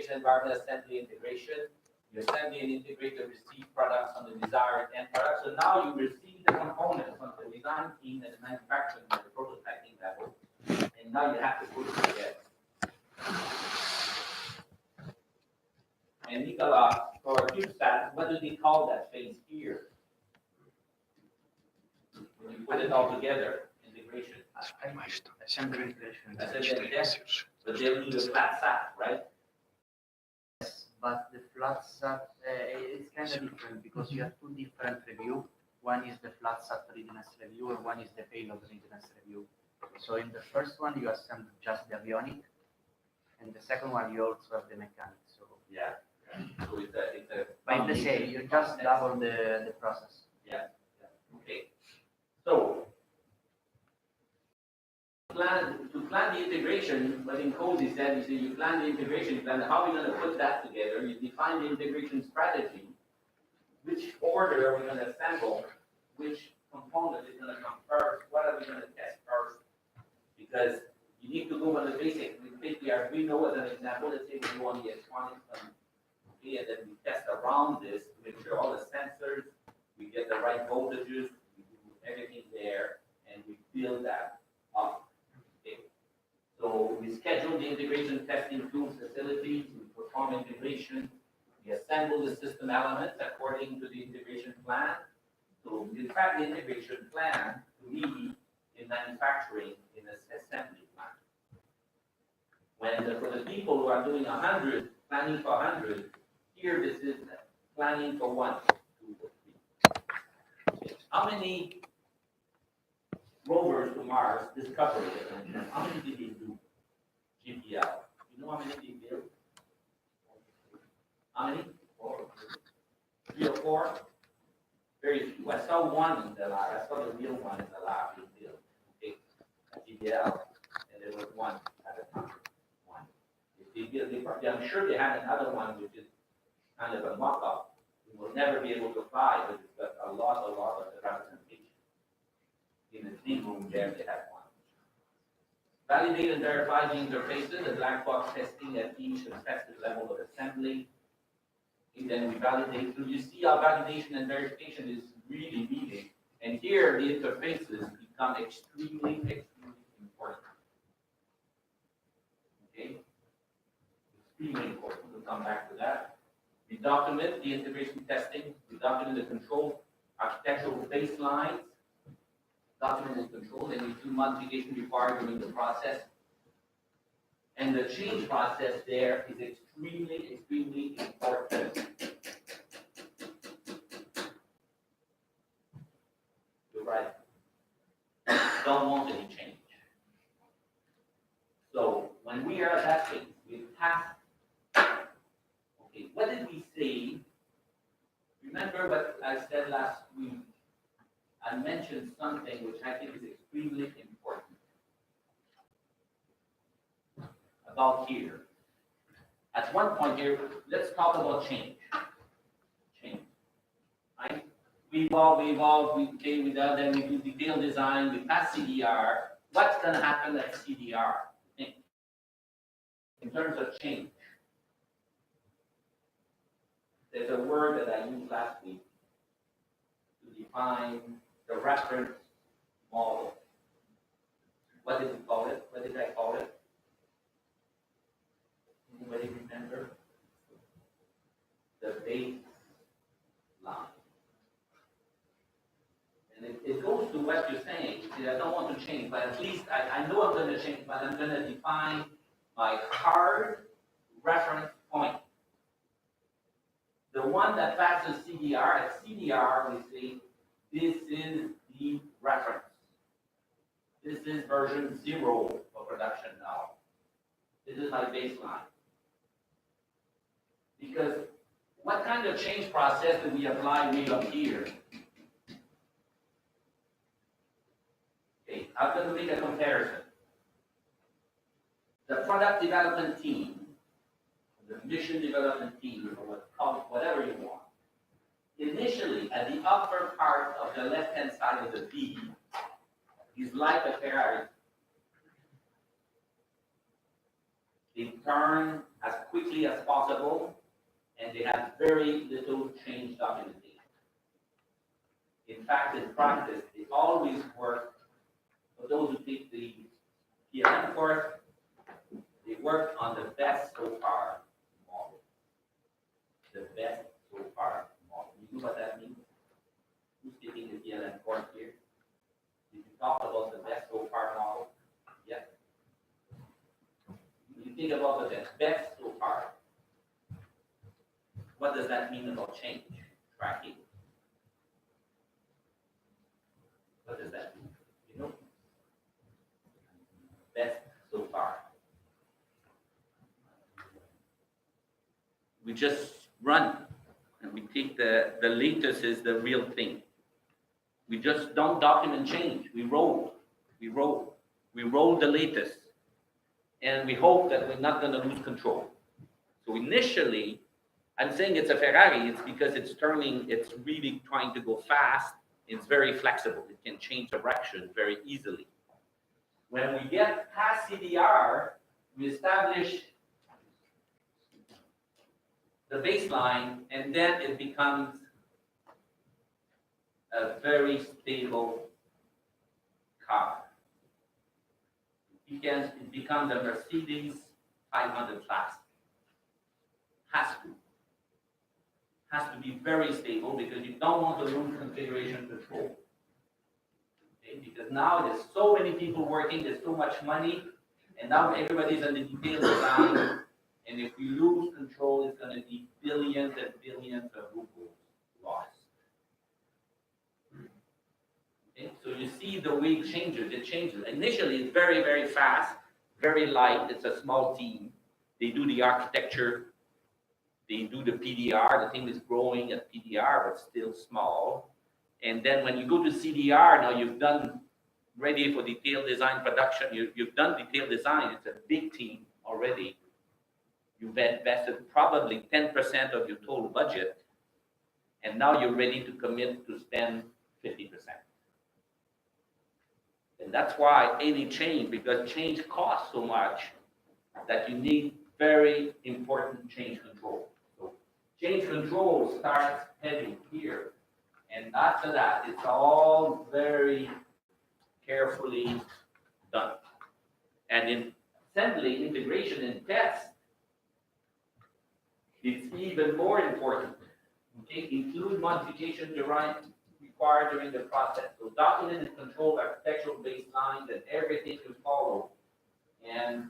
integration environment, assembly integration. You assembly and integrate the received products on the desired end product. So now you receive the components from the design team and the manufacturing at the prototyping level, and now you have to put it together. And Nicolas, for CubeSat, what do they call that phase here? When you put it all together, integration. Assembly integration. But they'll do the flat sat, right? Yes, but the flat sat it's kind of different because you have two different review. One is the flat sat readiness review and one is the payload readiness review. So in the first one you assemble just the avionic, and the second one you also have the mechanics. So yeah. So it's a but let's say you just double the process. Yeah. Okay. So to plan the integration, what in code is that you plan the integration, you plan how we're going to put that together, you define the integration strategy, which order are we going to assemble, which component is going to come first, what are we going to test first, because you need to go on the basic. We take the Arduino as an example. Let's say we go on the electronics, okay, and then we test around this to make sure all the sensors, we get the right voltages, we do everything there, and we build that up. Okay. So we schedule the integration testing tools facilities, we perform integration, we assemble the system elements according to the integration plan. So we track the integration plan to be in manufacturing in an assembly plan. When for the people who are doing 100, planning for 100, here this is planning for 1, 2, 3. Okay. How many rovers to Mars discovered it? How many did they do? GPL. You know how many they built? How many? 4, 3 or 4? Very few. I saw one in the lab. I saw the real one in the lab being built. Okay, at GPL, and there was one at a time. One. If they build, I'm sure they had another one which is kind of a mock-up. We will never be able to fly, but it's got a lot of representation. In the clean room there, they had one. Validate and verify the interfaces, the black box testing at each respective level of assembly. And then we validate. So you see how validation and verification is really needed. And here the interfaces become extremely important. Okay? Extremely important. We'll come back to that. We document the integration testing. We document the control architectural baselines. Document and control. Then we do modification required during the process. And the change process there is extremely important. You're right. Don't want any change. So when we are at that phase, we have. Okay, what did we say? Remember what I said last week? I mentioned something which I think is extremely important about here. At one point here, let's talk about change. Change. Right? We evolve, we play with that, then we do detailed design, we pass CDR. What's going to happen at CDR? In terms of change. There's a word that I used last week to define the reference model. What did we call it? What did I call it? Anybody remember? The baseline. And it goes to what you're saying. You see, I don't want to change, but at least I know I'm going to change, but I'm going to define my hard reference point. The one that passes CDR, at CDR we say, this is the reference. This is version 0 for production now. This is my baseline. Because what kind of change process do we apply way up here? Okay, I'm going to make a comparison. The product development team, the mission development team, or whatever you want, initially at the upper part of the left-hand side of the V is like a Ferrari. they turn as quickly as possible, and they have very little change documentation. In fact, in practice, they always work, for those who take the PLM course, they work on the best so far model. The best so far model. You know what that means? Who's taking the PLM course here? Did you talk about the best so far model? Yes. When you think about the best so far, what does that mean about change tracking? What does that mean? You know? Best so far. We just run and we take the latest is the real thing. We just don't document change. We roll the latest. And we hope that we're not going to lose control. So initially, I'm saying it's a Ferrari, it's because it's really trying to go fast. It's very flexible. It can change direction very easily. When we get past CDR, we establish the baseline, and then it becomes a very stable car. It becomes a Mercedes 500 class. Has to be very stable because you don't want to lose configuration control. Okay? Because now there's so many people working, there's so much money, and now everybody's on the detailed design. And if we lose control, it's going to be billions and billions of rubles lost. Okay? So you see the way it changes. It changes. Initially, it's very, very fast, very light. It's a small team. They do the architecture. They do the PDR. The thing is growing at PDR, but still small. And then when you go to CDR, now you've done ready for detailed design production. You've done detailed design. It's a big team already. You've invested probably 10% of your total budget, and now you're ready to commit to spend 50%. And that's why any change, because change costs so much that you need very important change control. So change control starts heading here, and after that, it's all very carefully done. And in assembly, integration, and test, it's even more important. Okay, include modification required during the process. So document and control architectural baselines and everything to follow. And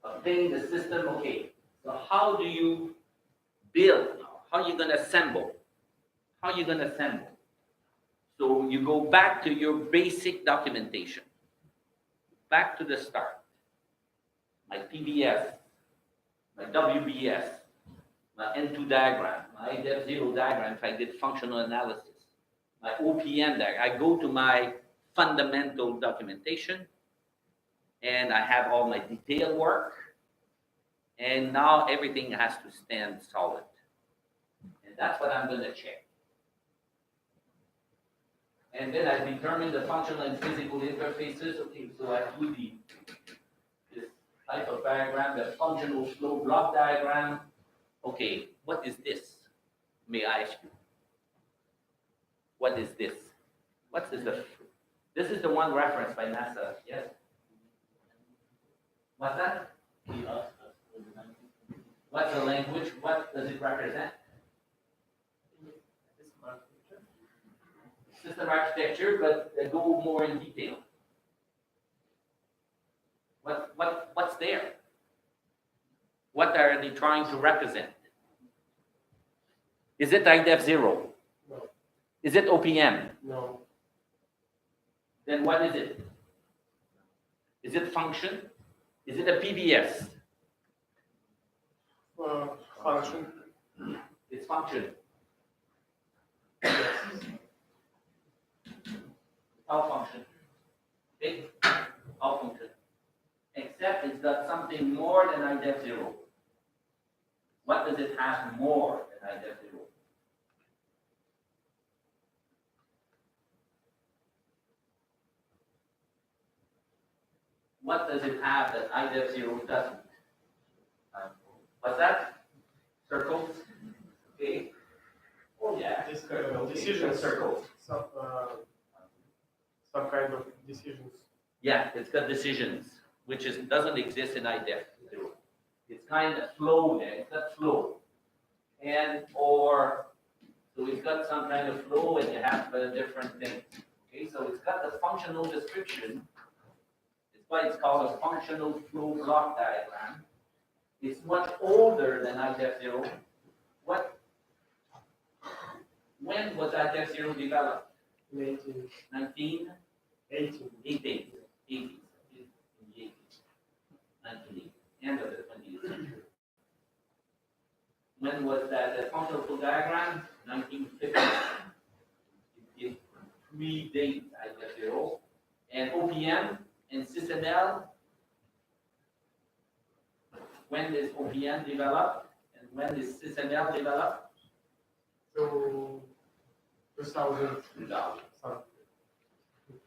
obtain the system. Okay, so how do you build? How are you going to assemble? How are you going to assemble? So you go back to your basic documentation. Back to the start. My PBS, my WBS, my N2 diagram, my IDEF0 diagram if I did functional analysis, my OPM diagram. I go to my fundamental documentation, and I have all my detail work, and now everything has to stand solid. And that's what I'm going to check. And then I determine the functional and physical interfaces. Okay, so I do this type of diagram, the functional flow block diagram. Okay, what is this? May I ask you? What is this? What is the? This is the one referenced by NASA. Yes. What's that? What's the language? What does it represent? System architecture, but go more in detail. What's there? What are they trying to represent? Is it IDEF0? No. Is it OPM? No. Then what is it? Is it function? Is it a PBS? Function. It's function. How function? Okay? How function? Except it's got something more than IDEF0. What does it have more than IDEF0? what does it have that IDEF0 doesn't? What's that? Circles? Okay. Oh yeah. This Okay, decisions. circles. Some kind of decisions. Yeah, it's got decisions, which doesn't exist in IDEF0. It's kind of flow there. It's got flow. And so it's got some kind of flow and you have different things. Okay, so it's got the functional description. It's why it's called a functional flow block diagram. It's much older than IDEF0. When was IDEF0 developed? 18. 19? 18. 80s. 80s. 1980s. End of the 20th century. When was that functional flow diagram? 1950. It predates IDEF0. And OPM and SysML. When does OPM develop? And when does SysML develop? So 2000. 2000. Some.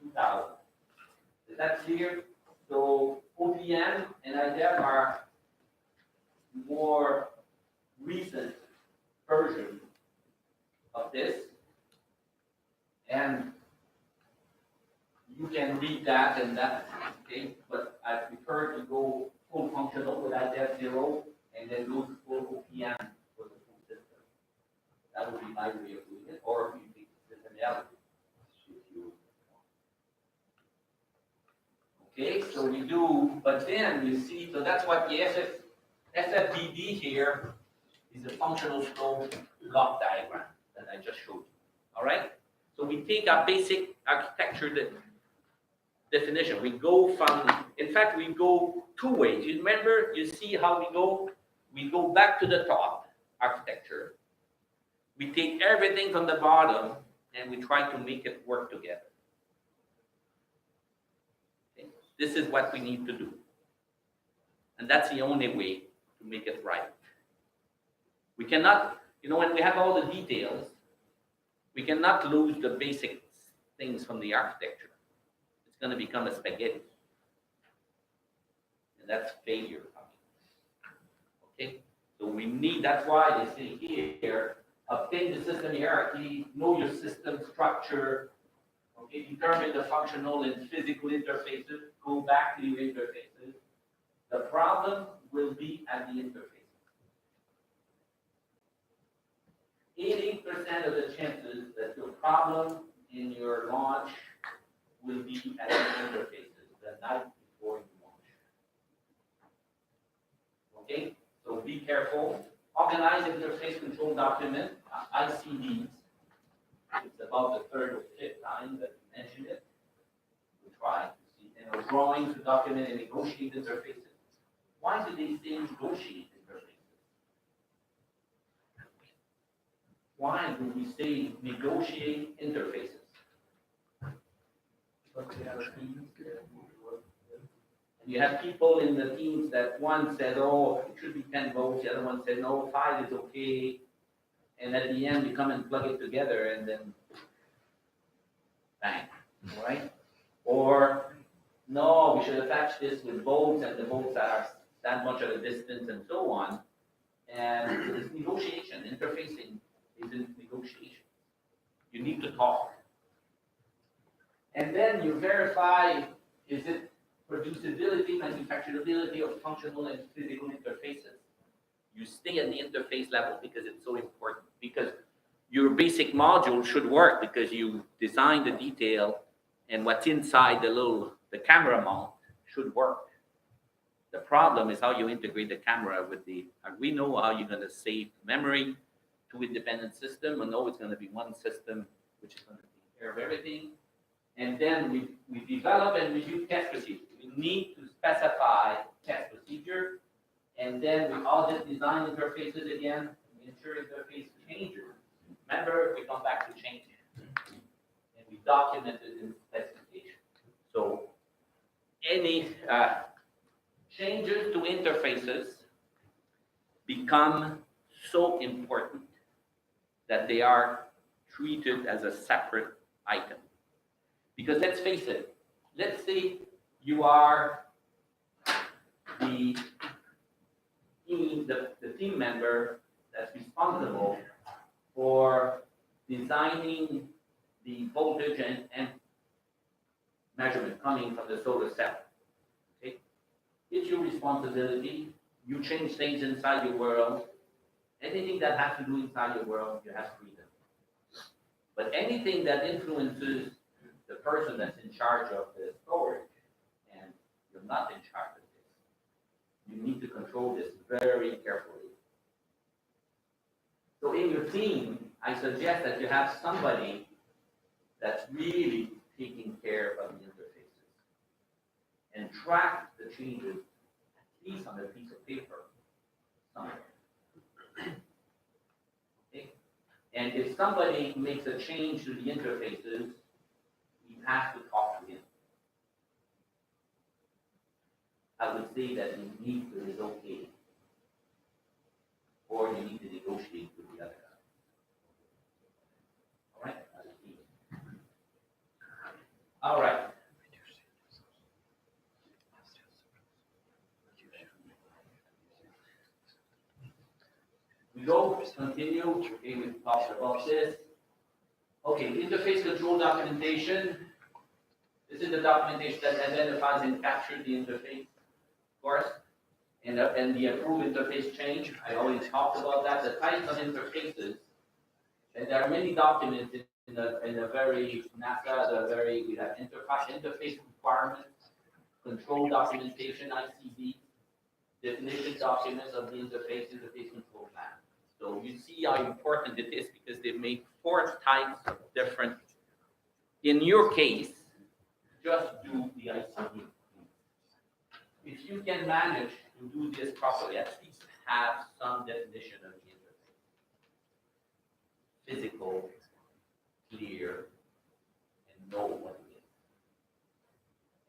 2000. Is that clear? So OPM and IDEF are more recent versions of this. And you can read that and that, okay? But I prefer to go full functional with IDEF0 and then go to full OPM for the full system. That would be my way of doing it, or if you think SysML. Okay, so we do, but then you see, so that's what the SFDD here is a functional flow block diagram that I just showed you. All right? So we take our basic architecture definition. We go from, in fact, we go two ways. You remember, you see how we go? We go back to the top, architecture. We take everything from the bottom and we try to make it work together. Okay? This is what we need to do. And that's the only way to make it right. We cannot, when we have all the details, we cannot lose the basic things from the architecture. It's going to become a spaghetti. And that's failure. Okay? So we need, that's why they say here, obtain the system hierarchy, know your system structure, okay, determine the functional and physical interfaces, go back to your interfaces. The problem will be at the interface. 80% of the chances that your problem in your launch will be at the interfaces the night before you launch. Okay, so be careful. Organize interface control document, ICDs. It's about the third or fifth time that we mentioned it. We try to see, and drawings to document and negotiate interfaces. Why do they say negotiate interfaces? Why do we say negotiate interfaces? And you have people in the teams that one said, oh, it should be 10 votes, the other one said, no, 5 is okay. And at the end, you come and plug it together and then bang, right? Or, no, we should attach this with votes and the votes are that much at a distance and so on. And so it's negotiation, interfacing is in negotiation. You need to talk. And then you verify, is it producibility, manufacturability of functional and physical interfaces. You stay at the interface level because it's so important. Because your basic module should work because you design the detail and what's inside the camera mount should work. The problem is how you integrate the camera with the Arduino, how you're going to save memory, two independent systems, and no, it's going to be one system which is going to take care of everything. And then we develop and review test procedures. We need to specify test procedure, and then we audit design interfaces again, we ensure interface changes. Remember, we come back to change, and we document it in specification. So any changes to interfaces become so important that they are treated as a separate item. Because let's face it, let's say you are the the team member that's responsible for designing the voltage and measurement coming from the solar cell. Okay? It's your responsibility. You change things inside your world. Anything that has to do inside your world, you have freedom. But anything that influences the person that's in charge of the storage, and you're not in charge of this, you need to control this very carefully. So in your team, I suggest that you have somebody that's really taking care of the interfaces and track the changes, at least on a piece of paper somewhere. Okay? And if somebody makes a change to the interfaces, you have to talk to him. I would say that you need to relocate, or you need to negotiate with the other guy. All right? All right. We go, continue. Okay, we've talked about this. Okay, interface control documentation. This is the documentation that identifies and captures the interface, of course, and the approved interface change. I already talked about that. The types of interfaces, and there are many documents in the very NASA, we have interface requirements, control documentation, ICD, definition documents of the interface control plan. So you see how important it is because they make 4 types of different. In your case, just do the ICD. If you can manage to do this properly, at least have some definition of the interface. Physical, clear, and know what it is.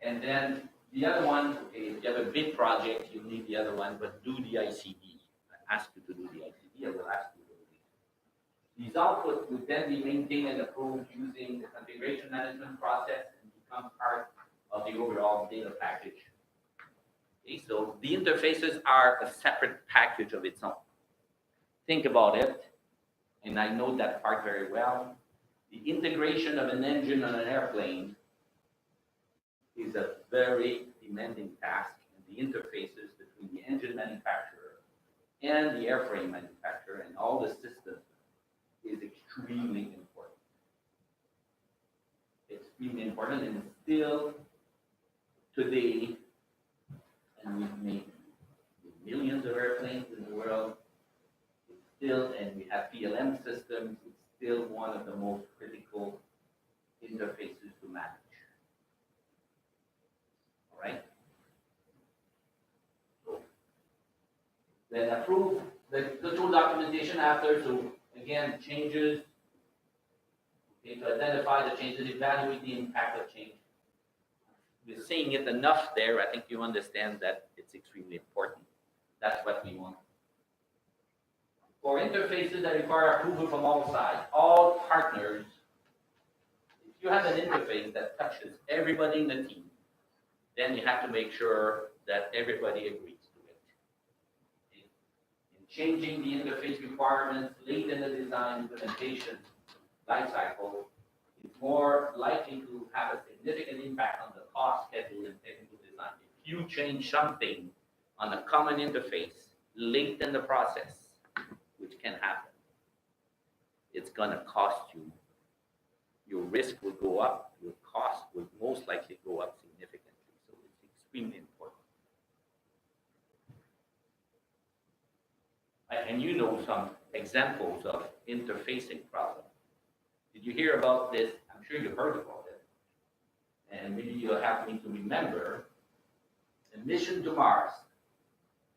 And then the other one, okay, if you have a big project, you need the other one, but do the ICD. I ask you to do the ICD, I will ask you to do it. These outputs would then be maintained and approved using the configuration management process and become part of the overall data package. Okay, so the interfaces are a separate package of its own. Think about it, and I know that part very well. The integration of an engine on an airplane is a very demanding task, and the interfaces between the engine manufacturer and the airframe manufacturer and all the systems is extremely important. Extremely important, and still today, and we've made millions of airplanes in the world, it's still, and we have PLM systems, it's still one of the most critical interfaces to manage. All right? So, then approve the tool documentation after, so again, changes, okay, to identify the changes, evaluate the impact of change. We're saying it enough there, I think you understand that it's extremely important. That's what we want. For interfaces that require approval from all sides, all partners, if you have an interface that touches everybody in the team, then you have to make sure that everybody agrees to it. Okay? In changing the interface requirements late in the design implementation lifecycle, it's more likely to have a significant impact on the cost, schedule, and technical design. If you change something on a common interface late in the process, which can happen, it's going to cost you. Your risk will go up, your cost will most likely go up significantly. So it's extremely important. And you know some examples of interfacing problems. Did you hear about this? I'm sure you heard about it. And maybe you'll have me to remember a mission to Mars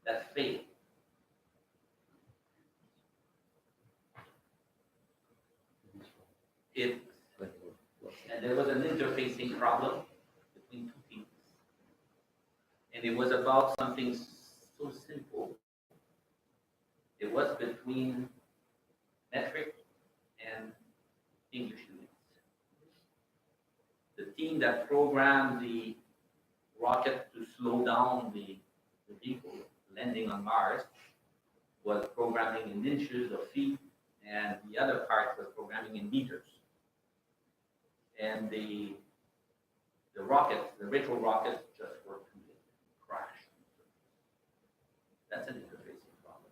that failed. And there was an interfacing problem between 2 teams. And it was about something so simple. It was between metric and English units. The team that programmed the rocket to slow down the vehicle landing on Mars was programming in inches or feet, and the other part was programming in meters. And the rockets, the retro rockets, just were completely crashed. That's an interfacing problem.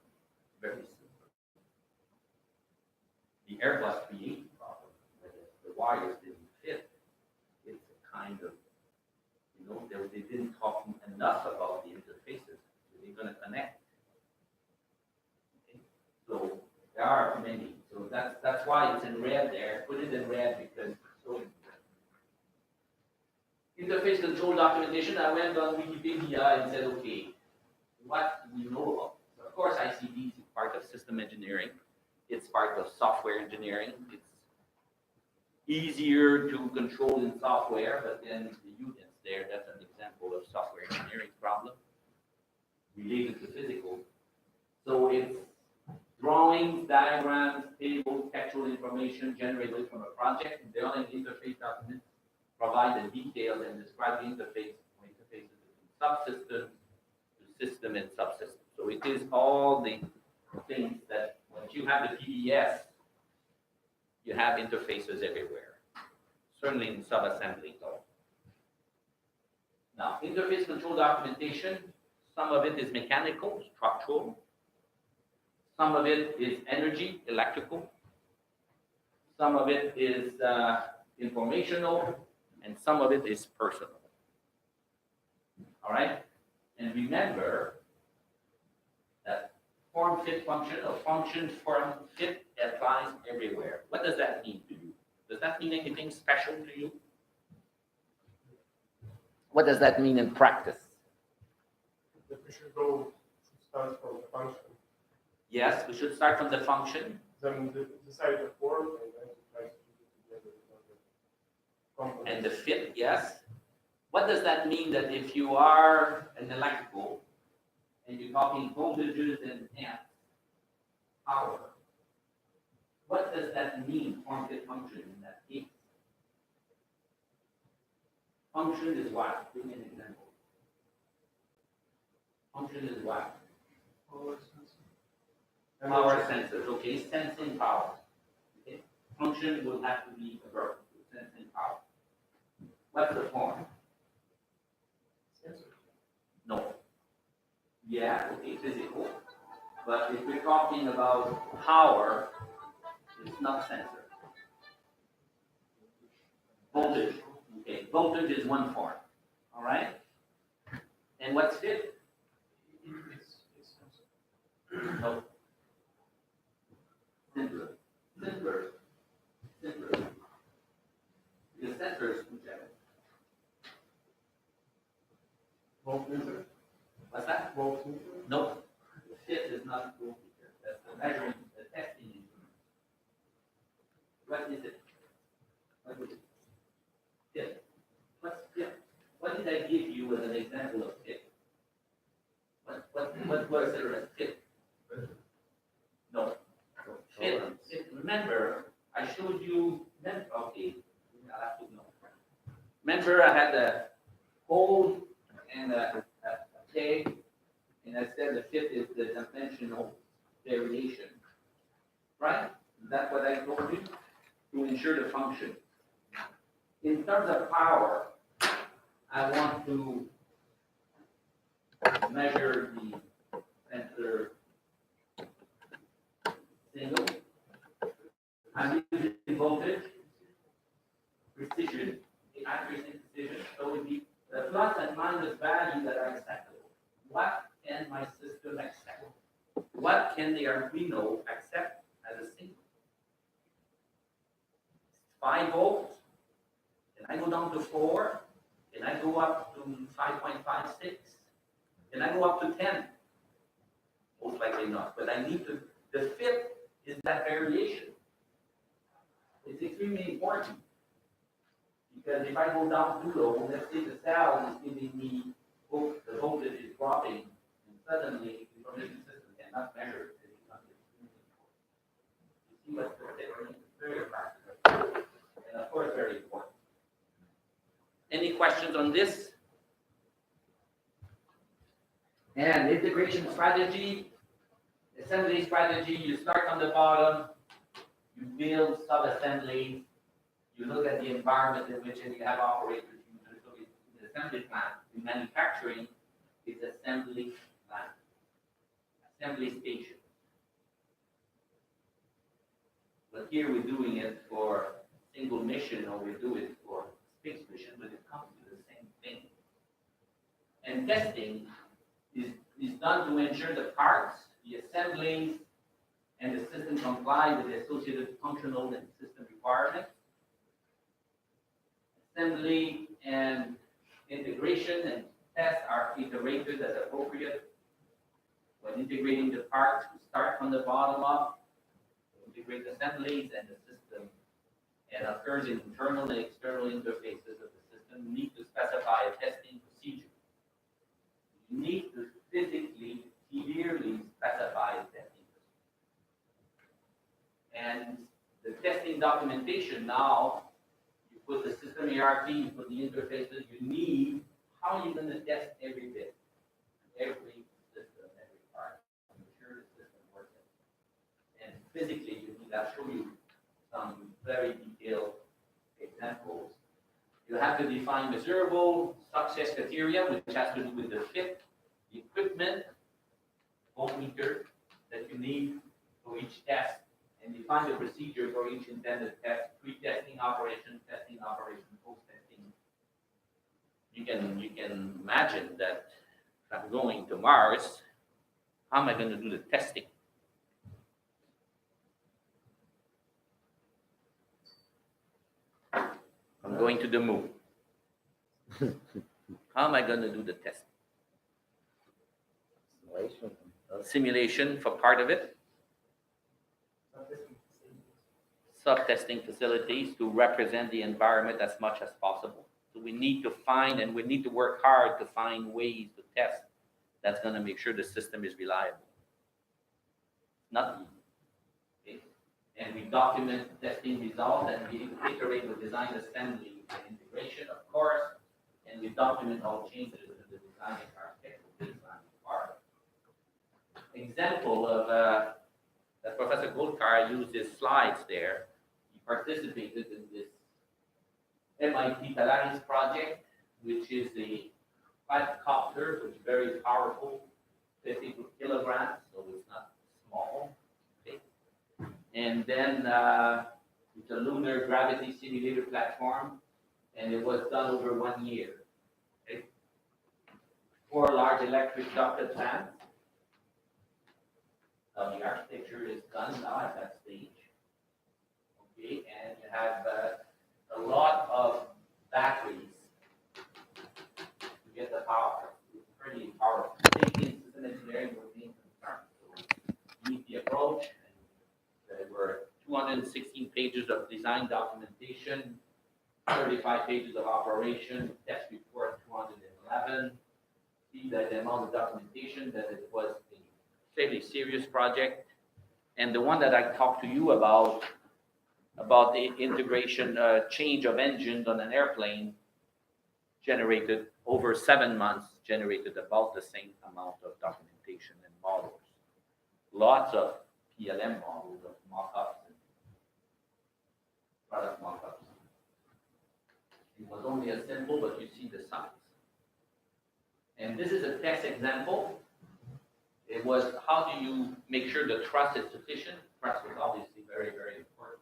Very simple. The Airbus 380 problem, where the wires didn't fit, it's a kind of, they didn't talk enough about the interfaces. They're going to connect. Okay? So there are many. So that's why it's in red there. Put it in red because it's so important. Interface control documentation, I went on Wikipedia and said, okay, what do we know about? So of course, ICD is part of system engineering. It's part of software engineering. It's easier to control in software, but then the units there, that's an example of software engineering problem related to physical. So it's drawings, diagrams, tables, textual information generated from a project. The only interface documents provide the details and describe the interfaces between subsystems to system and subsystem. So it is all the things that once you have the PDS, you have interfaces everywhere, certainly in subassembly though. Now, interface control documentation, some of it is mechanical, structural, some of it is energy, electrical, some of it is informational, and some of it is personal. All right? And remember that form, fit, function, or function, form, fit applies everywhere. What does that mean to you? Does that mean anything special to you? What does that mean in practice? That we should start from the function. Yes, we should start from the function. Then decide the form and then try to put it together with other components. And the fit, yes. What does that mean that if you are an electrical and you're talking voltages and amps, power, what does that mean, form, fit, function in that case? Function is what? Give me an example. Function is what? Power sensors, okay, sensing power. Okay. Function will have to be a verb, sensing power. What's the form? Sensor. No. Yeah, okay, physical. But if we're talking about power, it's not sensor. Voltage. Okay, voltage is one form. All right? And what's fit? No. Simpler. Simpler. Simpler. Because sensors, whichever. Voltmeter. What's that? Voltmeter. No. Fit is not voltmeter. That's the measuring, the testing instrument. What is it? What is it? Fit. What's fit? What did I give you as an example of fit? What was there as fit? No. Fit. Remember, I showed you, okay, I'll have to know. Remember, I had a hole and a peg, and I said the fit is the dimensional variation. Right? That's what I told you to ensure the function. In terms of power, I want to measure the sensor single. I'm using voltage, precision, the accuracy and precision. So it would be the plus and minus value that are acceptable. What can my system accept? What can the Arduino accept as a signal? 5 volts? Can I go down to 4? Can I go up to 5.56? Can I go up to 10? Most likely not, but I need to, the fit is that variation. It's extremely important. Because if I go down too low, let's say the cell is giving me, oh, the voltage is dropping, and suddenly the information system cannot measure it. It becomes extremely important. You see what's the difference? It's very practical. And of course, very important. Any questions on this? And integration strategy, assembly strategy, you start on the bottom, you build sub-assemblies, you look at the environment in which you have operators. You look at the assembly plant. In manufacturing, it's assembly plant, assembly station. But here we're doing it for single mission, or we do it for space mission, but it comes to the same thing. And testing is done to ensure the parts, the assemblies, and the system comply with the associated functional and system requirements. Assembly and integration and tests are iterated as appropriate. When integrating the parts, we start from the bottom up, integrate assemblies and the system, and occurs in internal and external interfaces of the system. You need to specify a testing procedure. You need to physically, clearly specify a testing procedure. And the testing documentation now, you put the system hierarchy, you put the interfaces, you need, how are you going to test every bit, every system, every part, to make sure the system works. And physically, you need, I'll show you some very detailed examples. You have to define measurable success criteria, which has to do with the fit, the equipment, voltmeter that you need for each test, and define the procedure for each intended test, pre-testing operation, post-testing. You can imagine that if I'm going to Mars, how am I going to do the testing? I'm going to the moon. How am I going to do the testing? Simulation for part of it. Sub-testing facilities to represent the environment as much as possible. So we need to find, and we need to work hard to find ways to test that's going to make sure the system is reliable. Not easy. Okay? And we document testing results, and we iterate with design assembly and integration, of course, and we document all changes to the design and architectural baseline part. Example of that Professor Goldcar used his slides there. He participated in this MIT Polaris project, which is a quadcopter, which is very powerful, 50 kilograms, so it's not small. Okay. And then it's a lunar gravity simulator platform, and it was done over 1 year. Okay. 4 large electric ducted plants. The architecture is done now at that stage. Okay, and you have a lot of batteries to get the power. It's pretty powerful. Safety and system engineering were being concerned. So meet the approach. And there were 216 pages of design documentation, 35 pages of operation, test report 211. See that the amount of documentation that it was a fairly serious project. And the one that I talked to you about the integration change of engines on an airplane, generated over 7 months, generated about the same amount of documentation and models. Lots of PLM models of mock-ups and product mock-ups. It was only a simple, but you see the size. And this is a test example. It was, how do you make sure the trust is sufficient? Trust was obviously very, very important.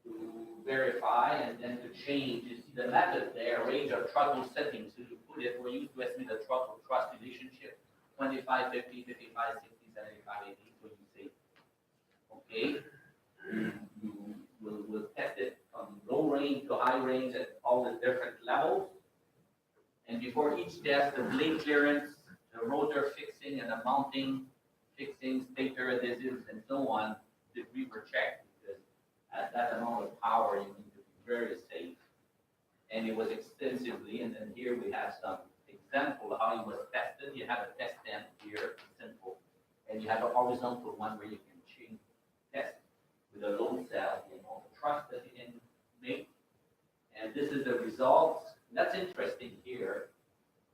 To verify and then to change, you see the method there, range of throttle settings. So you put it, we used to estimate the throttle trust relationship, 25, 50, 55, 60, 75, 80. So you say, okay, you will test it from low range to high range at all the different levels. And before each test, the blade clearance, the rotor fixing and the mounting, fixing, stator adhesives, and so on, we were checked, because at that amount of power, you need to be very safe. And it was extensively, and then here we have some example of how it was tested. You have a test stand here, simple, and you have a horizontal one where you can change test with a load cell, you know, the trust that you can make. And this is the results. That's interesting here.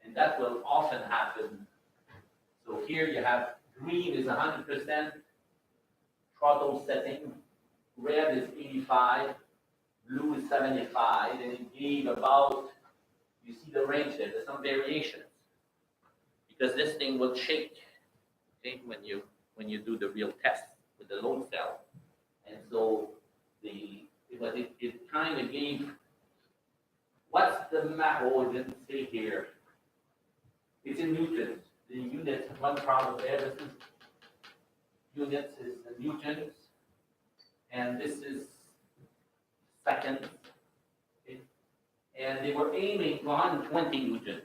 And that will often happen. So here you have green is 100% throttle setting, red is 85, blue is 75, and it gave about, you see the range there, there's some variations. Because this thing will shake, okay, when you do the real test with the load cell. And so it kind of gave, what's the map? Oh, it didn't say here. It's in newtons. The units, one problem there, this is units is the newtons, and this is seconds. Okay? And they were aiming for 120 newtons.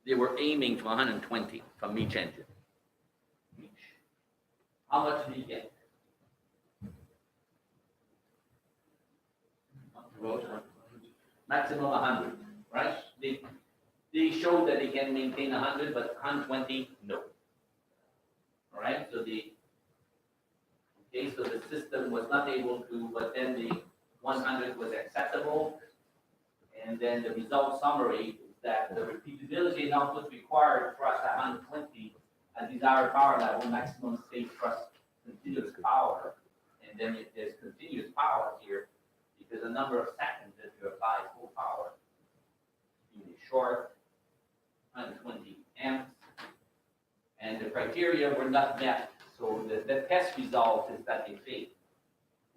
They were aiming for 120 from each engine. How much did he get? Maximum 100, right? They showed that they can maintain 100, but 120, no. All right, so the system was not able to, but then the 100 was acceptable. And then the result summary is that the repeatability and output required thrust at 120 at desired power level, maximum state thrust, continuous power. And then if there's continuous power here, because the number of seconds that you apply full power, extremely short, 120 amps, and the criteria were not met. So the test result is that they failed.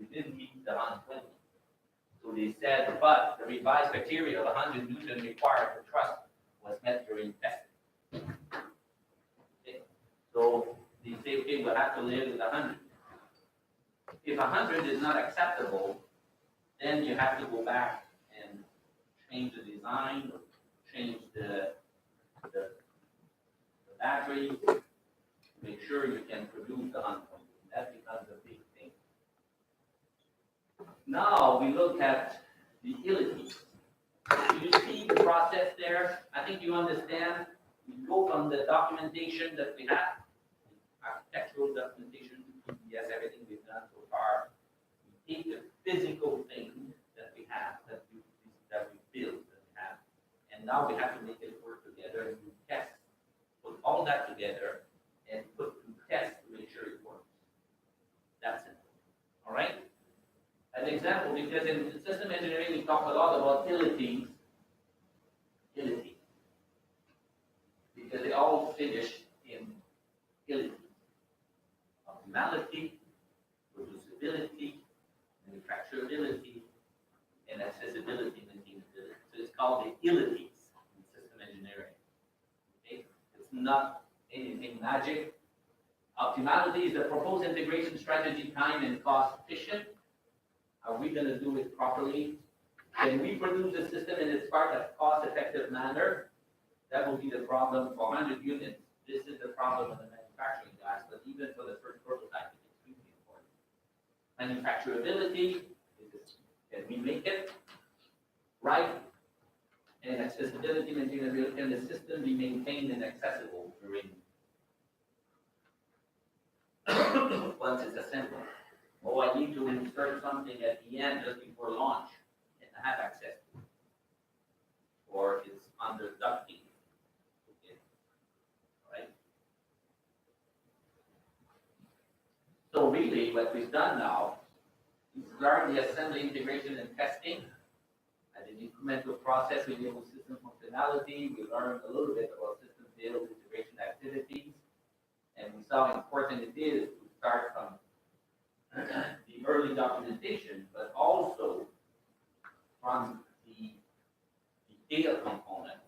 They didn't meet the 120. So they said, but the revised criteria of 100 Newton required for thrust was met during testing. Okay. So they say, okay, we'll have to live with 100. If 100 is not acceptable, then you have to go back and change the design, change the battery, make sure you can produce the 120. That becomes a big thing. Now we look at the utilities. Do you see the process there? I think you understand. We go from the documentation that we have, architectural documentation, yes, everything we've done so far. We take the physical thing that we have, that we build, that we have, and now we have to make it work together and do tests. Put all that together and put to test to make sure it works. That's it. All right? An example, because in system engineering we talk a lot about utilities, because they all finish in utilities. Optimality, reducibility, manufacturability, and accessibility and maintainability. So it's called the utilities in system engineering. Okay? It's not anything magic. Optimality is the proposed integration strategy, time and cost efficient. Are we going to do it properly? Can we produce a system in its part of cost-effective manner? That will be the problem for 100 units. This is the problem of the manufacturing guys, but even for the first prototype, it's extremely important. Manufacturability, can we make it right? And accessibility, maintainability, can the system be maintained and accessible during once it's assembled? Oh, I need to insert something at the end just before launch and have access to it. Or it's under ducting. Okay. Right? So really what we've done now is learn the assembly, integration, and testing. As an incremental process, we enable system functionality. We learned a little bit about system build, integration activities. And we saw how important it is to start from the early documentation, but also from the data components.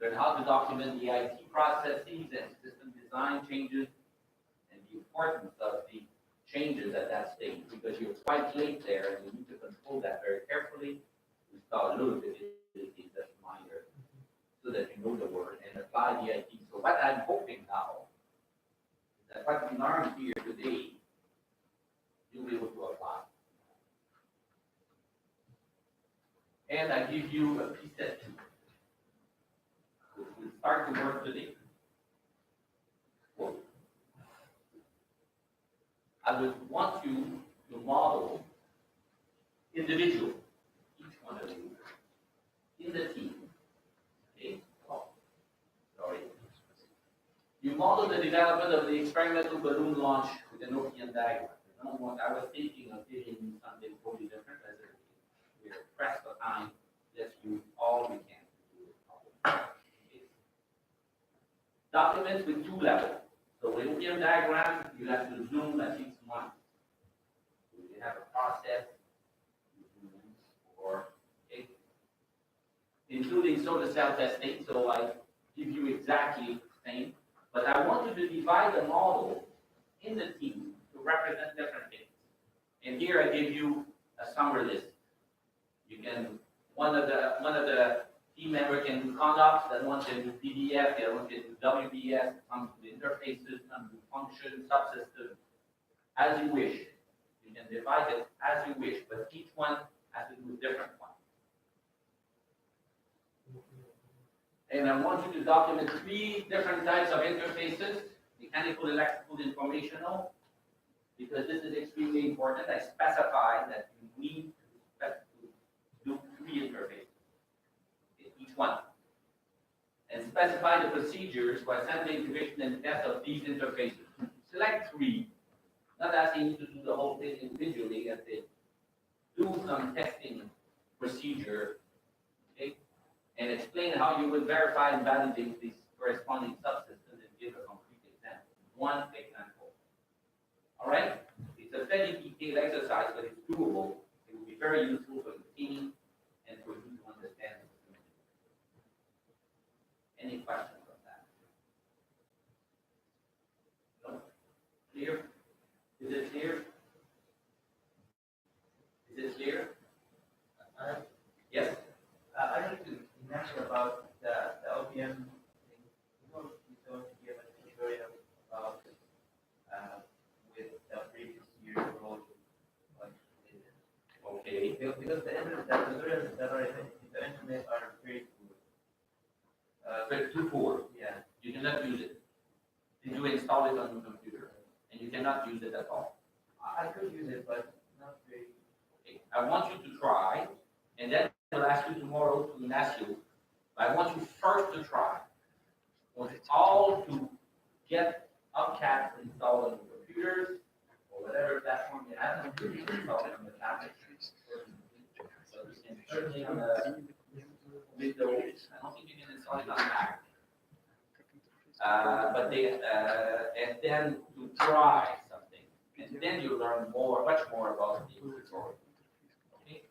Learn how to document the IT processes and system design changes and the importance of the changes at that stage, because you're quite late there and you need to control that very carefully. We saw a little bit of that reminder so that you know the word and apply the IT. So what I'm hoping now is that what we learned here today, you'll be able to apply. And I give you a preset too. We'll start to work today. Well, I would want you to model individual, each one of you, in the team, You model the development of the experimental balloon launch with an OPM diagram. I was thinking of giving you something totally different as we're pressed for time. Let's use all we can to do it. Documents with two levels. So with OPM diagram, you have to zoom at least once. So you have a process, you zoom or okay, including solar cell testing. So I give you exactly the same, but I want you to divide the model in the team to represent different things. And here I give you a summary list. You can one of the team member can do conduct, then one can do PDF, the other one can do WBS, some do interfaces, some do function, subsystem, as you wish. You can divide it as you wish, but each one has to do a different one. And I want you to document 3 different types of interfaces: mechanical, electrical, informational, because this is extremely important. I specify that you need to do 3 interfaces, each one, and specify the procedures for assembly, integration, and test of these interfaces. Select 3, not asking you to do the whole thing individually, and say, do some testing procedure, okay, and explain how you will verify and validate these corresponding subsystems and give a concrete example. One example. All right? It's a fairly detailed exercise, but it's doable. It will be very useful for the team and for you to understand it. Any questions on that? No? Clear? Is it clear? Is it clear? Yes? I need to mention about the OPM thing. You don't give a tutorial about with the previous year's project. Okay. Because the tutorials that are in the internet are very good. But too poor. Yeah. You cannot use it. Did you install it on your computer? And you cannot use it at all. I could use it, but not very. Okay. I want you to try, and then I'll ask you tomorrow to ask you. But I want you first to try. I want you all to get UpCat installed on your computers or whatever platform you have, and you can install it on the tablet. So you can certainly on the Windows. I don't think you can install it on Mac. And then to try something, and then you learn much more about the tutorial. Okay?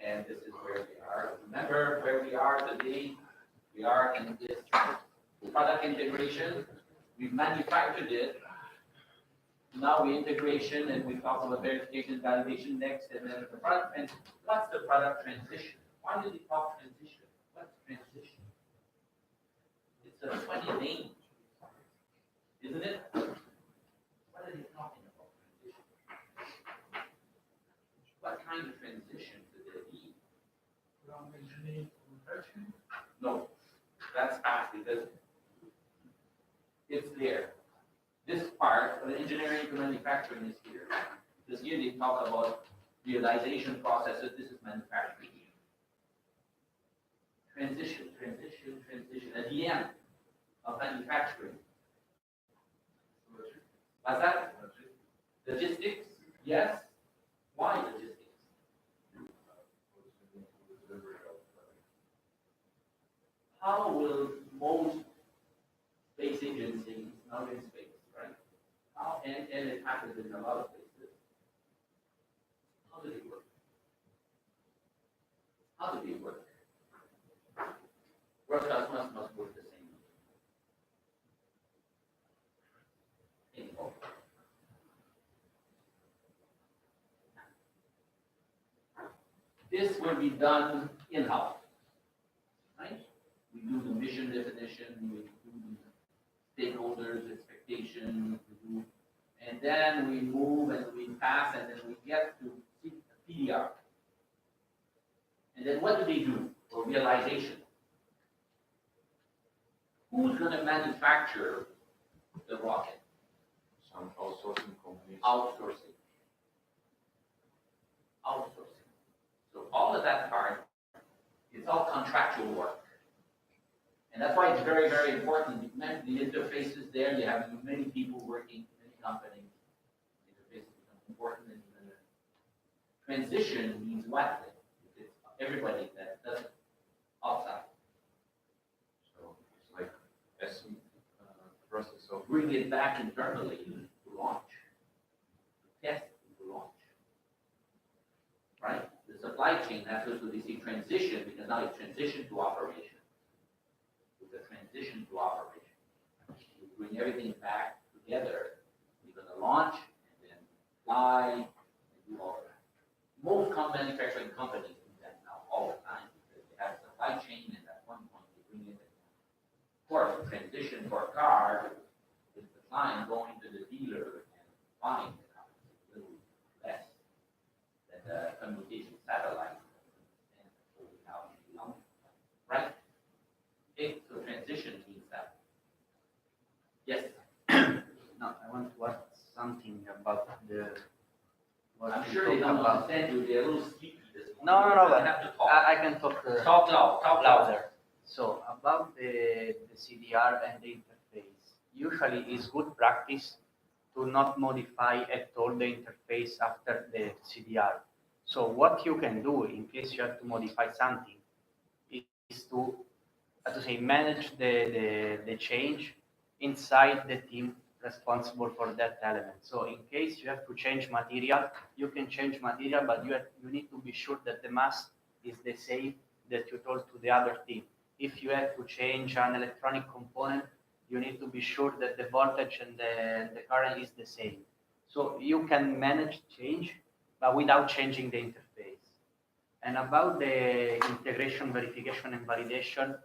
And this is where we are. Remember where we are today? We are in this product integration. We've manufactured it. Now we integration, and we talk about verification, validation next, and then the product. And what's the product transition? Why do we talk transition? What's transition? It's a funny name, isn't it? What are they talking about? Transition. What kind of transition could there be? From engineering to manufacturing. No, that's fast because it's there. This part of the engineering to manufacturing is here. This here they talk about realization processes. This is manufacturing. Transition, transition, transition. At the end of manufacturing. What's that? Logistics? Yes. Why logistics? How will most space agencies, not in space, right? How, and it happens in a lot of places. How do they work? How do they work? Workers must work the same. Info. This will be done in-house, right? We do the mission definition, we do the stakeholders' expectations, and then we move and we pass, and then we get to PDR. And then what do they do for realization? Who's going to manufacture the rocket? Some outsourcing companies. Outsourcing. Outsourcing. So all of that part is all contractual work. And that's why it's very, very important. The interfaces there, you have many people working, many companies. Interfaces become important, and transition means what? It's everybody that does it outside. So it's like process of Bring it back internally to launch. Test to launch. Right? The supply chain, that's what we see transition, because now it's transition to operation. It's a transition to operation. You bring everything back together. You're gonna launch and then fly and do all that. Most manufacturing companies do that now all the time, because they have a supply chain, and at one point they bring it. Of course, the transition for a car is the client going to the dealer and buying the car. It's a little less than the communication satellite. And so now, right? Okay, so transition means that. Yes, No, I want to add something about what I'm we sure they talked don't about. understand you, they're a little sleepy this morning. No, I but have to talk. I can talk. Talk loud, talk louder. So about the CDR and the interface, usually it's good practice to not modify at all the interface after the CDR. So what you can do in case you have to modify something is to, how to say, manage the change inside the team responsible for that element. So in case you have to change material, you can change material, but you need to be sure that the mass is the same that you told to the other team. If you have to change an electronic component, you need to be sure that the voltage and the current is the same. So you can manage change, but without changing the interface. And about the integration, verification, and validation,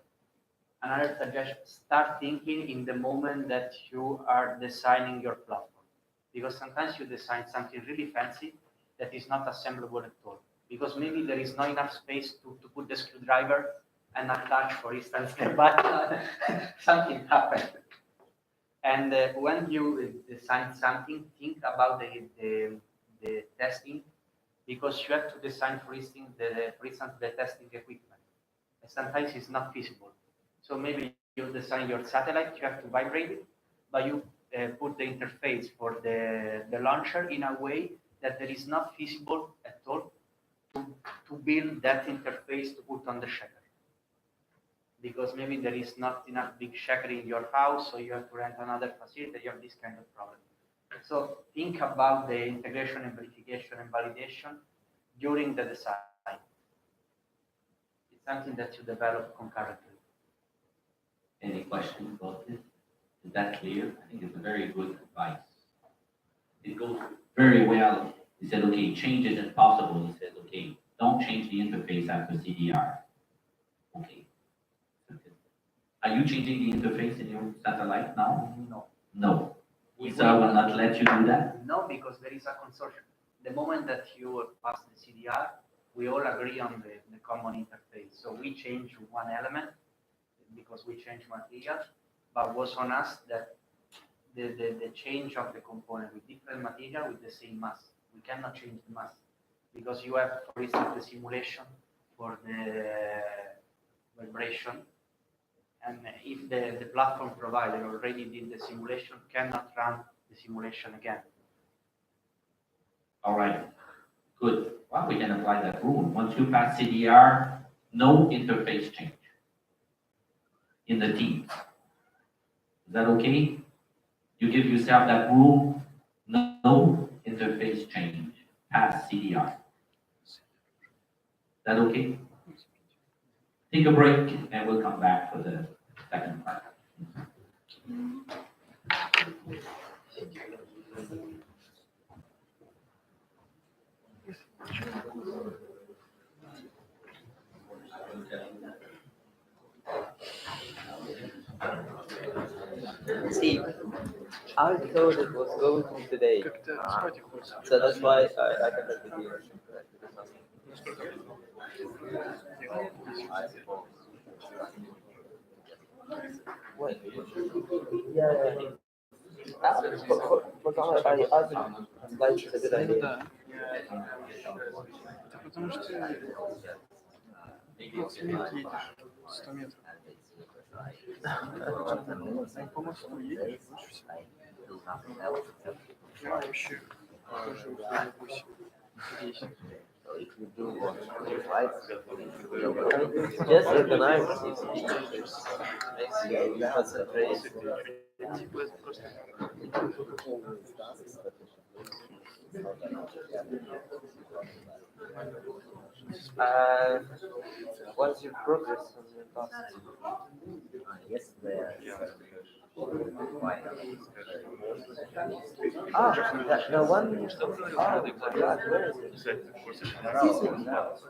another suggestion, start thinking in the moment that you are designing your platform. Because sometimes you design something really fancy that is not assemblable at all. Because maybe there is not enough space to put the screwdriver and attach, for instance, the button. Something happened. And when you design something, think about the testing, because you have to design, for instance, the testing equipment. And sometimes it's not feasible. So maybe you design your satellite, you have to vibrate it, but you put the interface for the launcher in a way that there is not feasible at all to build that interface to put on the shaker. Because maybe there is not enough big shaker in your house, so you have to rent another facility, you have this kind of problem. So think about the integration and verification and validation during the design. It's something that you develop concurrently. Any questions about this? Is that clear? I think it's a very good advice. It goes very well. He said, okay, change is impossible. He said, okay, don't change the interface after CDR. Okay. Are you changing the interface in your satellite now? No. No. ESA will not let you do that? No, because there is a consortium. The moment that you pass the CDR, we all agree on the common interface. So we change one element because we change material, but was on us that the change of the component with different material with the same mass. We cannot change the mass because you have, for instance, the simulation for the vibration. And if the platform provider already did the simulation, cannot run the simulation again. All right. Good. Well, we can apply that rule. Once you pass CDR, no interface change in the team. Is that okay? You give yourself that rule, no interface change, pass CDR. Is that okay? Take a break and we'll come back for the second part. See, I thought it was going to be today. So that's why I contacted you. Wait. Yeah. Forgot I asked like it's a good idea. Это потому что 20 минут едешь, 100 метров. По мосту едешь, лучше всего. Я вообще хожу в автобусе. Здесь. Just recognize these features. Makes you concentrate. Типа это просто What's your progress on your task? Ah, the one. Oh my God, where is it?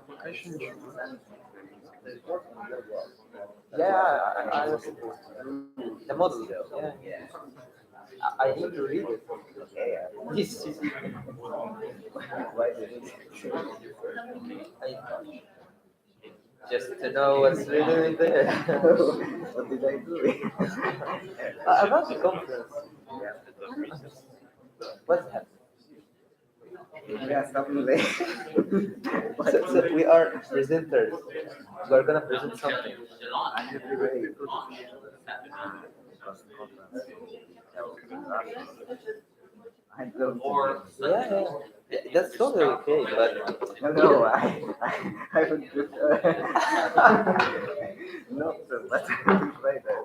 пока еще ничего. Yeah, I was the model. Yeah. I need to read it. This is. Just to know what's really in there. What did I do? About the conference. What's happening? So we are presenters. We are gonna present something. Or Yeah, that's totally okay, but No, I would prefer not to, but I will try that.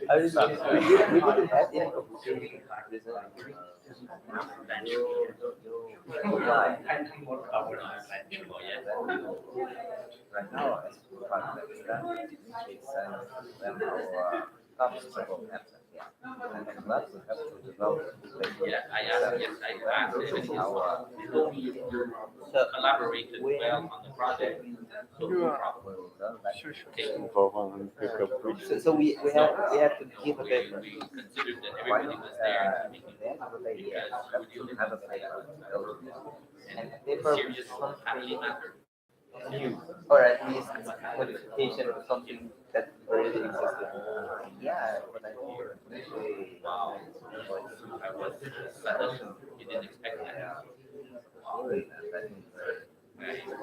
I mean, we didn't have any competition presenting. Why? Right now, as far as I understand, it's when our obstacle happens. Yeah. And then that we have to develop. yeah, I asked everything else. They told me you So collaborated well on the project, so no problem. Все еще. Okay. so we have to give a We paper. considered that everybody was there to make it because you were dealing Have a with paper. And and paper serious is something family matter. new, or at least modification of something that already existed. Yeah, but I think we Wow, I was sudden. You didn't expect that. Right? So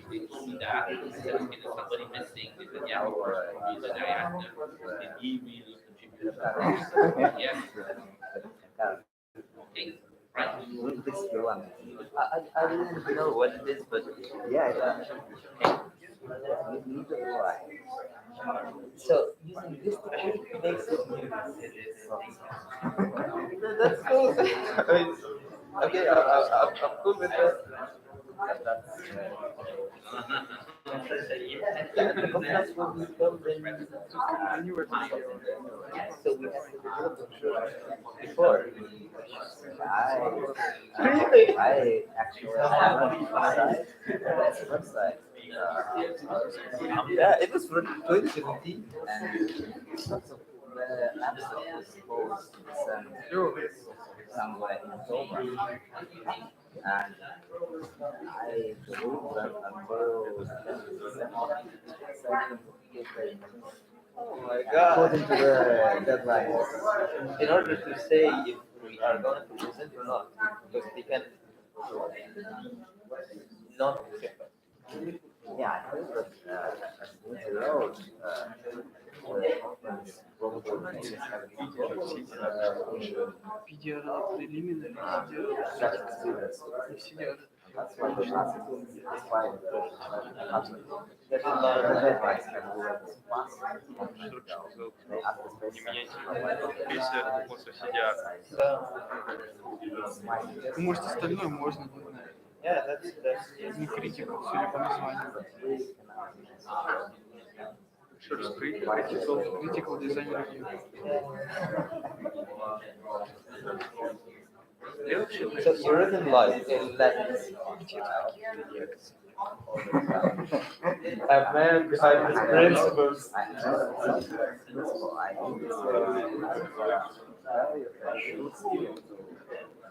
we did see that. They said, okay, there's somebody missing. They said, yeah, for some reason I asked them, did he really contribute? Yes. Okay. Right. This is the one. I didn't know what it is, but Yeah, neither do I. so using this technique makes it new. That's cool. I mean, okay, I'm cool with that. Yeah, the conference will be held in. Они в этом сделали. So we have to develop the before. I actually have a website. Yeah, it was for 2017. And lots of the apps was supposed to send somewhere in October. And I believe that until December, Oh my God. according to the deadline. In order to say if we are going to present or not, because they can not accept it. Yeah, I heard that as Winter Road, the conference probably is having PDR preliminary, PDR. second students. Не сидят. That's why the last is why the That's the not deadlines can already passed. They asked the Не space меняйте center. профессия после сидят. It's my suggestion. Может, остальное можно, не знаю. Yeah, that's Не критика, судя по названию. Еще раз, critical design review. Я вообще so you're written live in Latin. A man behind his principles. I know it's principle. I think it's very student.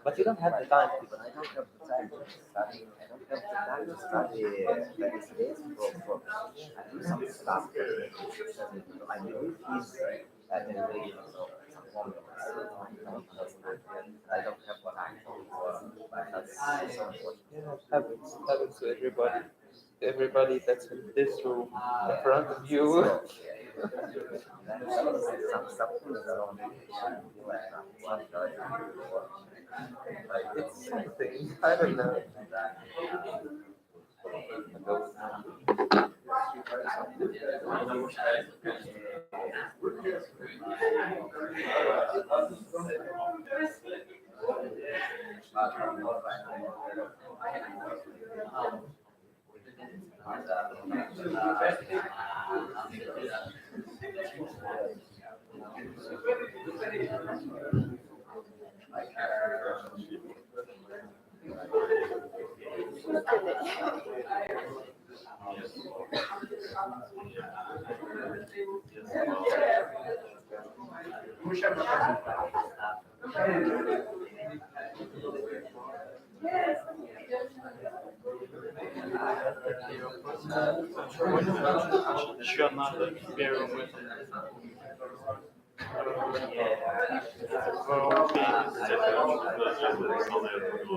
But you don't have the time to. But I don't have the time to study. I don't have the time to study like this for I do some stuff. I believe he's at the relation of some I don't have time. But that's Yeah, happens to everybody. Everybody that's in this room in front of you. It's something. I don't know. Еще надо первым это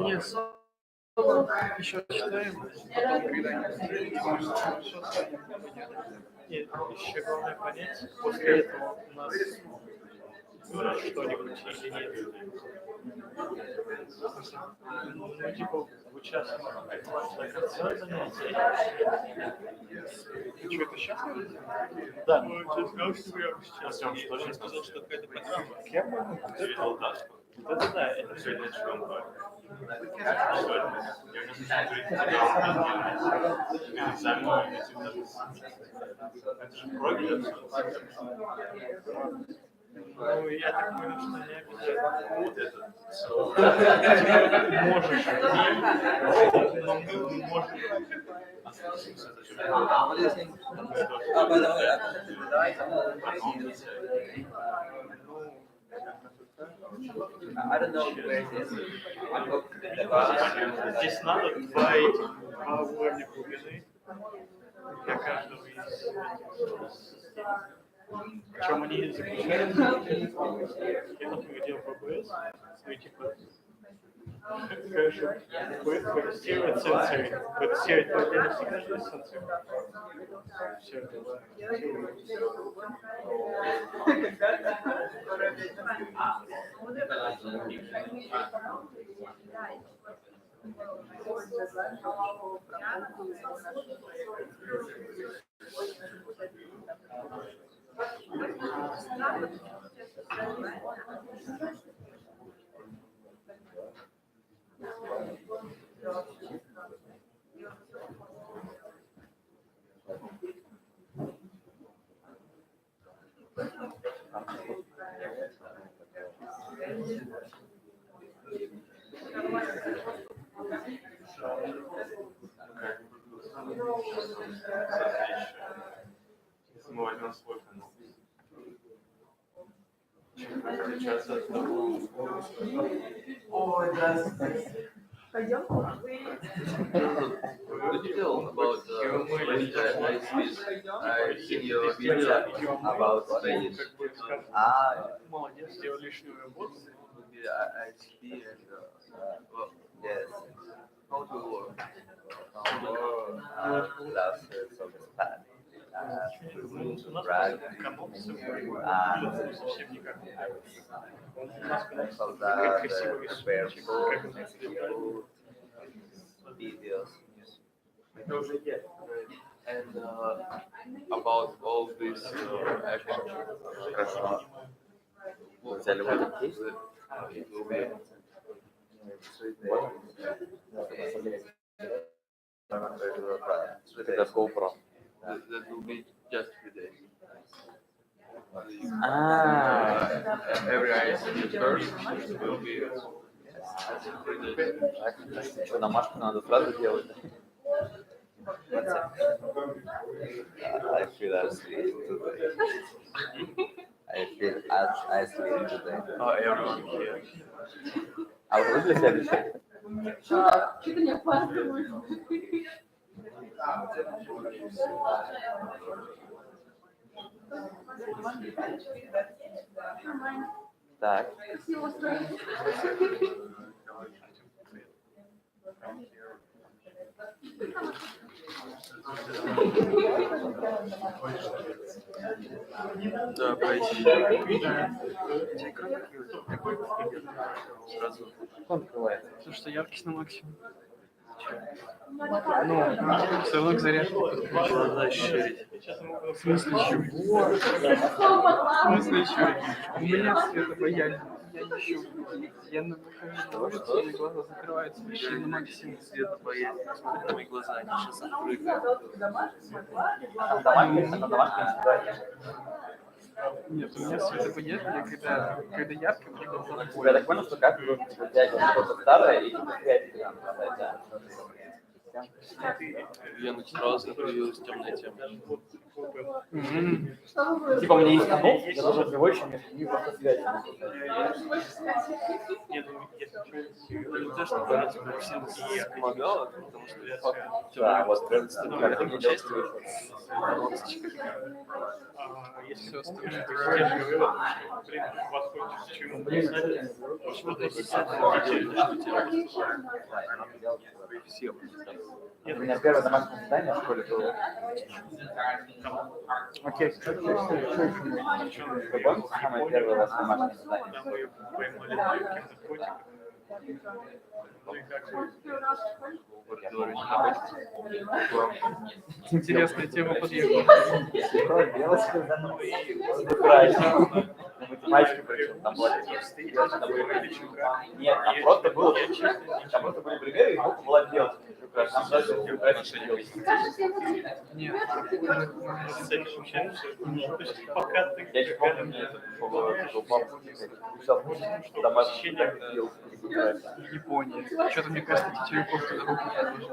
Нет, еще читаем, потом когда-нибудь все станет понятно. Нет, еще главное понять, после этого у нас что-нибудь или нет. Ну, типа, участвовать до конца занятия. Ты что, это сейчас? Да. Ну, ты сказал, что я сейчас. Я сказал, что какая-то программа. Я могу. Да, это все для чего. Ну, я так понял, что не обязательно. Вот это. Можешь, но мы можем. I don't know where it is. Здесь надо два уровня глубины для каждого из. Причем они заключаются, я, например, делал ПБС, ну и типа, короче, протестировать сенсоры, протестировать по отдельности каждый сенсор. Все это, если мы возьмем свой канал. Чем отличаться от того? Ой, Пойдем? What do you feel about I see your video about Spain. Молодец, сделал лишнюю работу. I see and well, yes. How to work? Classes of Spanish. У нас Right. канал совсем никак. У нас So that красивый prepare рисуночек, food, как он сделал. videos. And about all this action, Хорошо. Взяли вот этот кейс? it will be Это GoPro. that will be just 3 days. Every ISP first will be 3 days. Что, домашку надо сразу делать? I feel asleep today. I feel asleep today. Oh, everyone here. А вы для себя решили? Что ты не опаздываешь? Так. Красиво устроили. Да, пройти. Сразу. Что открывается? Потому что яркость на максимум. Ну, все равно к зарядке подключен. Глаза щурить. В смысле чего? В смысле чего? У меня светобоязнь. Я не щуплю. Я выхожу на улицу, и глаза закрываются почти на максимум. Свет боязнь. Смотри на мои глаза, они сейчас открыты. На домашнем свидании. Нет, у меня светобоязнь, когда ярко, мне глаза Я больно. так понял, что каждый должен взять что-то старое и типа связь экран поставить, да. Вену сразу появилась темная тема. Типа у меня есть канал, я должен всего лишь между ними просто связь. Не то, что раньше мне всем помогало, потому что я Да, вот как не часть Все остальное. всем. У меня первое домашнее задание в школе было. Окей. Вы помните самое первое ваше домашнее задание? Интересная тема подъехала. Девочка за мной. Украсть. Математика причем, там была девочка, там были. Нет, там просто были примеры, и сбоку была девочка. Там даже украсть девочка. Нет. Я не помню, мне это папа писал, домашний делал. Япония. Что-то, мне кажется, Тетюков туда руку положил.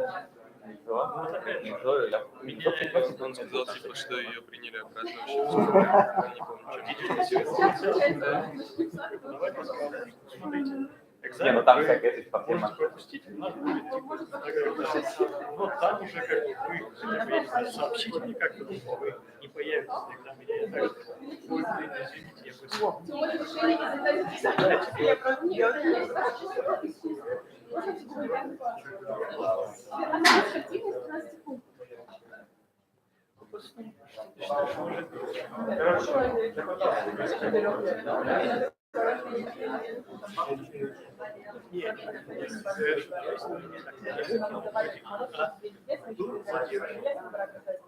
Он сказал, типа, что ее приняли обратно вообще. Не, ну там всякая эта проблема. Вот там уже как бы вы хотя бы сообщите мне как-то, вы не появитесь на экзамене. Я так, ой, блин, извините, я быстро.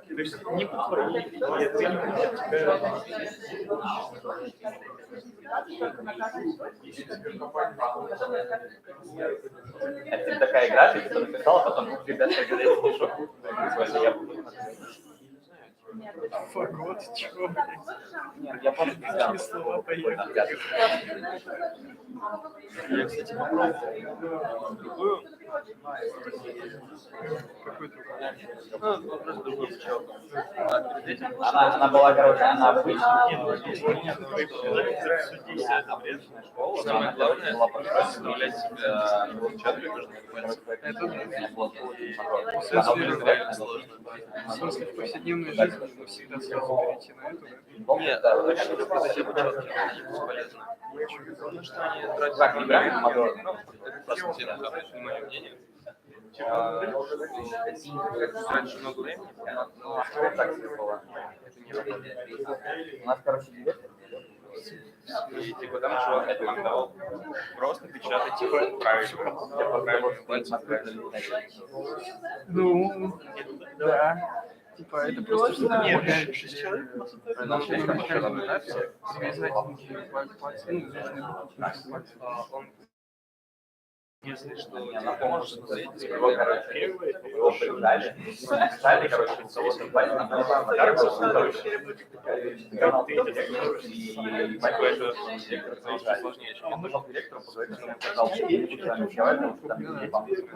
То есть не по твоей, ты не можешь Это такая игра, ты что написал, а потом ребята говорят, что я буду. Фагот, чего? Нет, я помню, Какие слова поехали? Я, кстати, попробовал другую. Какой другой? Ну, просто другую сначала. А перед этим она была, короче, она обычная. обычная школа, самое главное была представлять себя в чатке нужно. Реально сложно. В смысле, в повседневной жизни мы всегда сразу перейти на эту, да? Нет, это тема чатки бесполезно. Потому что они тратят Как, не играем в Мадор? ну, это просто тема, мое мнение. Тратишь много времени, Ну, так себе было. У нас, короче, директор. и типа там чувак рекомендовал просто печатать типа правильно пальцем. Ну, да. Типа, это просто что-то Нет, помогает. 6 человек у нас это. На начальном этапе связать пальцы, ну, нужно пальцы. Если что, Не, типа, она поможет поможет. смотреть, Его, короче, его придали. Стали, короче, у кого-то пальцы, на короче, канал директор, и это директор оказался сложнее, чем он пошел к директору, поговорить, что он сказал, что я не буду с вами разговаривать, потому что там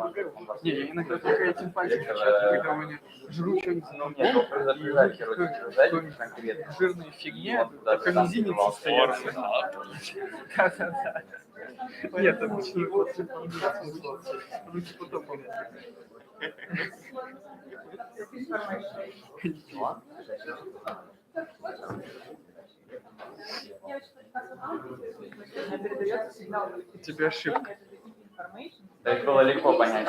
людей Не, я иногда только этим пальцем печатаю, когда у меня жру что-нибудь, Ну, нет, ну, приезжать, короче, сзади конкретно. жирная фигня, Вот, да, только там мизинец бывал остается. формы. Да-да-да. Нет, обычно после не имеет смысла. Руки потом болят. Передается сигнал. У тебя ошибка. То есть было легко понять.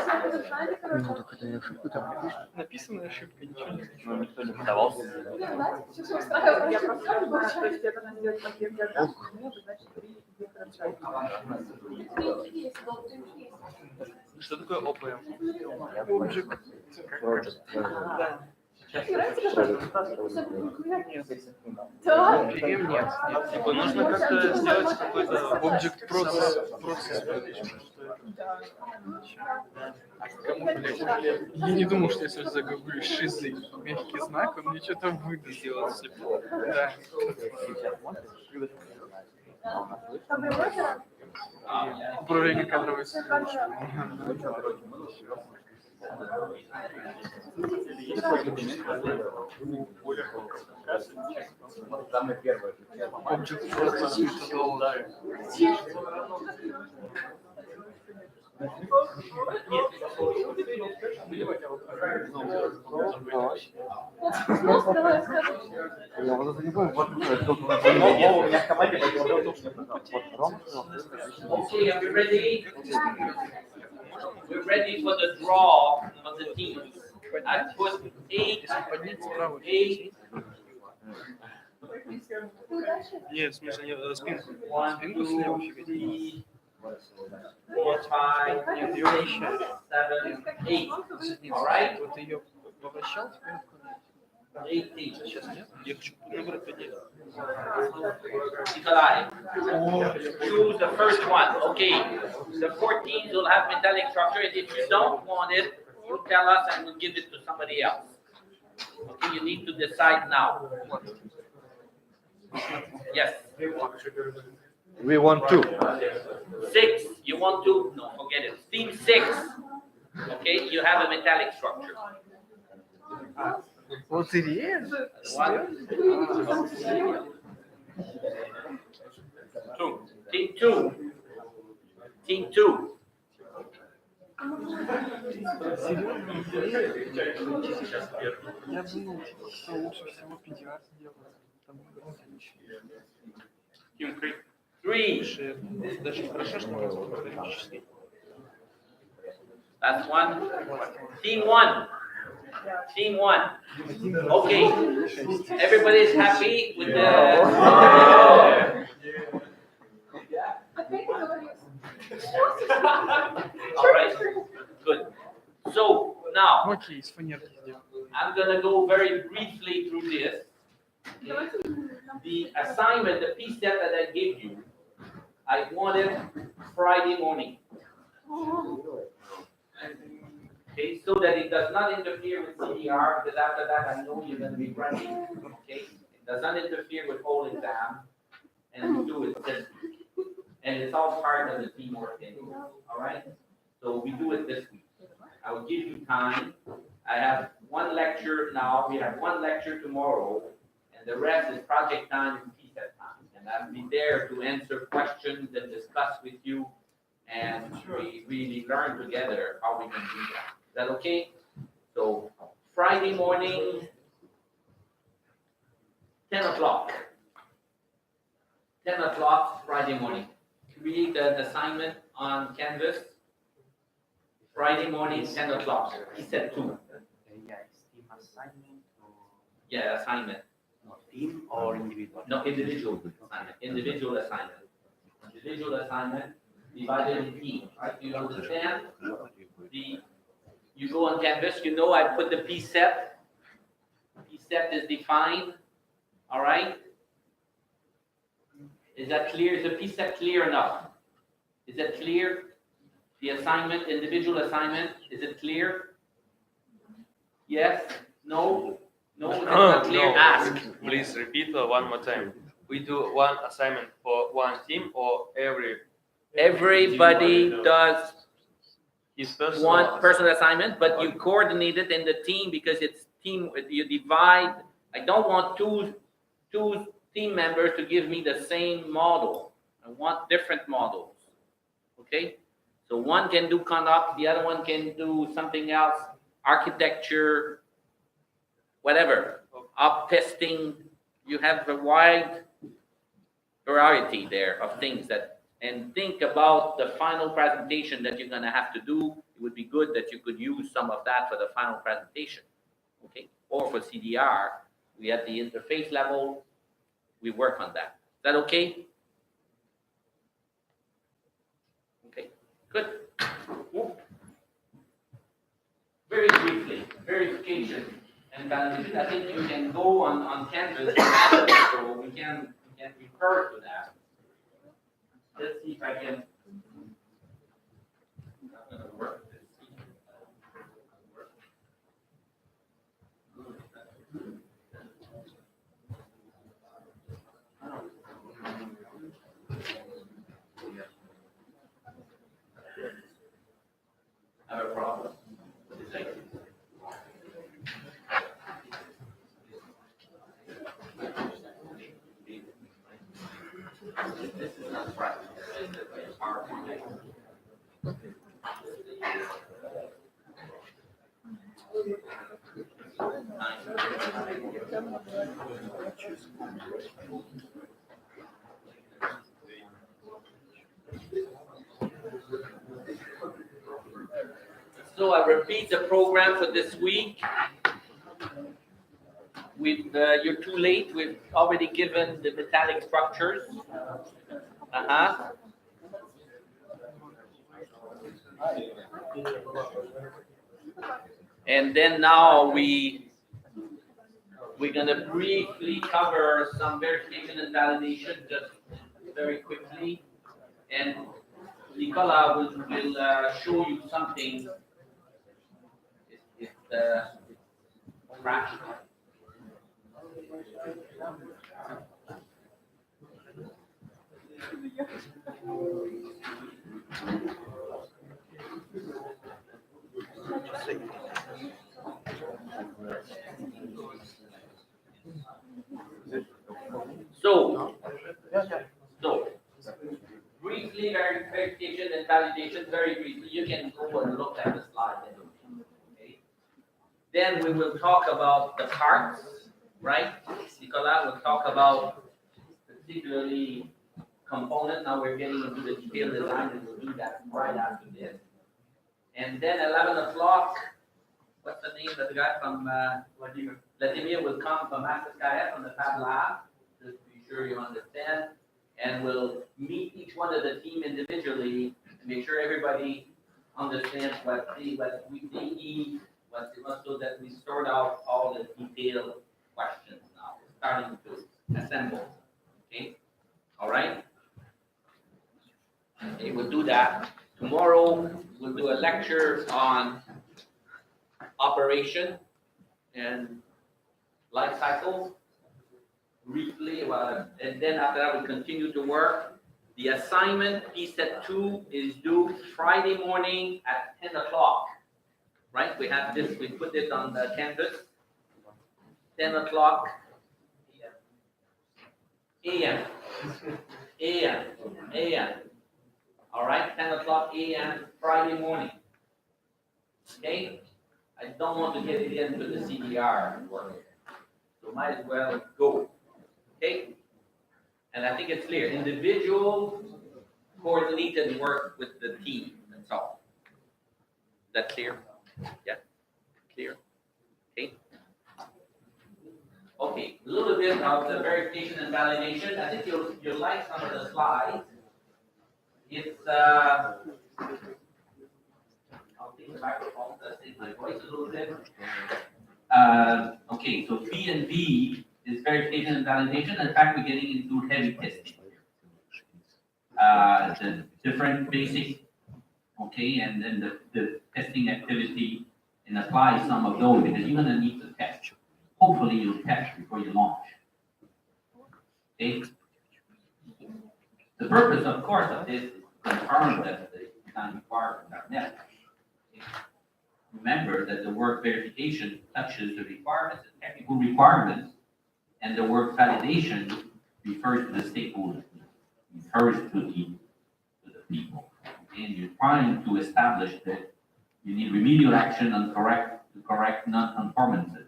Ну, так это не ошибка, там Написанная ошибка, ничего не значит. Ну, никто не подавался. все устраивает. Я просто, то есть это надо сделать пакет диаграмм, значит, 3 дифференциальных. Что такое ОПМ? Да. Да. Перем нет. Типа нужно как-то сделать какой-то Object process management. Я не думал, что я сейчас загуглю шизы, мягкий знак, он мне что-то выдаст. Да. Управление кадровой службой. Самое первое. Object process methodology. Я вот занимаюсь. Вот, у меня в команде Okay, are we ready? We're ready for the draw of the teams. I put eight. Нет, в смысле, не спинку. One, Спинку two, слева фигачить. three, 4, 5, 6, 7, 8. All right? Вот ее повращал, теперь 8 teams. сейчас нет. Я хочу наоборот поднять. Nikolai, choose the first one. Okay, the 14 will have metallic structure. And if you don't want it, you tell us and we'll give it to somebody else. Okay, you need to decide now. Yes. We want two. 6, you want to? No, forget it. Team 6. Okay, you have a metallic structure. Лотерея? One. 2. Team 2. Team 2. Я думал, что лучше всего педиатр делать. Там Team 3. 3. даже хорошо, что практически. That's one. Team 1. Team 1. Okay. Everybody's happy with the. All right. Good. So now Окей, из фанерки сделал. I'm gonna go very briefly through this. The assignment, the piece set that I gave you, I wanted Friday morning. Okay, so that it does not interfere with CDR, because after that I know you're gonna be running, okay? It does not interfere with whole exam, and we do it this week. And it's all part of the teamwork thing, all right? So we do it this week. I will give you time. I have one lecture now, we have one lecture tomorrow, and the rest is project time and PSET time. And I'll be there to answer questions and discuss with you, and we really learn together how we can do that. Is that okay? So Friday morning, 10 o'clock. 10 o'clock Friday morning. Create an assignment on Canvas. Friday morning, 10 o'clock. He said 2. Yeah, it's team assignment or Yeah, assignment. no, team or individual? No, individual assignment. Individual assignment. Individual assignment divided in teams. Right? Do you understand? You go on Canvas. You know I put the P set. P set is defined. All right. Is that clear? Is the P set clear enough? Is that clear? The assignment, individual assignment, is it clear? Yes? No? No, it's not clear? No, Ask. please repeat one more time. We do one assignment for one team or Everybody does his personal one personal assignment, but you coordinate it in the team because it's team, you divide. I don't want two team members to give me the same model. I want different models. Okay? So one can do conduct, the other one can do something else, architecture, whatever, up testing. You have a wide variety there of things that and think about the final presentation that you're gonna have to do. It would be good that you could use some of that for the final presentation, okay? Or for CDR, we at the interface level, we work on that. Is that okay? Okay, good. Whoop. Very briefly, verification and validation. I think you can go on Canvas, so we can refer to that. Let's see if I can. Not gonna work. Let's see. I have a problem. It's like, this is not right. It's hard to make. So I repeat the program for this week. You're too late. We've already given the metallic structures. And then now we're gonna briefly cover some verification and validation, just very quickly. And Nicola will show you something. It's crashed. So briefly, verification and validation, very briefly. You can go and look at the slide. Okay. Then we will talk about the parts, right? Nicola will talk about particularly component. Now we're getting into the detailed design, and we'll do that right after this. And then 11 o'clock, what's the name of the guy from Vladimir will come from Masterskaya from the Fab Lab, just to be sure you understand. And we'll meet each one of the team individually to make sure everybody understands what they need, so that we sort out all the detailed questions now. We're starting to assemble. Okay? All right? Okay, we'll do that. Tomorrow, we'll do a lecture on operation and life cycle, briefly about it. And then after that, we'll continue to work. The assignment, PSET 2, is due Friday morning at 10 o'clock. Right? We have this, we put it on the canvas. 10 o'clock a.m. a.m. All right, 10 o'clock a.m. Friday morning. Okay? I don't want to get it into the CDR work, so might as well go. Okay? And I think it's clear. Individual coordinated work with the team. That's all. That's clear? Yeah? Clear? Okay? Okay, a little bit of the verification and validation. I think you'll like some of the slides. It's I'll take the microphone to save my voice a little bit. Okay, so B and B is verification and validation. In fact, we're getting into heavy testing. The different basic, okay, and then the testing activity, and apply some of those because you're gonna need to test. Hopefully you'll test before you launch. Okay. The purpose, of course, of this is to confirm that the design requirements are met. Okay. Remember that the work verification touches the requirements, the technical requirements, and the work validation refers to the stakeholders, refers to the people. Okay. And you're trying to establish that you need remedial action to correct non-conformances.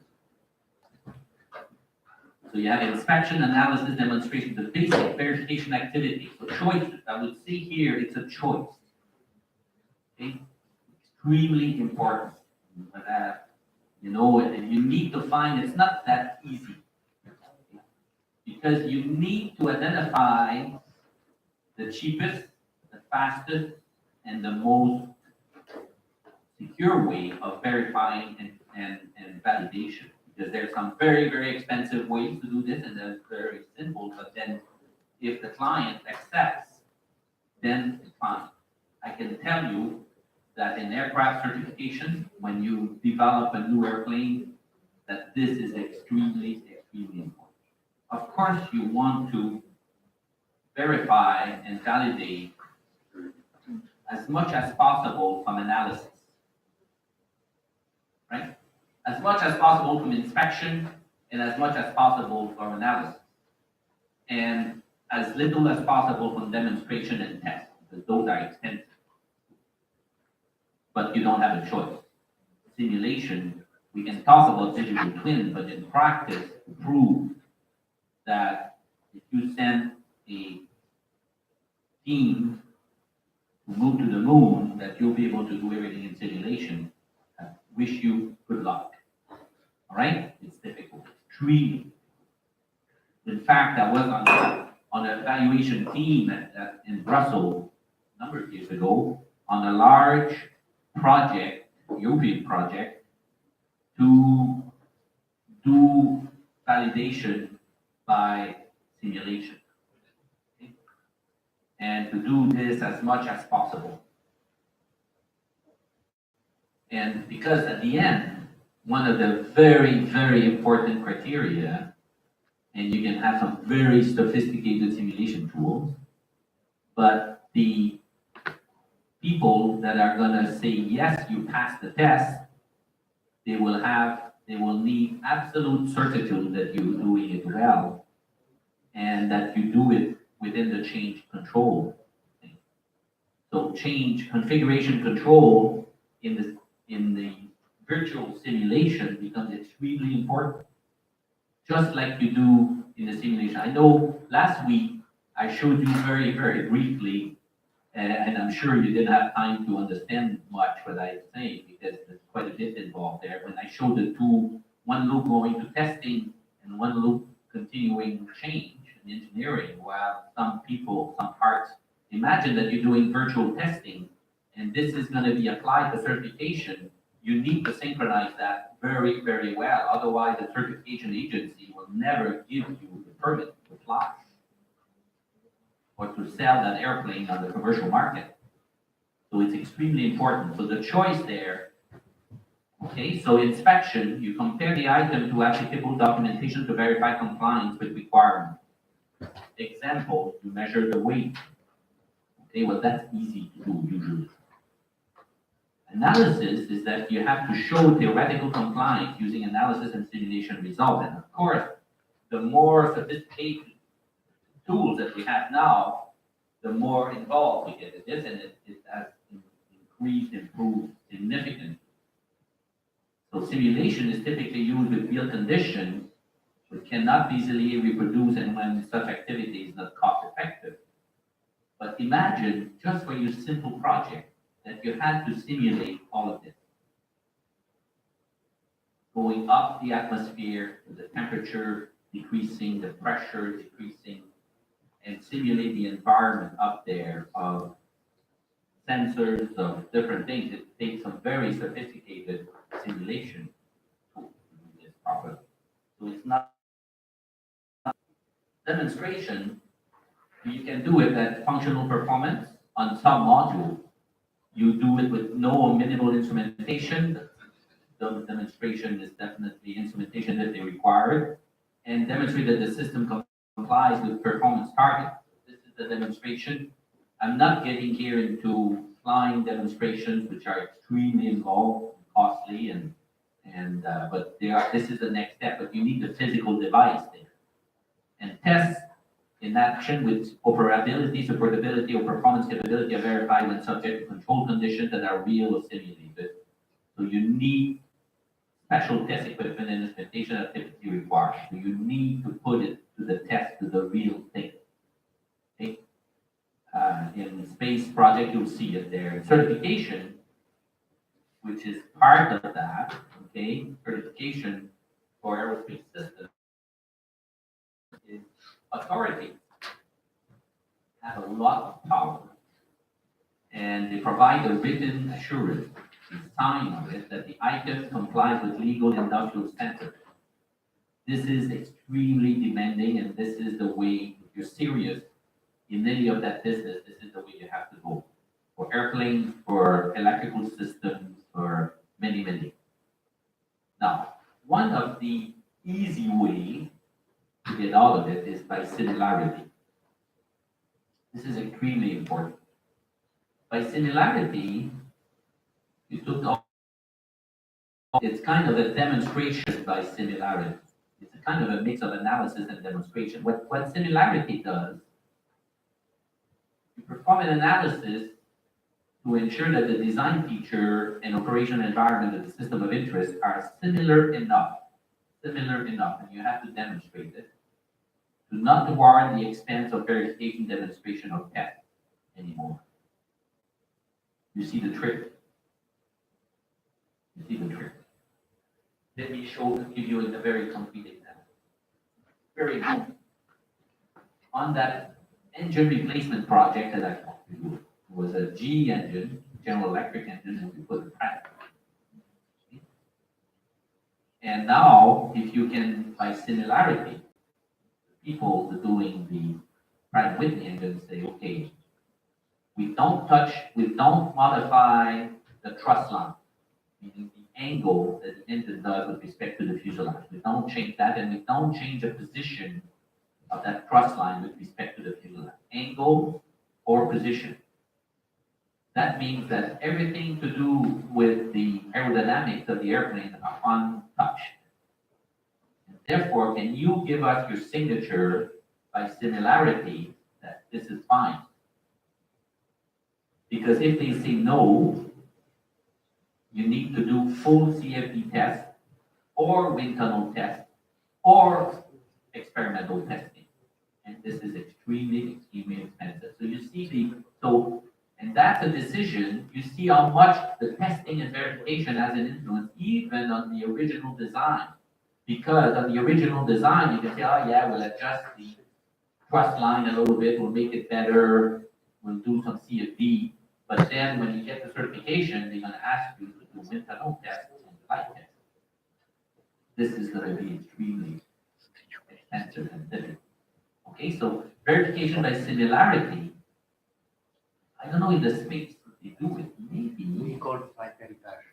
So you have inspection, analysis, demonstration, the basic verification activity. So choices, I would say here, it's a choice. Okay? Extremely important. But, and you need to find, it's not that easy. Because you need to identify the cheapest, the fastest, and the most secure way of verifying and validation. Because there's some very, very expensive ways to do this, and they're very simple, but then if the client accepts, then it's fine. I can tell you that in aircraft certification, when you develop a new airplane, that this is extremely, extremely important. Of course, you want to verify and validate as much as possible from analysis, right? As much as possible from inspection and as much as possible from analysis. And as little as possible from demonstration and test, because those are expensive. But you don't have a choice. Simulation, we can talk about digital twin, but in practice, to prove that if you send a team to move to the moon, that you'll be able to do everything in simulation. I wish you good luck. All right? It's difficult. Extremely. In fact, I was on an evaluation team in Brussels a number of years ago on a large project, European project, to do validation by simulation. Okay? And to do this as much as possible. And because at the end, one of the very, very important criteria, and you can have some very sophisticated simulation tools, but the people that are gonna say, yes, you passed the test, they will need absolute certitude that you're doing it well and that you do it within the change control. So change configuration control in the virtual simulation becomes extremely important, just like you do in the simulation. I know last week I showed you very, very briefly, and I'm sure you didn't have time to understand much what I say because there's quite a bit involved there. When I showed the two, one loop going to testing and one loop continuing change in engineering, while some people, some parts, imagine that you're doing virtual testing and this is going to be applied to certification. You need to synchronize that very, very well. Otherwise, the certification agency will never give you the permit to fly or to sell that airplane on the commercial market. So it's extremely important. So the choice there, okay, so inspection, you compare the item to applicable documentation to verify compliance with requirements. Example, you measure the weight. Okay, well, that's easy to do usually. Analysis is that you have to show theoretical compliance using analysis and simulation results. And of course, the more sophisticated tools that we have now, the more involved we get in this, and it has increased, improved significantly. So simulation is typically used with real conditions, but cannot be easily reproduced and when such activity is not cost effective. But imagine, just for your simple project, that you had to simulate all of this. Going up the atmosphere, the temperature decreasing, the pressure decreasing, and simulate the environment up there of sensors, of different things. It takes some very sophisticated simulation to do this properly. So it's not demonstration. You can do it at functional performance on some module. You do it with no or minimal instrumentation. The demonstration is definitely instrumentation that they require, and demonstrate that the system complies with performance targets. This is the demonstration. I'm not getting here into flying demonstrations, which are extremely involved, costly, but this is the next step. But you need the physical device there, and tests in action with operability, supportability, or performance capability are verified when subject to control conditions that are real or simulated. So you need special test equipment and instrumentation are typically required. So you need to put it to the test, to the real thing. Okay? In space project, you'll see it there. Certification, which is part of that, okay? Certification for aerospace systems is authority. Have a lot of power. And they provide a written assurance, a sign of it, that the item complies with legal and industrial standards. This is extremely demanding, and this is the way, if you're serious in any of that business, this is the way you have to go. For airplanes, for electrical systems, for many, many. Now, one of the easy way to get out of it is by similarity. This is extremely important. By similarity, you took all, it's kind of a demonstration by similarity. It's a kind of a mix of analysis and demonstration. What similarity does, you perform an analysis to ensure that the design feature and operation environment of the system of interest are similar enough, and you have to demonstrate it, to not warrant the expense of verification, demonstration, or test anymore. You see the trick? You see the trick? Let me give you a very concrete example. Very important. On that engine replacement project that I talked to you, it was a GE engine, General Electric engine, and we put a Pratt. And now, if you can, by similarity, people doing the Pratt & Whitney engine say, okay, we don't modify the truss line, meaning the angle that the engine does with respect to the fuselage. We don't change that, and we don't change the position of that truss line with respect to the fuselage. Angle or position. That means that everything to do with the aerodynamics of the airplane are untouched. And therefore, can you give us your signature by similarity that this is fine? Because if they say no, you need to do full CFD test or wind tunnel test or experimental testing. And this is extremely expensive. So you see and that's a decision. You see how much the testing and verification has an influence even on the original design. Because on the original design, you can say, oh yeah, we'll adjust the truss line a little bit, we'll make it better, we'll do some CFD. But then when you get the certification, they're gonna ask you to do wind tunnel tests and flight tests. This is gonna be extremely expensive and difficult. Okay, so verification by similarity, I don't know in the space they do it, maybe. We call flight heritage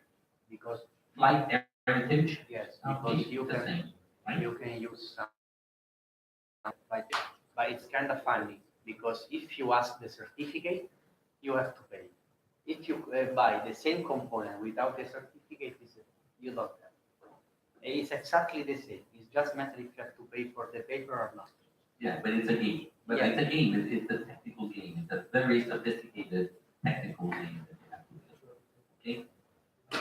because Flight heritage? yes, Okay, because you the can same, right? you can use some, but it's kind of funny because if you ask the certificate, you have to pay. If you buy the same component without the certificate, you don't have. It's exactly the same. It's just matter if you have to pay for the paper or not. Yeah, but it's a game. But Yeah. it's a game. It's a technical game. It's a very sophisticated technical game that you have to do. Okay?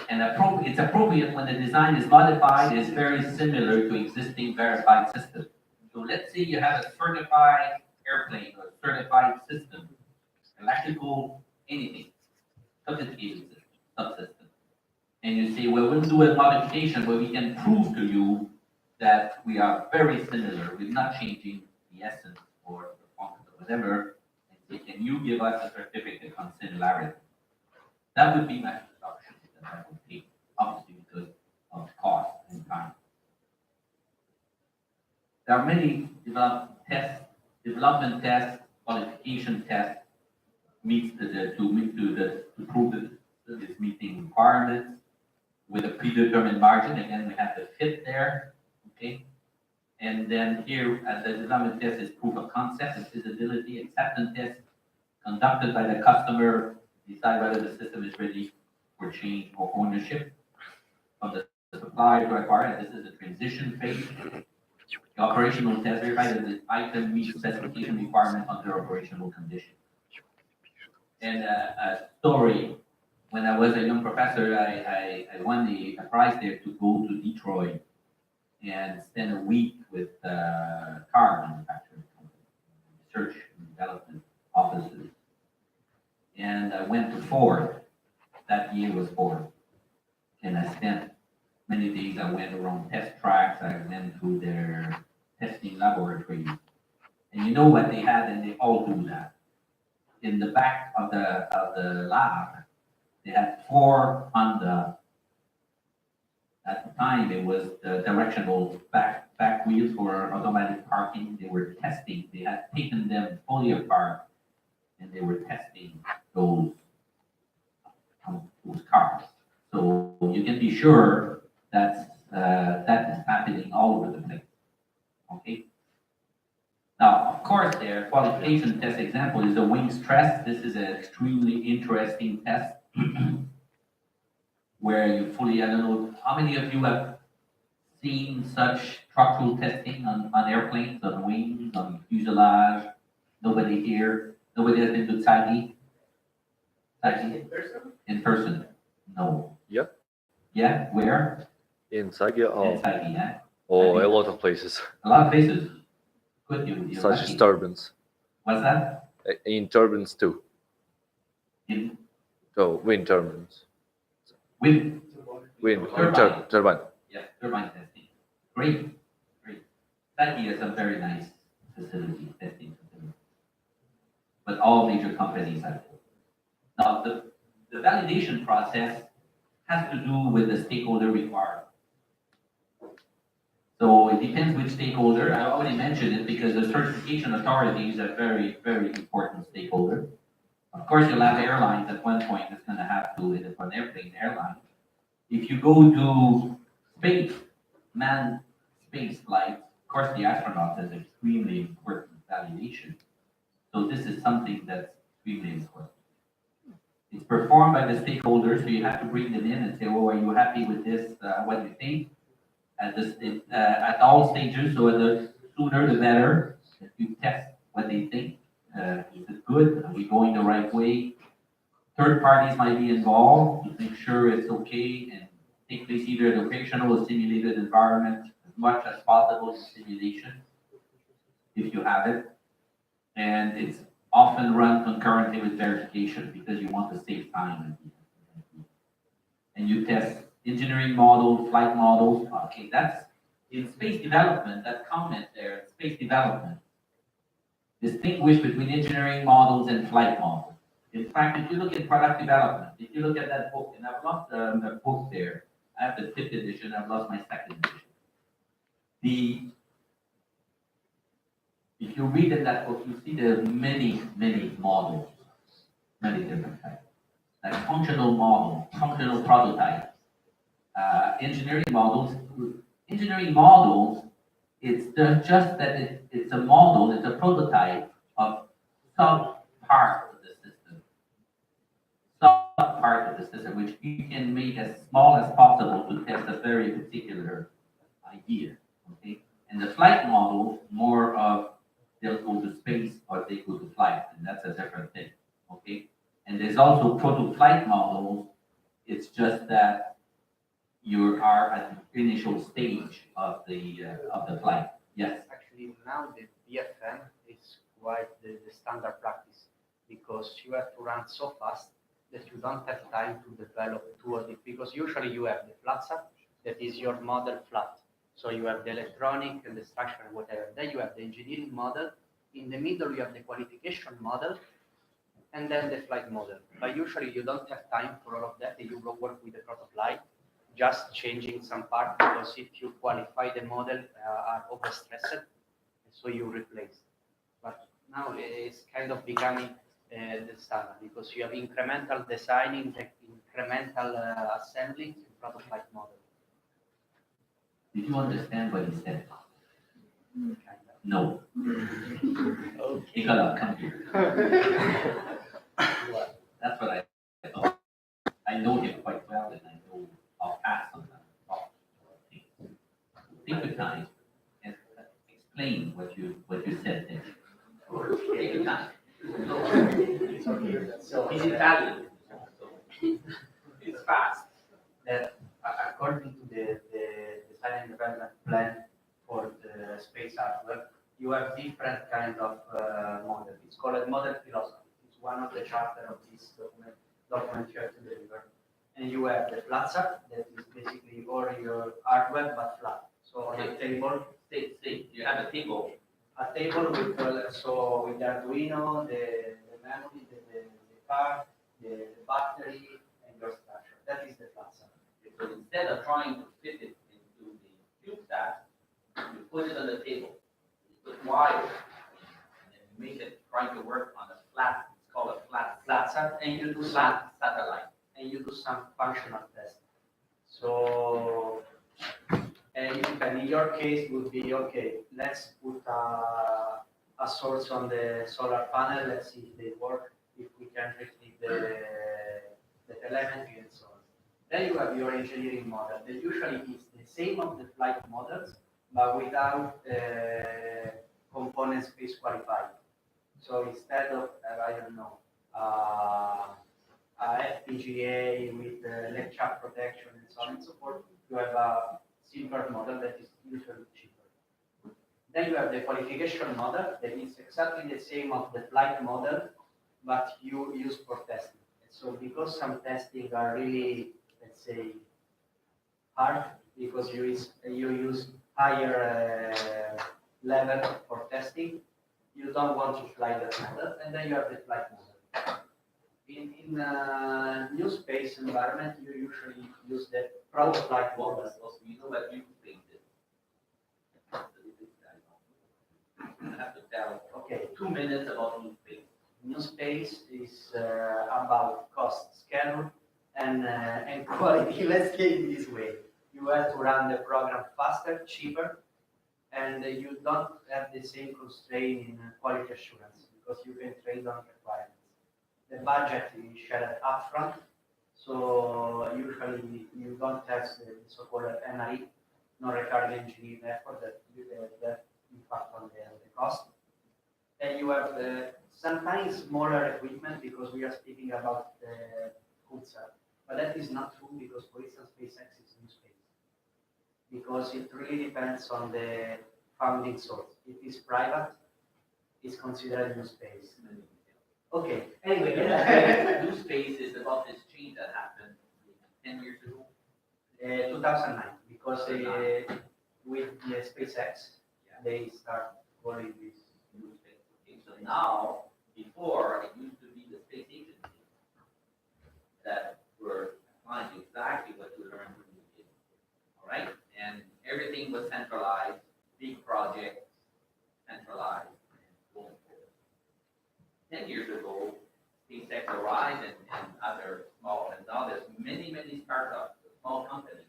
And it's appropriate when the design is modified, is very similar to existing verified systems. So let's say you have a certified airplane or certified system, electrical, anything, sophisticated system, subsystem. And you say, well, we'll do a modification where we can prove to you that we are very similar. We're not changing the essence or the function or whatever. And say, can you give us a certificate on similarity? That would be my introduction. That would be obviously because of cost and time. There are many development tests, qualification tests, to prove that it's meeting requirements with a predetermined margin. Again, we have the fit there, okay? And then here, the development test is proof of concept and feasibility, acceptance test conducted by the customer, decide whether the system is ready for change or ownership from the supplier to acquire. And this is the transition phase. The operational test verify that the item meets specification requirement under operational conditions. And a story when I was a young professor, I won a prize there to go to Detroit and spend a week with car manufacturing company, research and development offices. And I went to Ford. That year was Ford. And I spent many days. I went around test tracks. I went to their testing laboratories. And you know what they had, and they all do that. In the back of the lab, they had four Honda. At the time, it was the directional back wheels for automatic parking. They were testing. They had taken them fully apart, and they were testing those cars. So you can be sure that is happening all over the place. Okay. Now, of course, their qualification test example is the wing stress. This is an extremely interesting test where you fully, I don't know, how many of you have seen such structural testing on airplanes, on wings, on fuselage? Nobody here? Nobody has been to TSAGI? TSAGI? In person? No. Yeah. Yeah, where? In Sagia, In TSAGI, yeah? oh, a lot of places. A lot of places. Good, you're Such lucky. as turbines. What's that? In turbines too. In So wind turbines. wind, Turbine. Turbine. yeah, turbine testing. Great, great. TSAGI is a very nice facility, testing facility. But all major companies have it. Now, the validation process has to do with the stakeholder requirement. So it depends which stakeholder. I already mentioned it because the certification authorities are very, very important stakeholder. Of course, you'll have airlines at one point that's going to have to, if an airplane airline. If you go to space, manned space flights, of course, the astronauts is extremely important validation. So this is something that's extremely important. It's performed by the stakeholders, so you have to bring them in and say, "Oh, are you happy with this? What do you think?" At all stages, so the sooner the better. If you test what they think, is it good? Are we going the right way? Third parties might be involved to make sure it's okay and take place either in a fictional or simulated environment as much as possible in simulation, if you have it. And it's often run concurrently with verification because you want to save time. And you test engineering models, flight models. Okay, that's in space development, that comment there, space development. Distinguish between engineering models and flight models. In fact, if you look at product development, if you look at that book, and I've lost the book there, I have the 5th edition, I've lost my 2nd edition. If you read in that book, you see the many, many models, many different types. Like functional model, functional prototype, engineering models. Engineering models, it's just that it's a model, it's a prototype of some part of the system. Some part of the system, which you can make as small as possible to test a very particular idea. Okay? And the flight model, more of they'll go to space or they go to flight, and that's a different thing. Okay? And there's also proto-flight models. It's just that you are at the initial stage of the flight. Yes. Actually, now the BFM is quite the standard practice because you have to run so fast that you don't have time to develop two of it. Because usually you have the FlatSat, that is your model flat. So you have the electronic and the structure and whatever. Then you have the engineering model. In the middle, you have the qualification model, and then the flight model. But usually you don't have time for all of that. You go work with the prototype, just changing some part because if you qualify the model are overstressed, so you replace. But now it's kind of becoming the standard because you have incremental designing, incremental assembling, and prototype model. Did you understand what he said? No. Nicola, come here. That's what I thought. I know him quite well, and I know I'll pass on that. Take your time and explain what you said there. Take your time. He's Italian. design and development plan for the space hardware, you have different kind of model. It's called model philosophy. It's one of the chapter of this document you have to deliver. And you have the FlatSat, that is basically all your hardware but flat. So on a table, You have a table. with with the Arduino, the memory, the card, the battery, and your structure. That is the FlatSat. So instead of trying to fit it into the CubeSat, you put it on the table. You put wires, and then you make it trying to work on a flat. It's called a flat FlatSat, and you do flat satellite. and you do some functional testing. So, and in your case would be, okay, let's put a source on the solar panel, let's see if they work, if we can retrieve the telemetry and so on. Then you have your engineering model that usually is the same of the flight models, but without component space qualified. So instead of, I don't know, FPGA with left chuck protection and so on and so forth, you have a simpler model that is usually cheaper. Then you have the qualification model that is exactly the same of the flight model, but you use for testing. And so because some testing are really, let's say, hard, because you use higher level for testing, you don't want to fly that model, and then you have the flight model. In new space environment, you usually use the prototype model. Also, you know what you think is. I have to tell, Okay, 2 minutes about new space. new space is about cost, schedule, and quality. Let's get it this way. You have to run the program faster, cheaper, and you don't have the same constraint in quality assurance because you can trade on requirements. The budget is shared upfront, so usually you don't have the so-called NRE, non-recurring engineering effort that impact on the cost. And you have sometimes smaller equipment because we are speaking about the CubeSat, but that is not true because, for instance, SpaceX is new space because it really depends on the funding source. If it's private, it's considered new space. Okay, anyway. New space is about this change that happened 10 years ago. 2009, because with the SpaceX, they start calling this New space. Okay, so now, before, it used to be the space agency that were applying exactly what you learned when you did. All right? And everything was centralized, big projects, centralized, and going forward. 10 years ago, SpaceX arrived and other small, and now there's many startups, small companies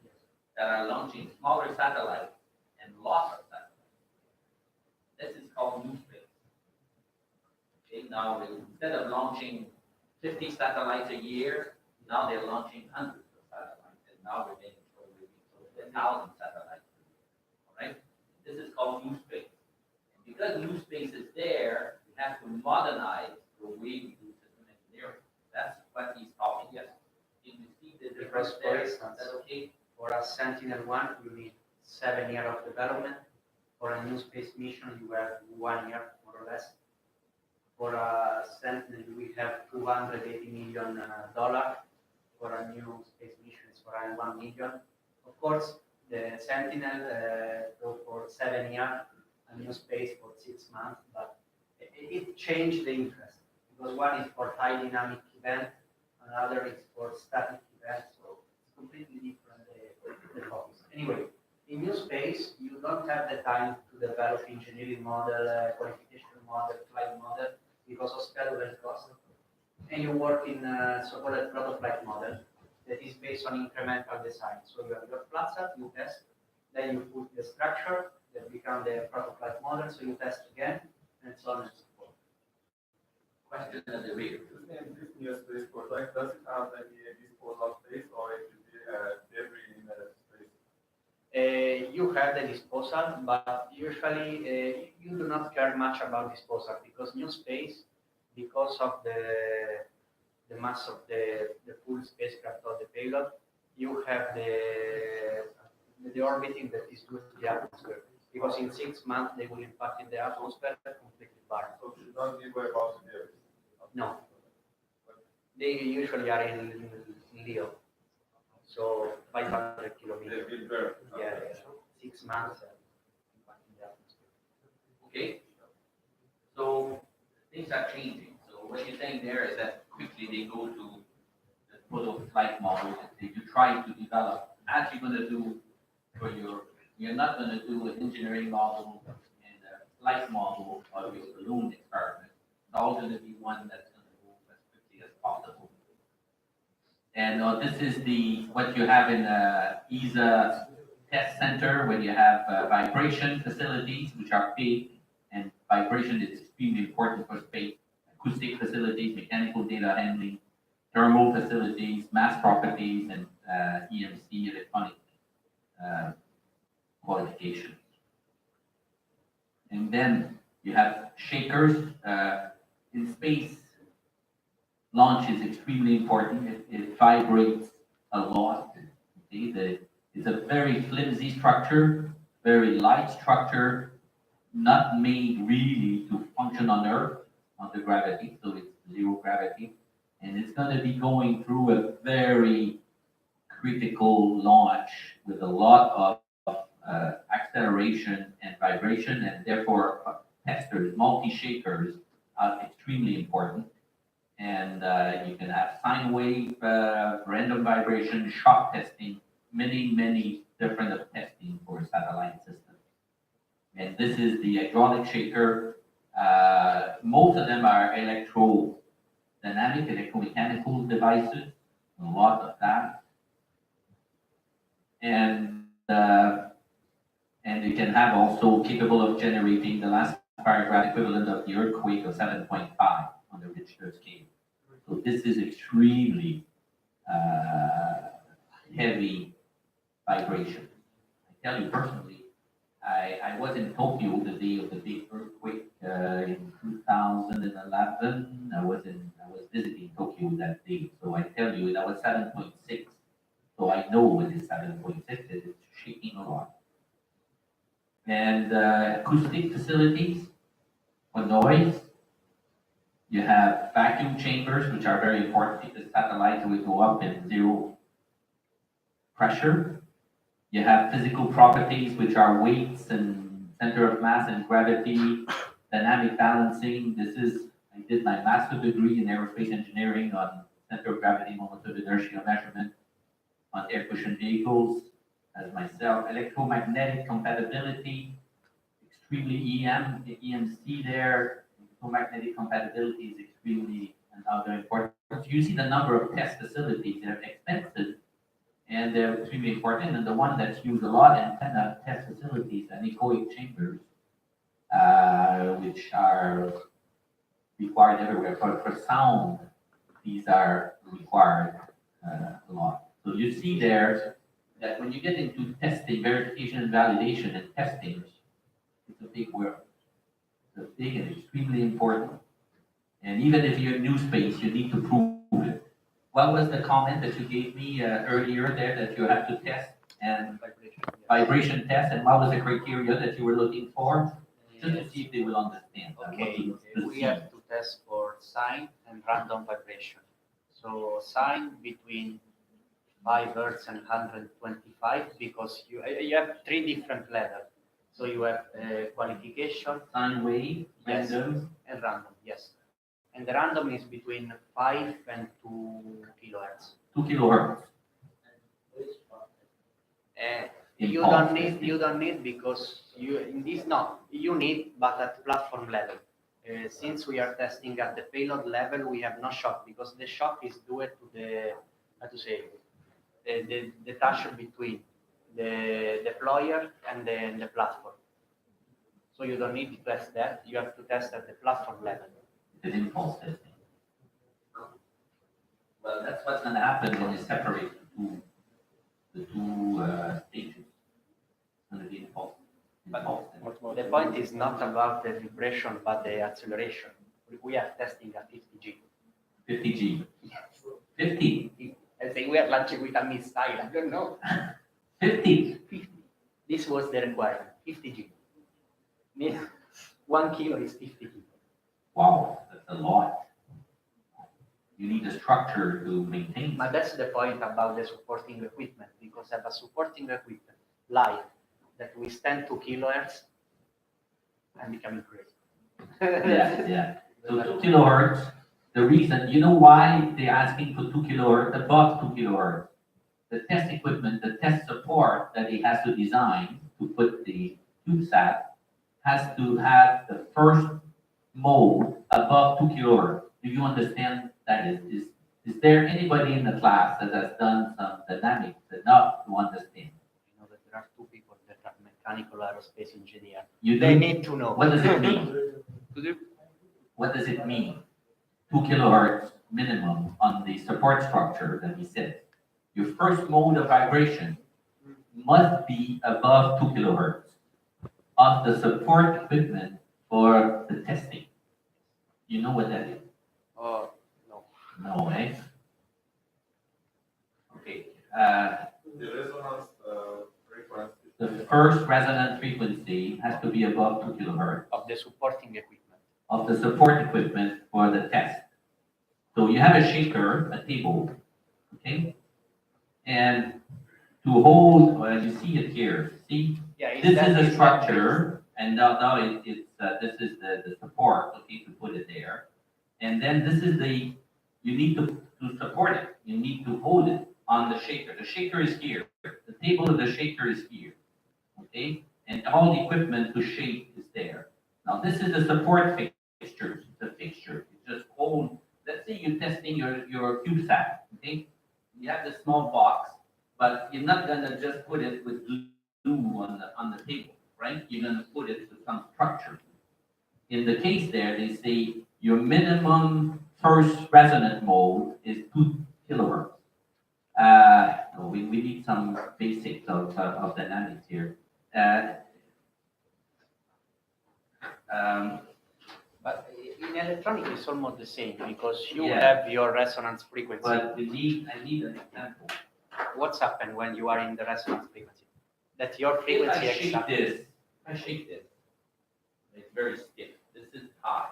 that are launching smaller satellites and lots of satellites. This is called new space. Okay, now instead of launching 50 satellites a year, now they're launching hundreds of satellites, and now we're getting close to 1,000 satellites per year. All right? This is called new space. And because new space is there, we have to modernize the way we do system engineering. That's what he's talking about. If you see the difference Because, for there, instance, that's okay. for a Sentinel-1, you need 7 years of development. For a new space mission, you have 1 year, more or less. For a Sentinel, we have $280 million. For a new space mission, it's around 1 million. Of course, the Sentinel go for 7 years, a new space for 6 months, but it changed the interest because one is for high dynamic event, another is for static event, so it's completely different the focus. Anyway, in new space, you don't have the time to develop engineering model, qualification model, flight model because of schedule and cost. And you work in so-called prototype model that is based on incremental design. So you have your FlatSat, you test, then you put the structure that become the prototype model, so you test again, and so on and so forth. Question of the reader. This new space project, does it have any disposal space or it will be debris in the space? You have the disposal, but usually you do not care much about disposal because new space, because of the mass of the full spacecraft or the payload, you have the the orbiting that is good in the atmosphere. Because in 6 months they will impact in the atmosphere completely barren. So should not be whereabouts in the Earth. No. They usually are in Leo. So 500 kilometers. They've been very. Yeah, 6 months impact in the atmosphere. Okay? So things are changing. So what you're saying there is that quickly they go to the photo flight model that you try to develop. As you're going to do for you're not going to do an engineering model and a flight model of your balloon experiment. It's all going to be one that's going to move as quickly as possible. And this is what you have in the ESA test center, where you have vibration facilities, which are big, and vibration is extremely important for space. Acoustic facilities, mechanical data handling, thermal facilities, mass properties, and EMC, electronic qualifications. And then you have shakers. In space, launch is extremely important. It vibrates a lot. Okay? It's a very flimsy structure, very light structure, not made really to function on Earth under gravity, so it's zero gravity. And it's going to be going through a very critical launch with a lot of acceleration and vibration, and therefore testers, multi-shakers are extremely important. And you can have sine wave, random vibration, shock testing, many different testing for satellite systems. And this is the hydraulic shaker. Most of them are electrodynamic, electromechanical devices, a lot of that. And you can have also capable of generating the last paragraph equivalent of the earthquake of 7.5 on the Richter scale. So this is extremely heavy vibration. I tell you personally, I was in Tokyo the day of the big earthquake in 2011. I was visiting Tokyo that day, so I tell you that was 7.6. So I know what is 7.6. It's shaking a lot. And acoustic facilities for noise. You have vacuum chambers, which are very important because satellites will go up in zero pressure. You have physical properties, which are weights and center of mass and gravity, dynamic balancing. I did my master's degree in aerospace engineering on center of gravity, moment of inertia measurement on air cushion vehicles as myself. Electromagnetic compatibility, extremely EM, the EMC there. Electromagnetic compatibility is extremely another important. You see the number of test facilities. They're expensive and they're extremely important. And the one that's used a lot, antenna test facilities, anechoic chambers, which are required everywhere. For sound, these are required a lot. So you see there that when you get into testing, verification and validation and testing, it's a big world. It's big and extremely important. And even if you're in new space, you need to prove it. What was the comment that you gave me earlier there that you have to test and vibration test? And what was the criteria that you were looking for? Just to see if they will understand. Okay, we have to test for sine and random vibration. So sine between 5 Hz and 125, because you have 3 different levels. So you have qualification, sine wave, yes, random, and random, yes. And the random is between 5 and 2 kilohertz. 2 kilohertz. You don't need because you need, but at platform level. Since we are testing at the payload level, we have no shock because the shock is due to the the touch between the deployer and the platform. So you don't need to test that. You have to test at the platform level. The impulse testing. Well, that's what's going to happen when you separate the two stages. It's going to be impulse. The point is not about the vibration, but the acceleration. We are testing at 50 G. 50 G. Yes. 50. I think we are launching with a missile. I don't know. 50. 50. This was the requirement, 50 G. 1 kilo is 50 G. Wow, that's a lot. You need a structure to maintain. But that's the point about the supporting equipment, because I have a supporting equipment live that withstand 2 kilohertz, I'm becoming crazy. Yeah. So 2 kilohertz, the reason, you know why they're asking for 2 kilohertz, above 2 kilohertz? The test equipment, the test support that he has to design to put the CubeSat has to have the first mode above 2 kilohertz. Do you understand that is there anybody in the class that has done some dynamics enough to understand? You know that there are 2 people that are mechanical aerospace engineer. You They do? need to know. What does it mean? What does it mean? 2 kilohertz minimum on the support structure that we said. Your first mode of vibration must be above 2 kilohertz of the support equipment for the testing. You know what that is? Oh, no. No, eh? Okay. The resonance frequency. The first resonant frequency has to be above 2 kilohertz Of the supporting equipment. of the support equipment for the test. So you have a shaker, a table, okay? And to hold, well, you see it here, see? Yeah, This is a structure, and now this is the support, okay, to put it there. And then this is you need to support it, you need to hold it on the shaker. The shaker is here, the table of the shaker is here, okay? And all the equipment to shake is there. Now, this is the support fixture, it's a fixture, it just hold, let's say you're testing your CubeSat, okay? You have this small box, but you're not gonna just put it with glue on the table, right? You're gonna put it with some structure. In the case there, they say your minimum first resonant mode is 2 kilohertz. We need some basics of dynamics here. But in electronic, it's almost the same, because you Yeah. have your resonance frequency. But I need an example. What's happened when you are in the resonance frequency? That your If frequency I shake exact- this, it's very stiff. This is high.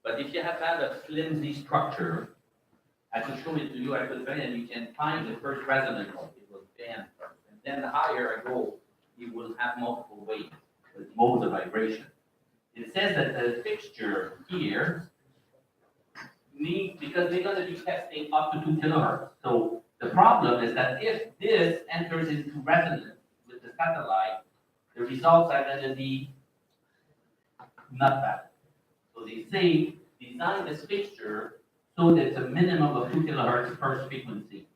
But if you have had a flimsy structure, I could show it to you, I could and you can find the first resonant mode. It will bend first. And then the higher I go, you will have multiple waves with modes of vibration. It says that the fixture here because they're going to be testing up to 2 kilohertz. So the problem is that if this enters into resonance with the satellite, the results are going to be not bad. So they say design this fixture so that it's a minimum of 2 kilohertz first frequency.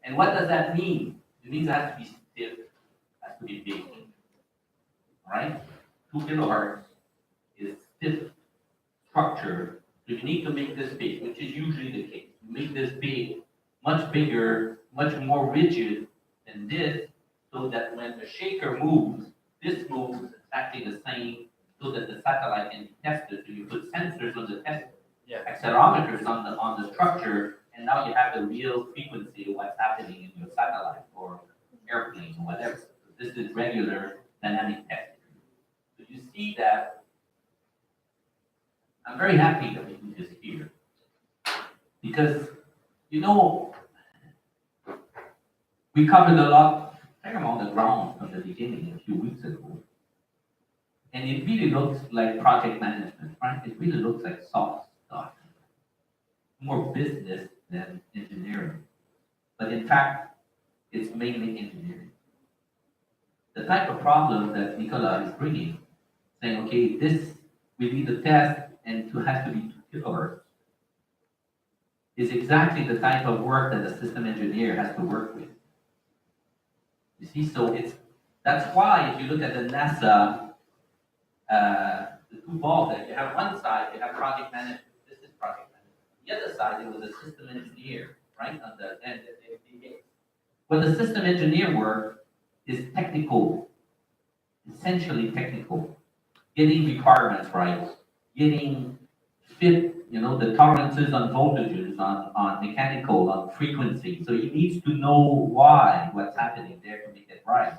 And what does that mean? It means it has to be stiff, has to be big. All right? 2 kilohertz is stiff structure. So you need to make this big, which is usually the case. You make this big, much bigger, much more rigid than this, so that when the shaker moves, this moves exactly the same, so that the satellite can be tested. So you put sensors on the test, accelerometers on the structure, and now you have the real frequency of what's happening in your satellite or airplane or whatever. So this is regular dynamic testing. So you see that I'm very happy that we do this here. Because, you know, we covered a fair amount of ground from the beginning a few weeks ago. And it really looks like project management, right? It really looks like soft stuff. More business than engineering. But in fact, it's mainly engineering. The type of problem that Nicola is bringing, saying, okay, we need a test and it has to be 2 kilohertz, is exactly the type of work that a system engineer has to work with. You see, so that's why if you look at the NASA, the 2 balls that you have one side, you have project management, this is project management. The other side, it was a system engineer, right, on the end of the FDA. But the system engineer work is technical, essentially technical, getting requirements right, getting fit, the tolerances on voltages, on mechanical, on frequency. So he needs to know what's happening there to make it right.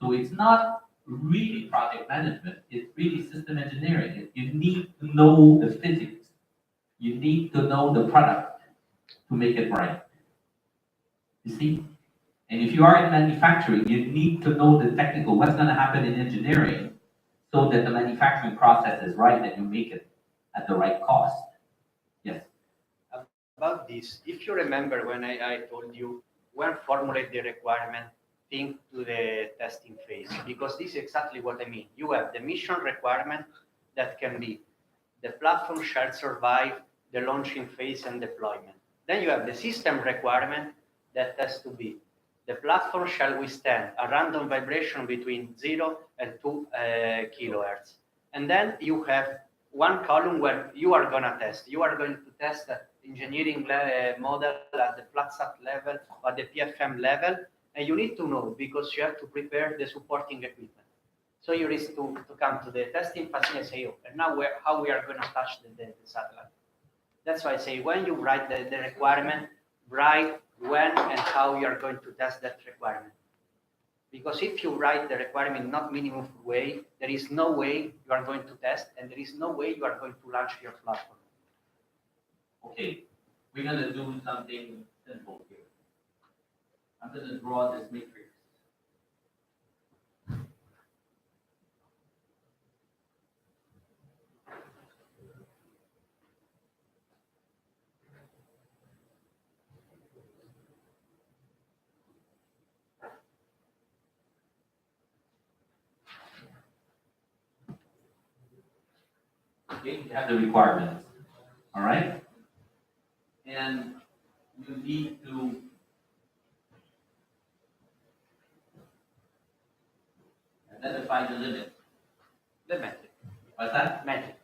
So it's not really project management, it's really system engineering. You need to know the physics. You need to know the product to make it right. You see? And if you are in manufacturing, you need to know the technical, what's going to happen in engineering so that the manufacturing process is right and you make it at the right cost. Yes. About this, if you remember when I told you, when formulate the requirement, think to the testing phase, because this is exactly what I mean. You have the mission requirement that can be the platform shall survive the launching phase and deployment. Then you have the system requirement that has to be the platform shall withstand a random vibration between 0 and 2 kilohertz. And then you have one column where you are going to test. You are going to test the engineering model at the FlatSat level or the PFM level. And you need to know because you have to prepare the supporting equipment. So you risk to come to the testing facility and say, oh, and now how we are going to touch the satellite. That's why I say when you write the requirement, write when and how you are going to test that requirement. Because if you write the requirement not meaningful way, there is no way you are going to test, and there is no way you are going to launch your platform. Okay, we're going to do something simple here. I'm going to draw this matrix. Okay, you have the requirements, all right? And you need to identify the limit. The metric. What's that? Metric.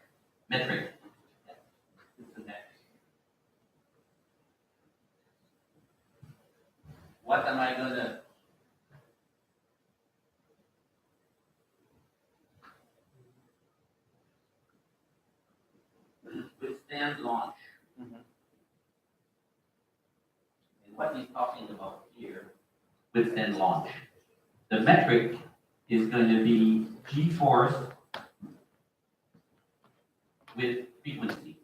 Metric. Yeah. It's the next. What am I gonna? Withstand launch. Mm-hmm. And what he's talking about here, withstand launch. The metric is going to be G-force with frequency.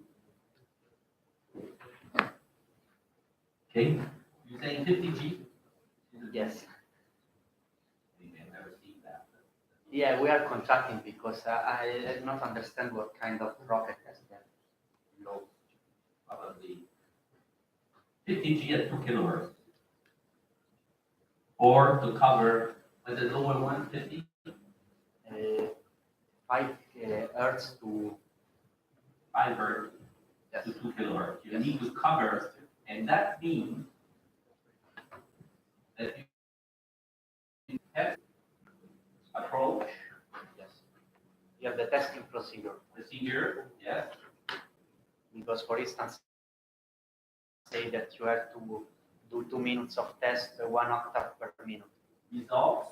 Okay, you're saying 50 G? Yes. We may never see that. Yeah, we are contracting because I do not understand what kind of rocket has that low. Probably 50 G at 2 kilohertz. Or to cover, was it lower one, 50? 5 hertz to 5 hertz yes. to 2 kilohertz. You need to cover, and that means that you have approach, Yes. You have the testing procedure, yes, because for instance, say that you have to do 2 minutes of test, 1 octave per minute. results,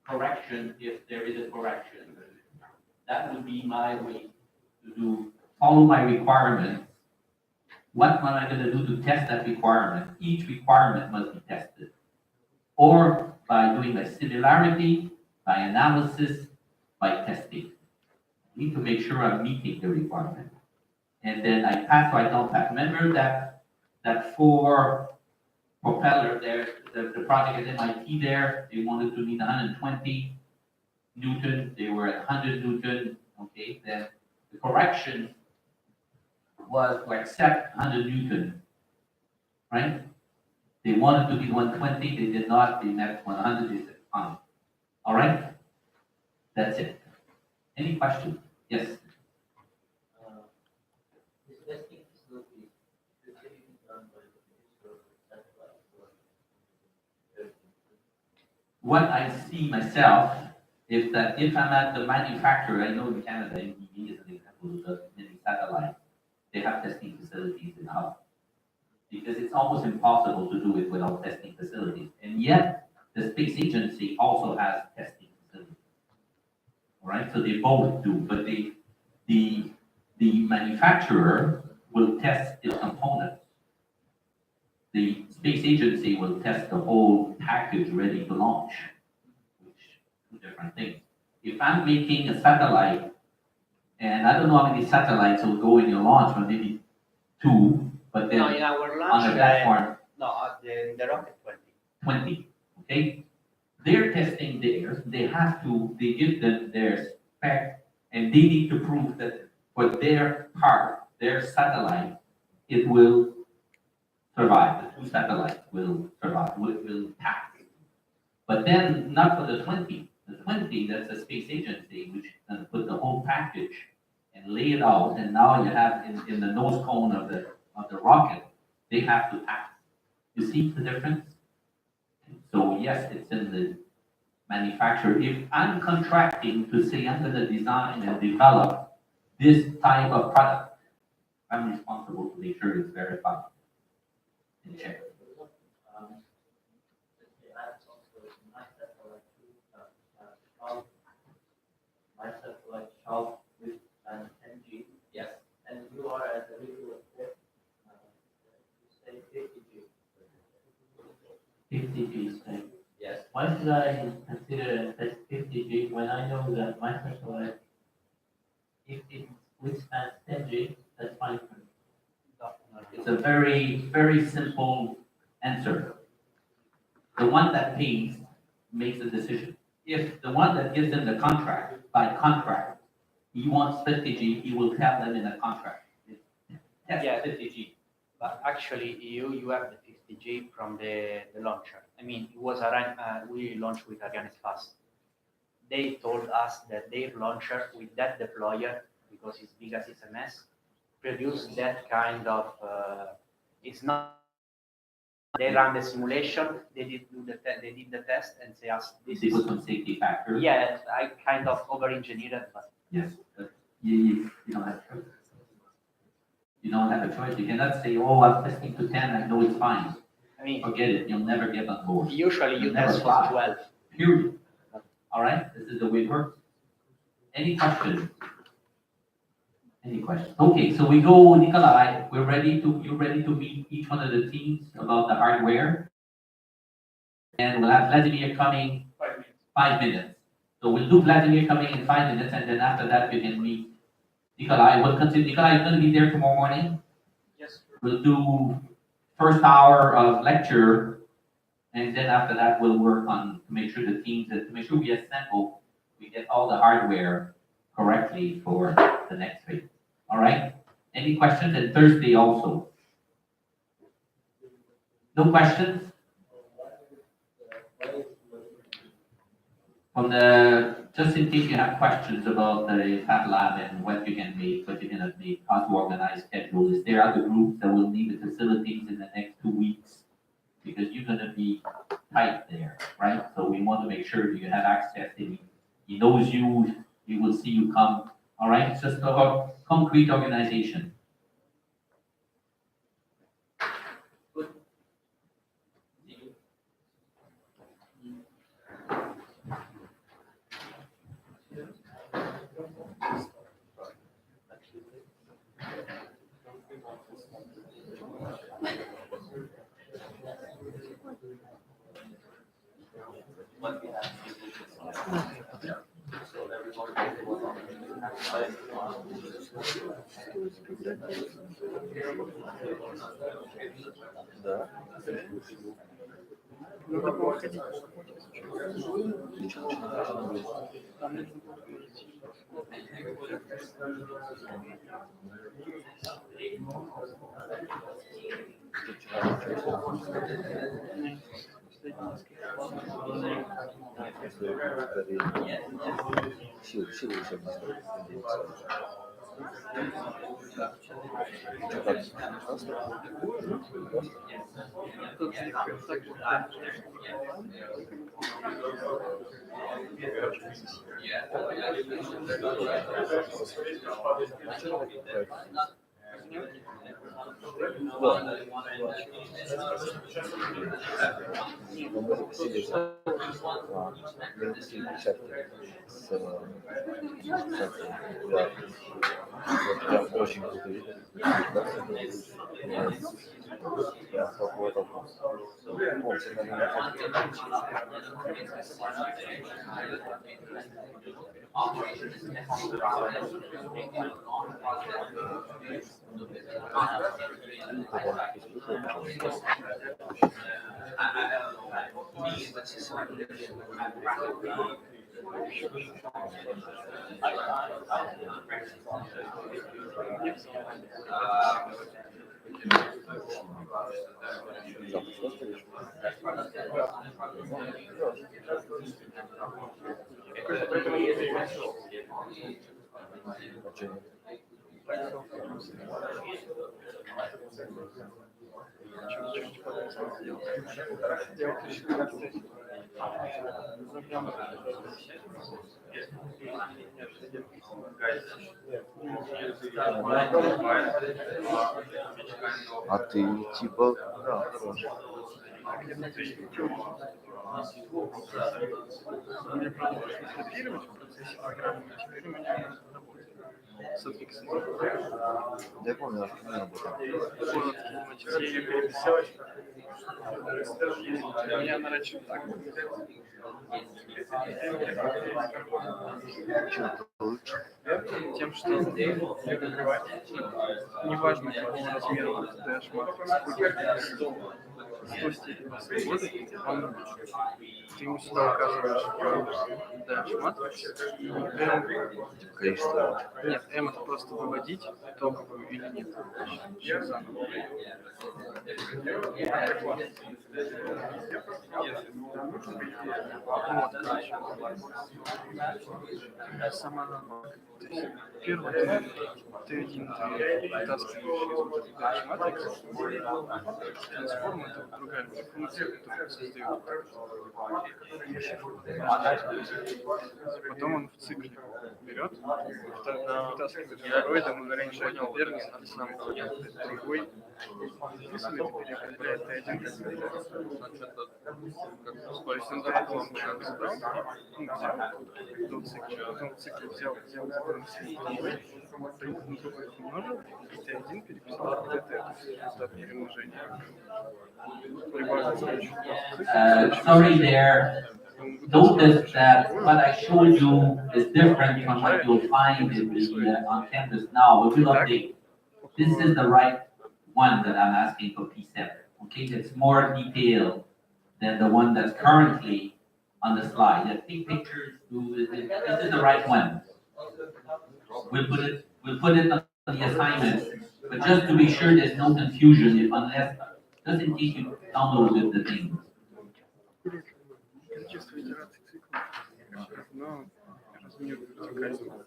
correction if there is a correction. That would be my way to do, follow my requirements. What am I going to do to test that requirement? Each requirement must be tested. Or by doing a similarity, by analysis, by testing. I need to make sure I'm meeting the requirement. And then I pass or I don't pass. Remember that for propeller there, the project at MIT there, they wanted to meet 120 Newton, they were at 100 Newton, okay, then the correction was to accept 100 Newton, right? They wanted to be 120, they did not, they met 100, they said, fine. All right? That's it. Any questions? Yes? What I see myself is that if I'm at the manufacturer, I know in Canada, NDB is an example of many satellites, they have testing facilities in house. Because it's almost impossible to do it without testing facilities. And yet, the space agency also has testing facilities. All right, so they both do, but the manufacturer will test its components. The space agency will test the whole package ready to launch, which two different things. If I'm making a satellite, and I don't know how many satellites will go in your launch, but maybe two, but then No, in our on launch, the platform, no, the rocket 20. 20, okay? They're testing theirs, they give them their spec, and they need to prove that for their part, their satellite, it will survive, the two satellites will survive, will pass. But then, not for the 20, that's a space agency, which put the whole package and lay it out, and now you have in the nose cone of the rocket, they have to pass. You see the difference? So yes, it's in the manufacturer. If I'm contracting to say I'm gonna design and develop this type of product, I'm responsible to make sure it's verified and checked. My satellite shot with an NG. Yes. And you are at the radio effect, you say 50G. 50G thing. Yes. Why should I consider it as 50G when I know that my satellite, if it withstands 10G, that's fine for me? It's a very, very simple answer. The one that pays makes the decision. If the one that gives them the contract, by contract, he wants 50G, he will tell them in the contract. Test Yeah. 50G. But actually, you have the 50G from the launcher. I mean, it was we launched with Arianespace. They told us that their launcher with that deployer, because it's big as it's a mess, produce that kind of, it's not, they ran the simulation, they did the test and say us, this They is, put some safety factor. yeah, I kind of over-engineered it, but Yes, but you don't have a choice. You don't have a choice. You cannot say, oh, I'm testing to 10, I know it's fine. I mean, Forget it, you'll never get on board. usually you You'll never test fly. from 12. Period. All right, this is the way it works. Any questions? Any questions? Okay, so we go, Nikolai, you're ready to meet each one of the teams about the hardware? And we'll have Vladimir coming 5 minutes. So we'll do Vladimir coming in 5 minutes, and then after that, you can meet Nikolai. We'll continue. Nikolai is going to be there tomorrow morning. Yes. We'll do first hour of lecture, and then after that, we'll work on to make sure the teams, to make sure we assemble, we get all the hardware correctly for the next phase. All right? Any questions? And Thursday also. No questions? From just in case you have questions about the Fat Lab and what you can make, what you cannot make, how to organize schedule, is there other groups that will need the facilities in the next 2 weeks? Because you're gonna be tight there, right? So we want to make sure that you have access, he knows you, he will see you come, all right? It's just a concrete organization. Good. Надо было ходить. Силу еще Прям очень круто видно. Я попробовал. А ты типа, да, хороший. Мне продолжить фотографировать в процессе программы, теперь у меня Я помню, наш пример работал. Значит, я ее переписал. У меня она раньше так. Чем лучше? Тем, что неважно, какого размера ты шмат, сколько 100 степени свободы, ты ему сюда указываешь шмат, и M, Количество. нет, M это просто выводить итоговую или нет. Сейчас заново. Вот, короче. Сама, то есть, первый ты один ты вытаскиваешь из дальше матрикс, трансформ это другая функция, которая создает. Потом он в цикле берет, вытаскивает второй, там ударение верный, а сам другой. Записанный переопределяет Т1 как то есть он Т1 забрал, взял до цикла, потом в цикле взял другой, умножил, и Т1 переписал в ТТ, то есть результат перемножения. Sorry there. Notice that what I showed you is different from what you'll find in the on campus now. We will update. This is the right one that I'm asking for P7. Okay, it's more detailed than the one that's currently on the slide. The big pictures, this is the right one. We'll put it on the assignment, but just to be sure there's no confusion, if unless, just in case you downloaded the thing. Количество итераций цикла равно размеру вертикального.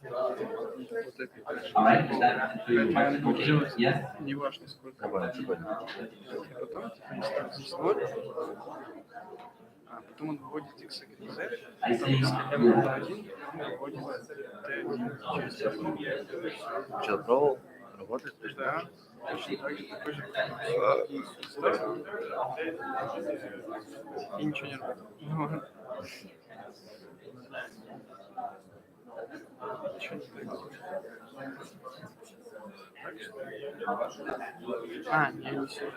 All right, is that answer your question? Okay, yes? Неважно сколько. Нормально, прикольно. Потом типа ставит здесь 0, а потом он выводит x, y, z, I потом see. x, m1, выводит t1 через t1. Что, пробовал? Работает? Да, точно так же, такой же ставил. И ничего не работает. Ничего не так. А, не сюда.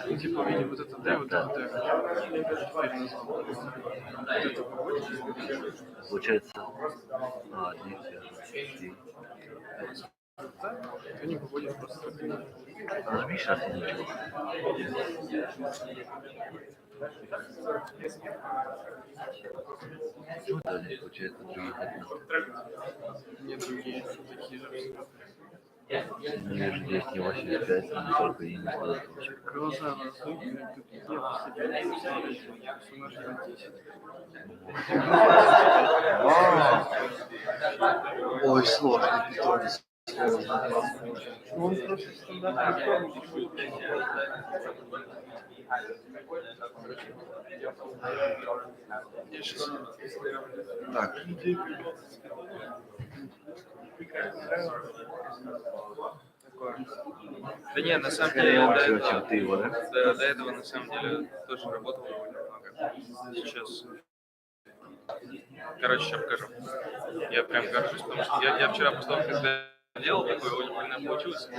Ну, типа, видим вот это D, вот это D. Теперь назвал. Вот это выводит. Получается, D. Они выводят просто. Нажми сейчас на ничего. Вот это получается других одна. Не другие, такие же. Не вижу здесь не 85, не только и не куда-то. Глаза разлуплены, тут дело себе умножить на 10. Ой, сложный питомец. Он просто стандартный форму. Так. Да не, на самом деле, я Чем ты его, да? до этого на самом деле тоже работал довольно много. Сейчас. Короче, сейчас покажу. Я прям горжусь, потому что я вчера после того, когда делал такое, очень больно получилось.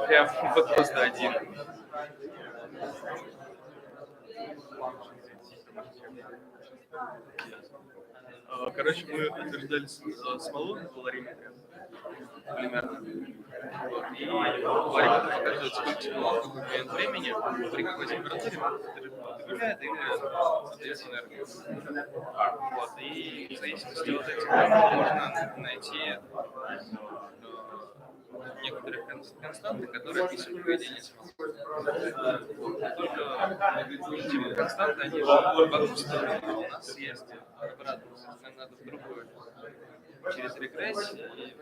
Прям вот просто один. Короче, мы утверждали смолу на полариметре примерно. Вот. И полариметр показывает, сколько смола в какой момент времени, при какой температуре добавляет или соответственно энергию. Вот. И в зависимости от этих можно найти некоторые константы, которые описывают поведение смолы. Только эти константы, они же в одну сторону, а у нас есть обратно. Нам надо в другую. Через регрессию и...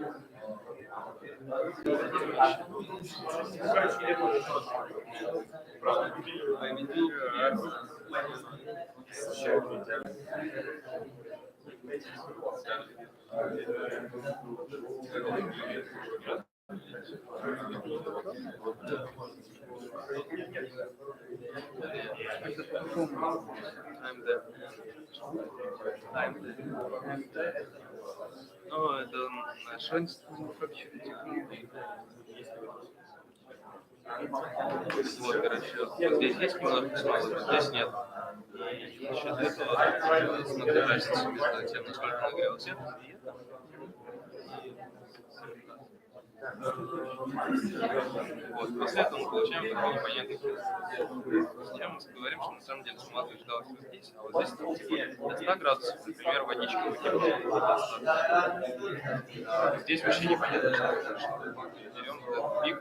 Ну, это наш вот, короче, вот здесь есть немного смолы, здесь нет. И за счет этого смотрю разницу между тем, насколько нагрелось это и это. Вот, после этого мы получаем такую непонятную систему. Мы говорим, что на самом деле смола утверждалась вот здесь, а вот здесь там, типа, до 100 градусов, например, водичка выкипела. Здесь вообще непонятно, что берем вот этот пик.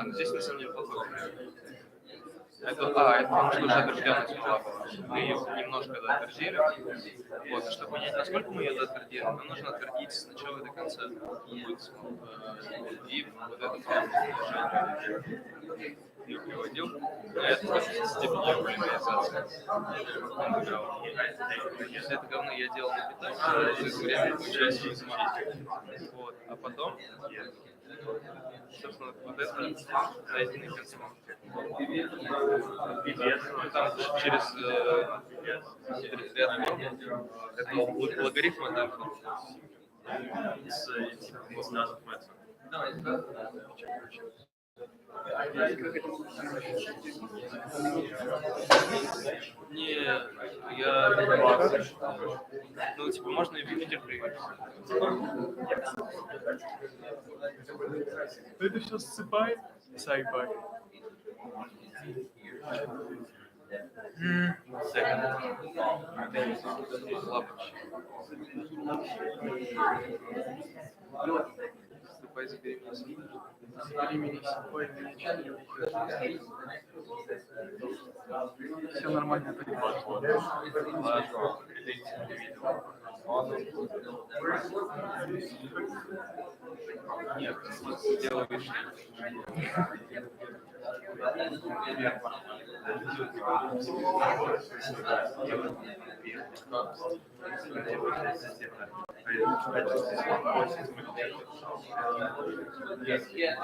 Ну здесь на самом деле плохой. Это потому что уже отверденная смола. Мы ее немножко доотвердили. Вот, чтобы понять, насколько мы ее доотвердили, нам нужно отвердить с начала до конца. И вот это прям я приводил. Это степень полимеризации. Это говно я делал на питание, за это время получилось изучить. Вот, а потом, собственно, вот это найденный концепт. Там через ряд форм, это логарифм модель. Не, я... Ну, типа, можно и в Юпитер приехать. Это все ссыпай, сайбай. Ступай, забеременись. Забеременись, ой, все нормально, это не важно. Нет, дело выше. Нет, нет.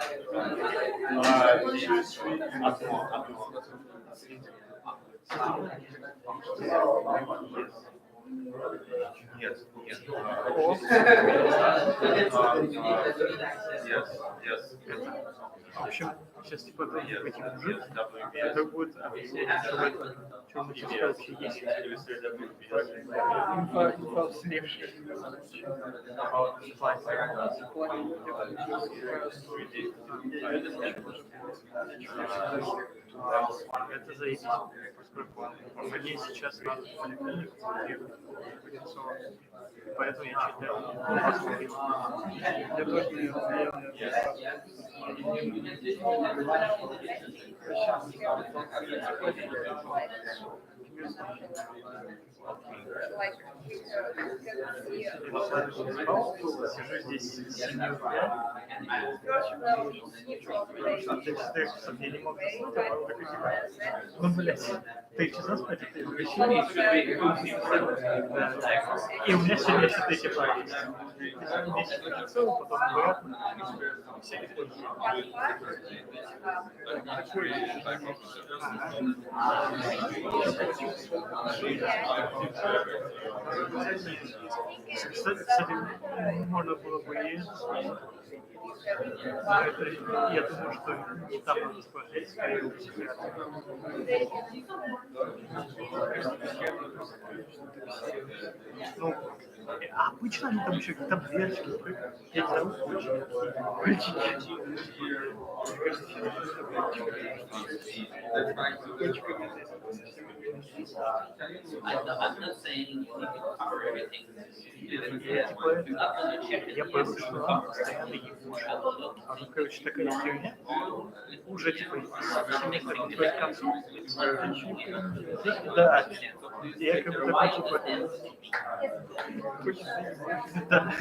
В общем, сейчас типа этих мужик, это будет объяснение, что мы сейчас вообще есть. Инфа всревшая. Это заебись, поскольку мне сейчас надо в поликлинику, Поэтому я считаю, я тоже не сижу здесь с 7 утра. До 4 часов я не мог заснуть, а потом такой типа, ну, блядь, 3 часа спать, это извращение. И у меня сегодня еще 3 практики. 10 часов, потом обратно. Кстати, можно было бы и я думаю, что не там надо смотреть, скорее у психиатра. Ну, обычно они там еще таблетки, я не знаю, I'm not saying you need to cover everything. Я понял, что она постоянно ебут. Она, короче, такая херня. Уже, типа, к концу. Да. Я как бы такой, типа... Да.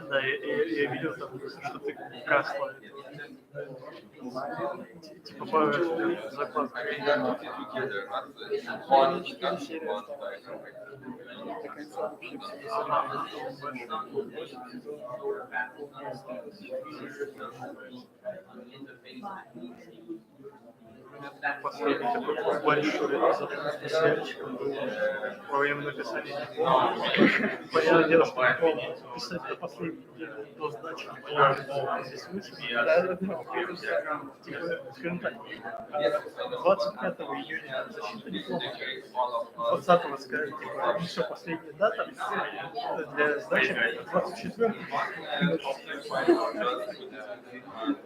Да, я видел там, что ты касла. Типа по закладке. До конца вообще последний такой большой сериальчик был во время написания диплома. Понятное дело, что диплом писать до последней до сдачи диплома здесь вышли. Типа, скажем так, 25 июня защита диплома, 20-го сказали, типа, ну все, последняя дата для сдачи 24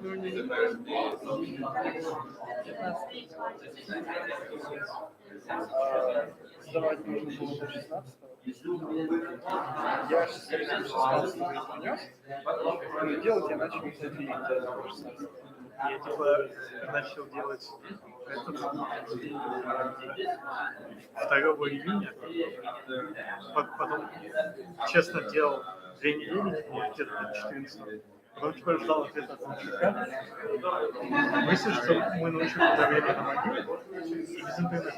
ну, не сдавать нужно было до 16-го. Я 16-го принес, но делать я начал за 3 до 16-го. Я типа начал делать это 2 июня, потом, честно, делал 2 недели, где-то до 14-го. Потом типа ждал ответа от Лучика. Выяснилось, что мы научили управление на могиле и без интернета.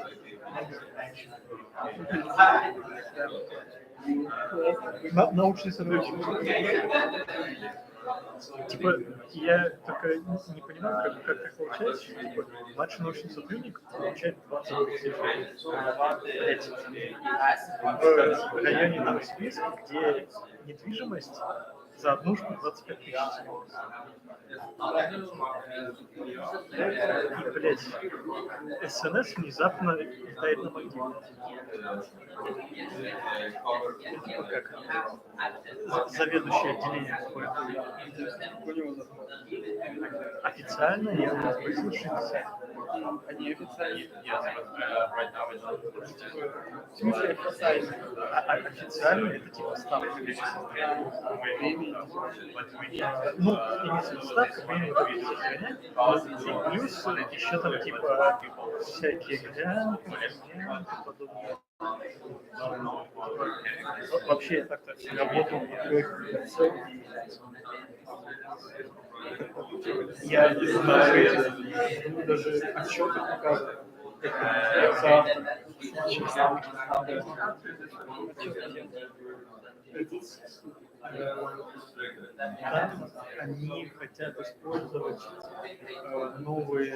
Научный сотрудник. Типа, я только не понимаю, как так получается, что типа, младший научный сотрудник получает 20 тысяч в районе Новосибирска, где недвижимость за однушку 25 тысяч. И, блядь, СНС внезапно летает на могилу. Типа как заведующее отделением какое-то. Официально я просил 60. А не официально? В смысле официально? Официально это типа ставка. Ну, имеется ставка, время будет сохранять. И плюс еще там типа всякие глянки, подобные. Вообще я так-то работал я даже отчеты показываю. Они хотят использовать новые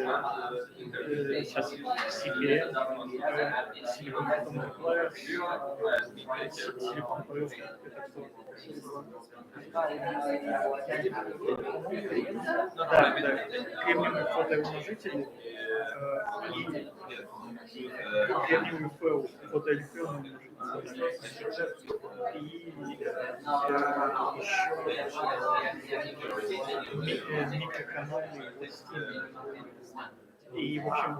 сейчас CPM, Silicon Proof, да, кремниевые фотоумножители и кремниевый фотоэлектронный умножитель. микроканальные пластины. И, в общем,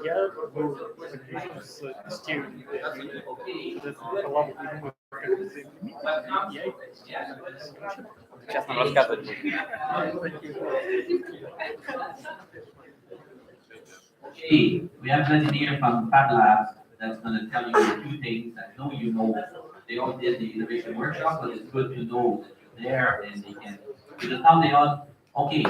я был загружен с тестированием. Соответственно, коллабу придумал, как это заимплементировать. Сейчас нам рассказывать будет. Okay, we have Vladimir from Fab Labs that's going to tell you a few things. I know you know they all did the innovation workshop, but it's good to know that you're there and they can. Because now they all, okay,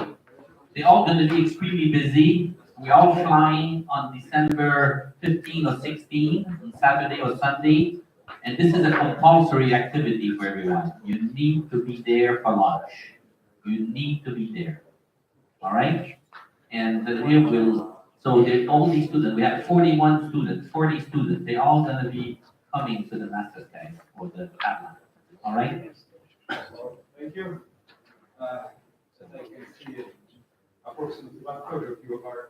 they're all going to be extremely busy. We're all flying on December 15 or 16, on Saturday or Sunday. And this is a compulsory activity for everyone. You need to be there for lunch. You need to be there. All right? And we will, so there's all these students, we have 41 students, 40 students, they're all going to be coming to the master test or the Fab Lab. All right? Thank you. As I can see, approximately 1/3 of you are.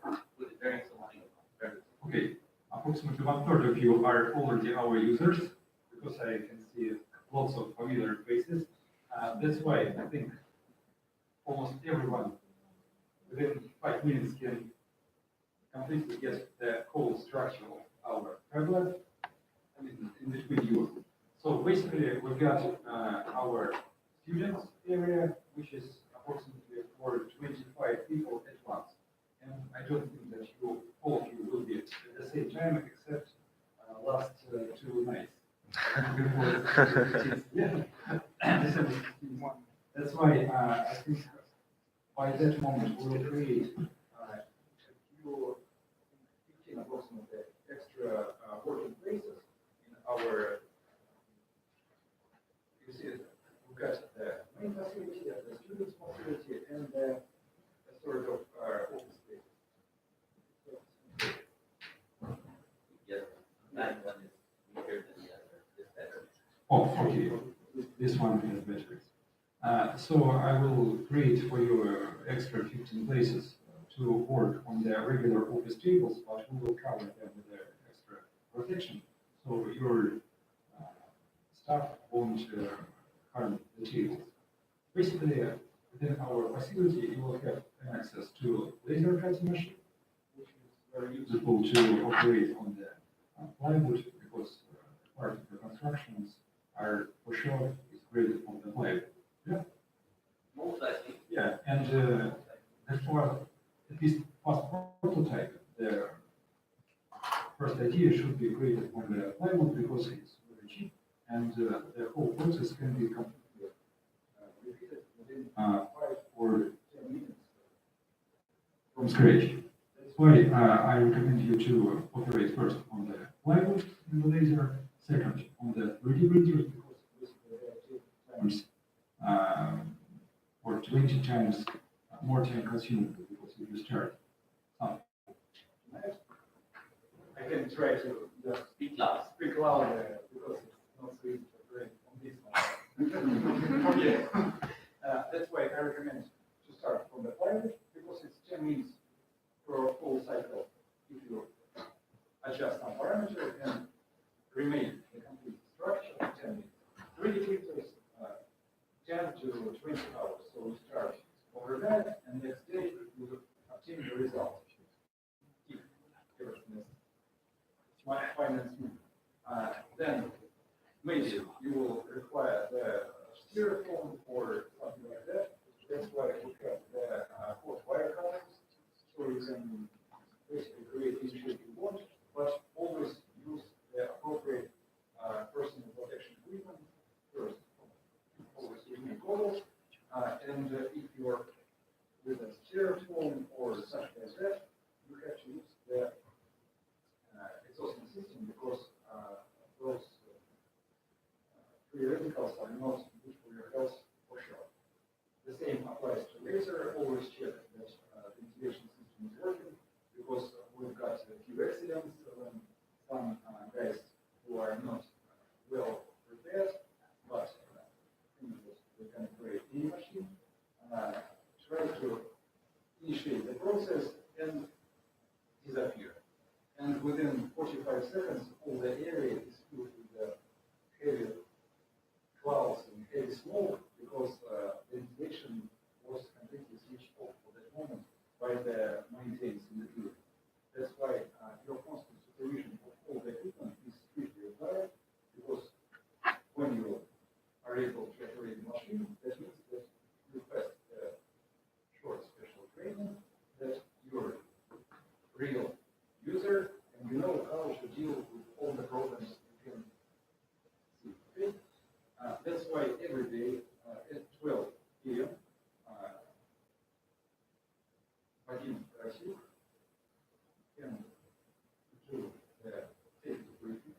Okay, approximately 1/3 of you are already our users, because I can see lots of familiar faces. That's why I think almost everyone within 5 minutes can completely get the whole structure of our Fab Lab. I mean, in between you. So basically, we've got our students area, which is approximately for 25 people at once. And I don't think that all of you will be at the same time, except last 2 nights. December 16th. That's why I think by that moment we will create a few, 15 approximately extra working places in our. You see, we've got the main facility, the students' facility, and the sort of office space. Oh, okay. This one has batteries. So I will create for you extra 15 places to work on the regular office tables, but we will cover them with the extra protection. So your staff won't harm the tables. Basically, within our facility, you will have access to laser cutting machine, which is very useful to operate on the plywood, because part of the constructions are for sure is created on the plywood. Yeah. Most likely. Yeah, and therefore, at least first prototype, the first idea should be created on the plywood because it's very cheap, and the whole process can be completely repeated within 5 or 10 minutes from scratch. That's why I recommend you to operate first on the plywood in the laser, second on the 3D printers, because basically they are 2 times or 20 times more time consuming, because if you start something. I can try to speak loud because it's not so easy to operate on this one. Okay. That's why I recommend to start from the plywood, because it's 10 minutes for a full cycle if you adjust some parameter and remain the complete structure in 10 minutes. 3D printers 10 to 20 hours. So we start overnight, and next day we will obtain the result. If everything is fine and smooth. Then maybe you will require the styrofoam or something like that. That's why we have the hot wire cutters, so you can basically create any shape you want, but always use the appropriate personal protection equipment first. Always remain goggles, and if you're with a styrofoam or such as that, you have to use the exhausting system, because those free radicals are not good for your health for sure. The same applies to laser. Always check that the ventilation system is working, because we've got a few accidents when some guys who are not well prepared, but they can create any machine, try to initiate the process and disappear. And within 45 seconds, all the area is filled with the every day at 12 p.m. Vadim Krasik can do the safety briefing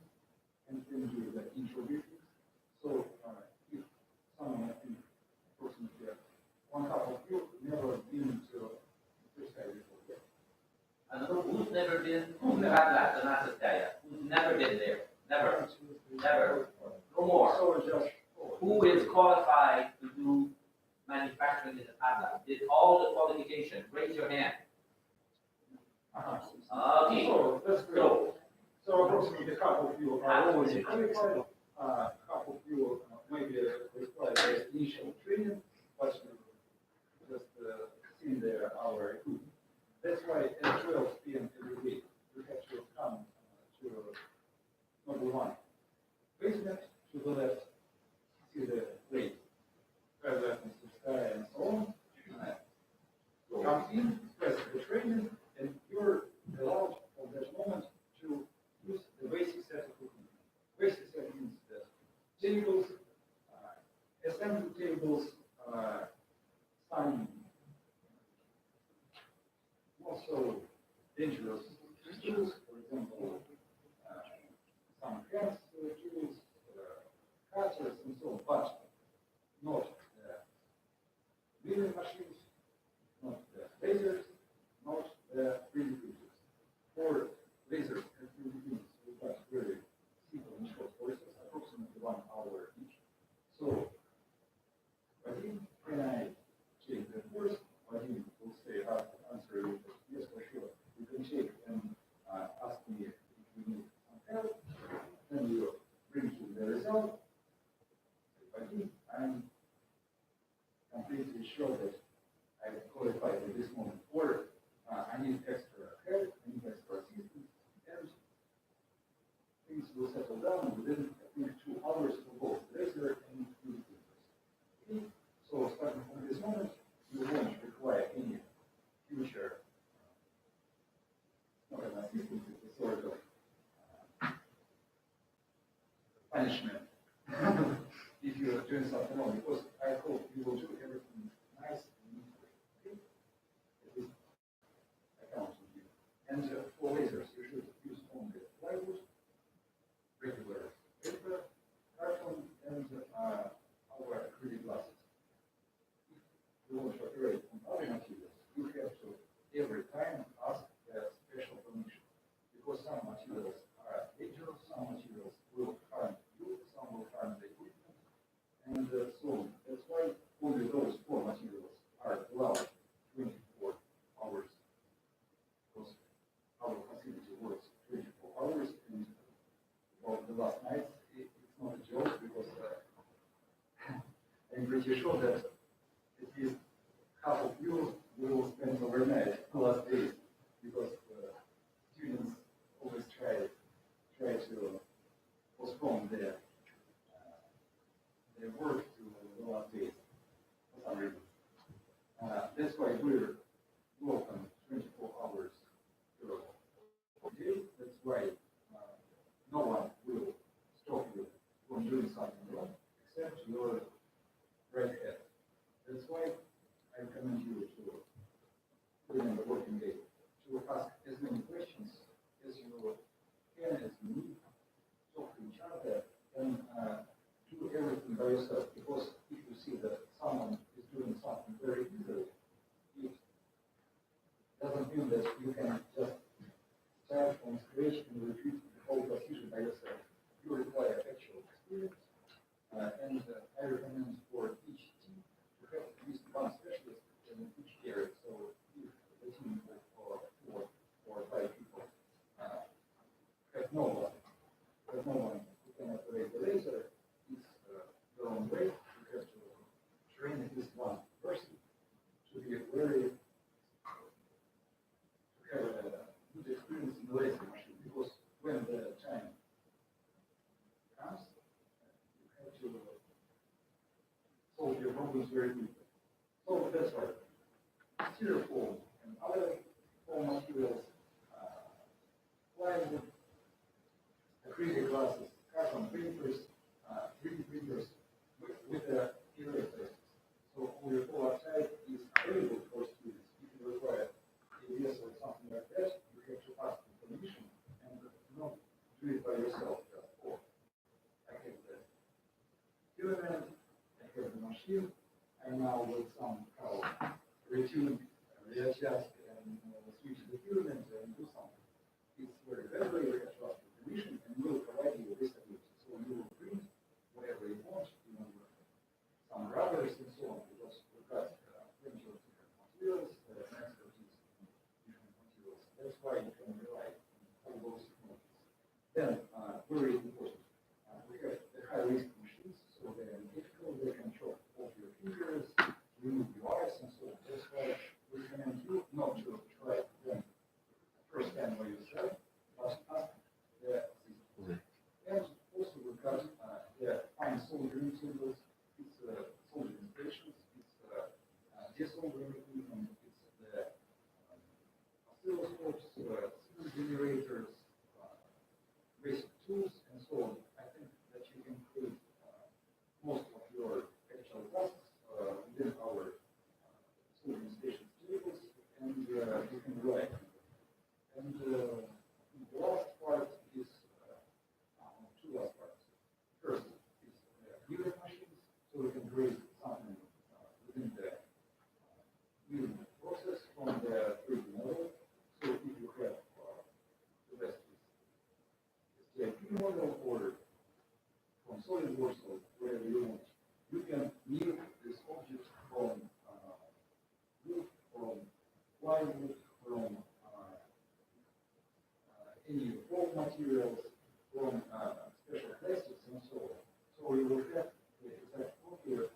and can do the intro briefing. So if someone, I think, approximately one half of you never been to this side before yet. Another who's never been, who's never had that, the Nasastaya, who's never been there, never, never, no more. So just Who is qualified to do manufacturing in the padlock? Did all the qualifications? Raise your hand. Okay. So that's great. So approximately half of you are already qualified. Half of you maybe require the initial training, but just in our equipment. That's why at 12 p.m. every day you have to come to number one basement to the left, see the plate, and so on. Come in, press the training, and you're allowed from that moment to use the basic set of equipment. Basic set means the tables, assembly tables, some also dangerous tools, for example, some hands tools, cutters, and so on, but not the milling machines, not the lasers, not the 3D printers. For lasers and 3D printers, we got very simple and short courses, approximately 1 hour each. So, Vadim, can I take the course? Vadim will say, answer you, yes, for sure. You can take and ask me if you need some help. Then you bring to the result. Vadim, I'm completely sure that I qualify at this moment, or I need extra help, I need extra assistance, and things will settle down within, I think, 2 hours for both laser and 3D printers. Okay? So starting from this moment, you won't require any future, not an assistance, it's a sort of punishment if you are doing something wrong, because I hope you will do everything nice and neatly. Okay? At least I count on you. And for lasers, you should use only plywood, regular paper, carton, and our acrylic glasses. If you want to operate on other materials, you have to every time ask a special permission, because some materials are dangerous, some materials will harm you, some will harm the equipment, and so on. That's why only those 4 materials are allowed 24 hours, because our facility works 24 hours, and about the last night, it's not a joke, because I'm pretty sure that at least half of you will spend overnight the last days, because students always try to postpone their work to the last days for some reason. That's why we're open 24 hours per day. That's why no one will stop you from doing something wrong, except your right head. That's why I recommend you to, during the working day, to ask as many questions as you can, as you need, talk to each other, and do everything by yourself. Because if you see that someone is doing something very easily, it doesn't mean that you can just start from scratch and repeat the whole procedure by yourself. You require actual experience, and I recommend for each team to have at least one specialist in each area. So if the team of 4 or 5 people have no one who can operate the laser, it's their own way. You have to train at least one person to be very, to have a good experience in the laser machine, because when the time comes, you have to solve your problems very quickly. So that's why styrofoam and other foam materials, plywood, acrylic glasses, carton papers, 3D printers, with the equipment, I have the machine, and now with some how retune, readjust, and switch the equipment and do something. It's very trust permission and will provide you with stability. So you will print whatever you want, you know, some rubbers and so on, because we've got plenty of different materials, expertise in different materials. That's why you can rely on all those technologies. Then, very important, we have the high-risk machines, so they are difficult, they control all your fingers, remove your eyes and so on. That's why we recommend you not to try them first time by yourself, but ask the assistant. And also we've got the fine soldering tools, it's soldering stations, it's desoldering equipment, it's the oscilloscopes, signal generators, basic tools, and so on. I think that you can create most of your actual tasks within our soldering stations tables, and you can rely. And the last part is two last parts. First is viewing machines, so we can create something within the viewing process from the 3D model. So if you have the rest is the model or from SolidWorks or wherever you want, you can view this object from wood, from plywood, from any raw materials, from special plastics and so on. So you will have the exact copy of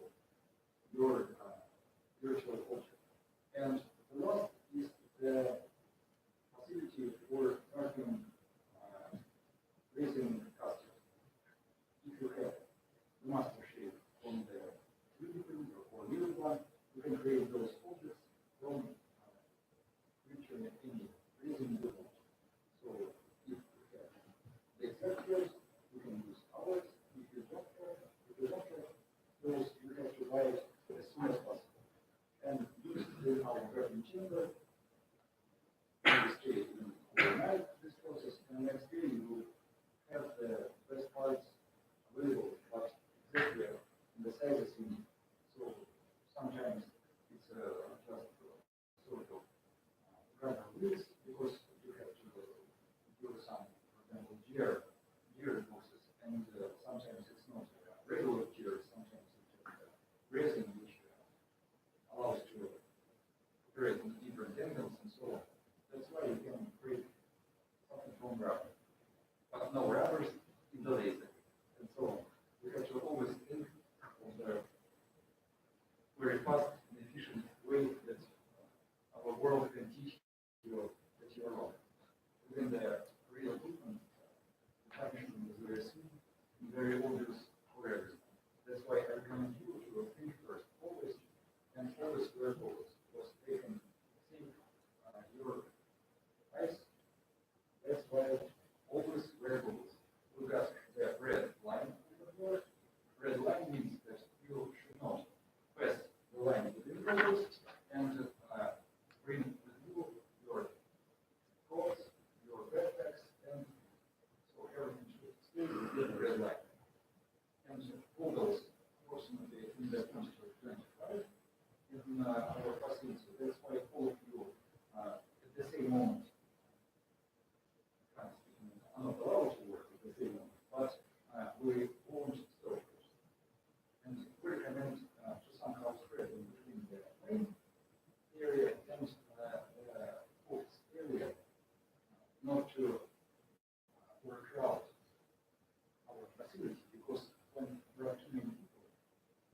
your virtual object. And the last is the facility for tracking resin custom. If you have the master shape from the 3D printer or real one, you can create those objects from virtually any resin you want. So if you have the exact shape, you can use ours. If you don't have those, you have to buy it as soon as possible. And use it in our wrapping chamber. And stay overnight this process, and next day you will have the best parts available, but exactly in the sizes you need. So sometimes it's just sort of rather wheels because you have to do some, for example, gear boxes, and sometimes it's not regular gear, sometimes it's just resin which allows to operate in different angles and so on. That's why you can create something from rubber. But no rubbers in the laser, and so on. We have to always think of the very fast and efficient way that our world can teach you that you are wrong. Within the real movement, the function is very simple and very obvious for everyone. That's why I recommend you to think first, always, and always wear goggles, because they can save your eyes. That's why always wear goggles. We've got the red line on the board. Red line means that you should not pass the line within goggles and bring with you your coats, your backpacks, and so everything should stay within the red line. And goggles approximately in the 2025 in our facility. That's why all of you at the same moment are not allowed to work at the same moment, but we won't stop. And we recommend to somehow spread in between the main area and the office area, not to overcrowd our facility, because when there are too many people,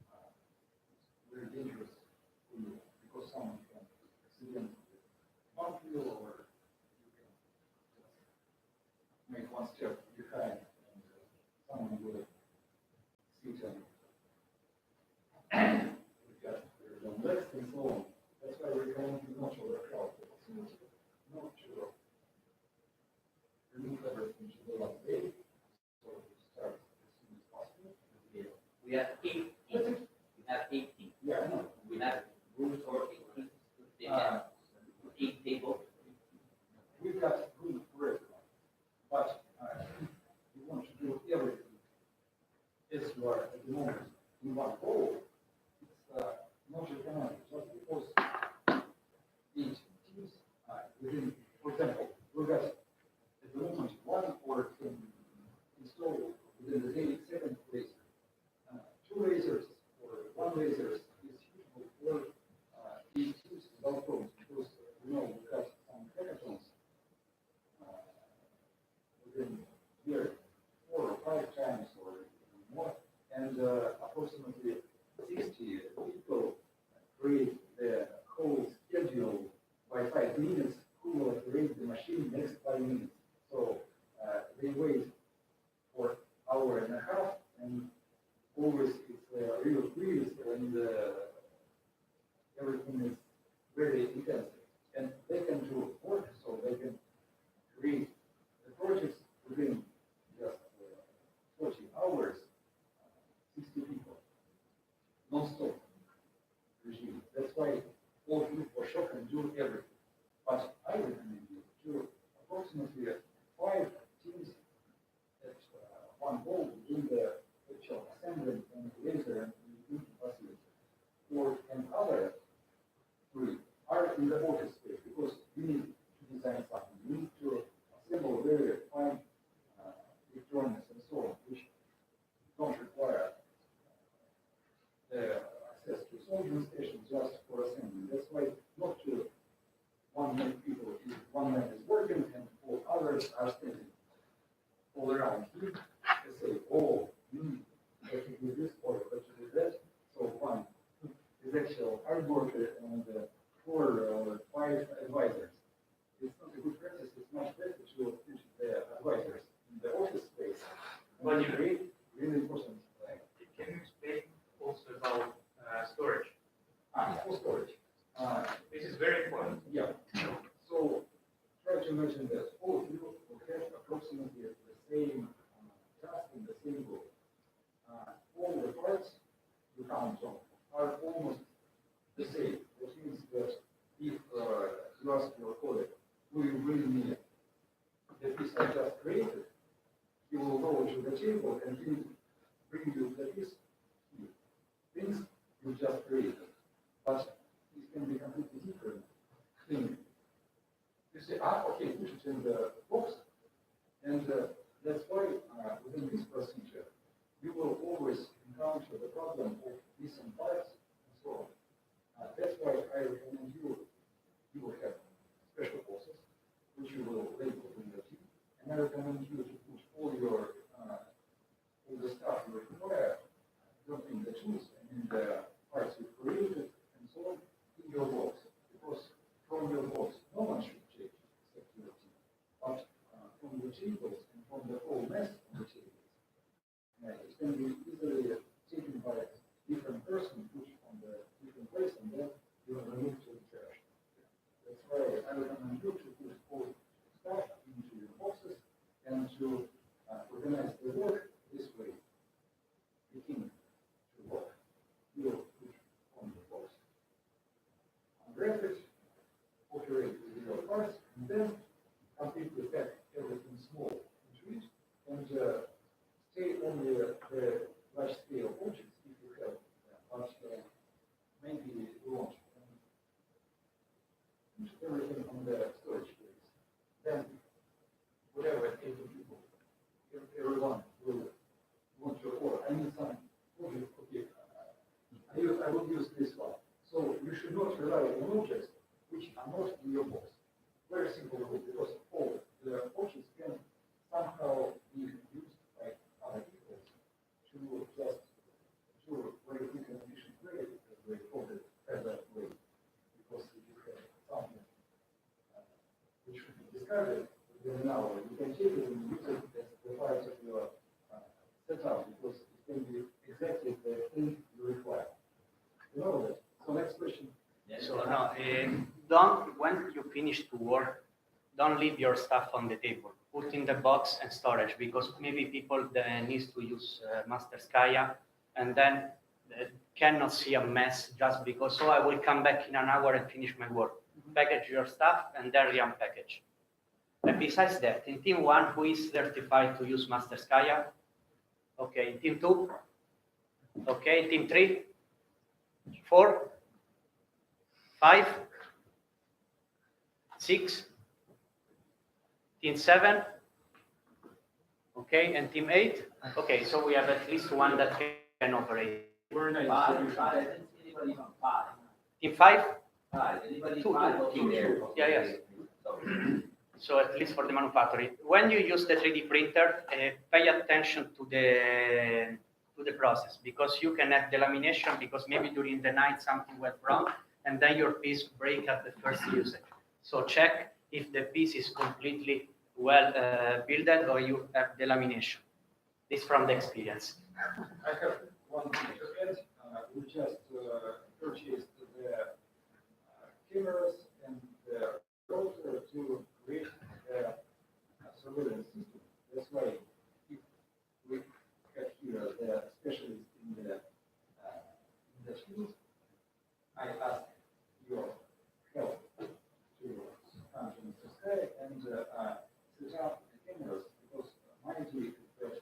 it's very dangerous for you, because someone can accidentally bump you, or you can just make one step behind and someone will sit on just your legs and so on. That's why we recommend you not to overcrowd the facility, not to remove everything to the last day, so we start as soon as possible. We have 8 teams. We have 8 teams. Yeah, I know. We have rooms for 8 teams. They have 8 tables. We've got room for everyone, but you want to do everything as you are at the moment. in one go, it's not recommended, just because each teams within, for example, we got at the moment one or can install within the day 7 lasers. 2 lasers or 1 laser is suitable for these teams without problems, because we know we got some hackathons within here 4 or 5 times or more, and approximately 60 people create the whole schedule by 5 minutes, who will operate the machine next 5 minutes. So they wait for hour and a half, and always it's real quiz, and everything is very intensive. And they can do work, so they can create the projects within just 40 hours, 60 people, non-stop regime. That's why all people for sure can do everything. But I recommend you to approximately 5 teams at one goal in the actual assembly and laser and facility, or another 3 are in the office space, because you need to design something, you need to assemble very fine electronics and so on, which don't require the access to soldering station just for assembly. That's why not to one man people, one man is working and all others are standing all around him. They say, oh, I can do this or I can do that. So one is actual hard worker and 4 or 5 advisors. It's not a good practice. It's much better to put the advisors in the office space. But you agree? Really important. Can you explain also about storage? For storage. This is very important. Yeah. So try to imagine that all of you will have approximately the same task in the same group. All the parts you count on are almost the same, which means that if you ask your colleague, who you really need, the piece I just created, he will go to the table and bring you the piece, things you just created. But it can be completely different thing. You say, okay, put it in the box, and that's why within this procedure, you will always encounter the problem of missing parts and so on. That's why I recommend you will have special process, which you will label in your team, and I recommend you to put all your all the stuff you require, in the tools and in the parts you created and so on, in your box, because from your box, no one should check except your team. But from the tables and from the whole mess of the tables, it can be easily taken by a different person, put on the different place, and then you are removed to the trash. That's why I recommend you to put all stuff into your boxes and to organize the work this way. Begin to work. You will put on the box, unwrap it, operate with your parts, and then completely pack everything small into it, and stay only the large scale objects if you have, but maybe you won't. Put everything on the storage place. Then, whatever 80 people, everyone will want to, or I need some object, okay, I will use this one. So you should not rely on objects which are not in your box. Very simple rule, because all the objects can somehow be used by other people to just do very quick and efficient way, as they call it, as that way. Because if you have something which should be discarded within an hour, you can take it and use it as the part of your setup, because it can be exactly the thing you require. You know that. So next question. So no, don't, when you finish to work, don't leave your stuff on the table. Put in the box and storage, because maybe people need to use Master Skya, and then cannot see a mess just because, so I will come back in an hour and finish my work. Package your stuff and then re-unpackage. And besides that, in team 1, who is certified to use Master Skya? Okay, in team 2? Okay, team 3, 4, 5, 6, team 7, okay, and team 8. Okay, so we have at least one that can operate. Five, I didn't see anybody from five. Team 5? Five, anybody Two, five? two, Okay, two, there. two. Yeah, yes. So at least for the manufacturing. When you use the 3D printer, pay attention to the process, because you can have delamination because maybe during the night something went wrong and then your piece break at the first usage. So check if the piece is completely well built or you have delamination. This from the experience. I have one thing to add. We just purchased the cameras and the router to create the surveillance system. That's why if we have here the specialist in the field, I ask your help to come to Mr. Sky and set up the cameras, because my idea is that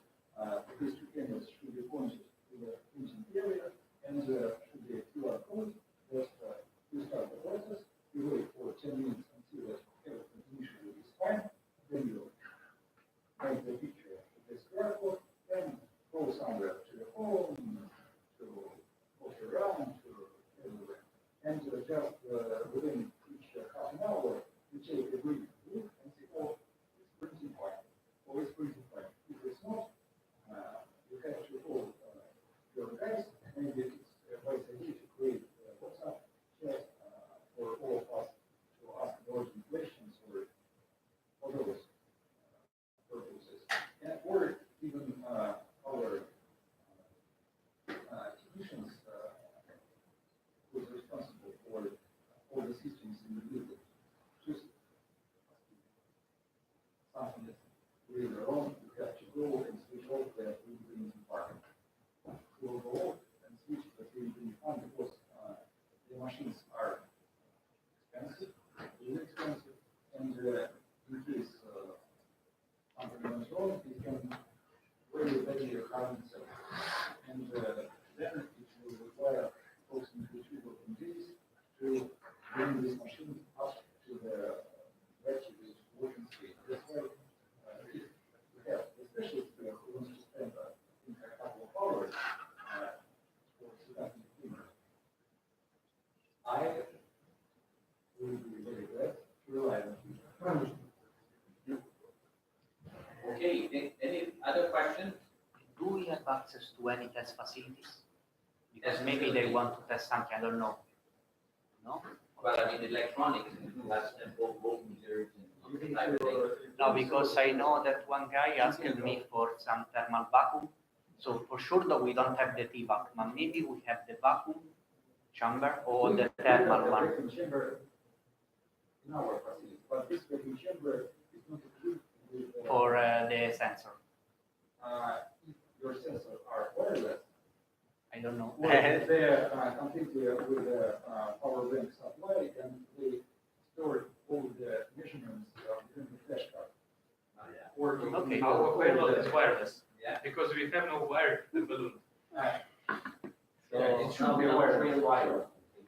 these two cameras should be pointed to the printing area and should be a QR code that you start the process, you wait for 10 minutes until everything initially is fine, then you make the picture of this QR code, then go somewhere to your home, to walk around, to everywhere. And just within each half an hour, you take a brief look and say, oh, it's printing fine, or it's printing fine. If it's not, you have to call your guys. Maybe it's a wise idea to create WhatsApp chat for all of us to ask urgent questions or those purposes. And or even our technicians who is responsible for all the systems in the building. Just something that's really wrong, you have to go and switch off the 3D printing part. We'll go and switch the 3D printing part because the machines are expensive, really expensive, and in case something goes wrong, it can very harm itself. And then it will require approximately 2 working days to bring this machine up to the regular working state. That's why if we have a specialist who wants to spend a couple of hours for setting the cleaner, I will be very glad to rely on you. Okay, any other questions? Do we have access to any test facilities? Because maybe they want to test something, I don't know. No? Well, I mean, electronics, you have both voltmeters and something like that. No, because I know that one guy asked me for some thermal vacuum. So for sure that we don't have the TVAC, but maybe we have the vacuum chamber or the thermal one. Vacuum chamber in our facility, but this vacuum chamber is not equipped with For the sensor. if your sensors are wireless, I don't know. they're completely with the power bank supply, and they store all the measurements within the flash card. Or Okay. Our payload is wireless. Yeah. Because we have no wire to the balloon. So it should be real wire.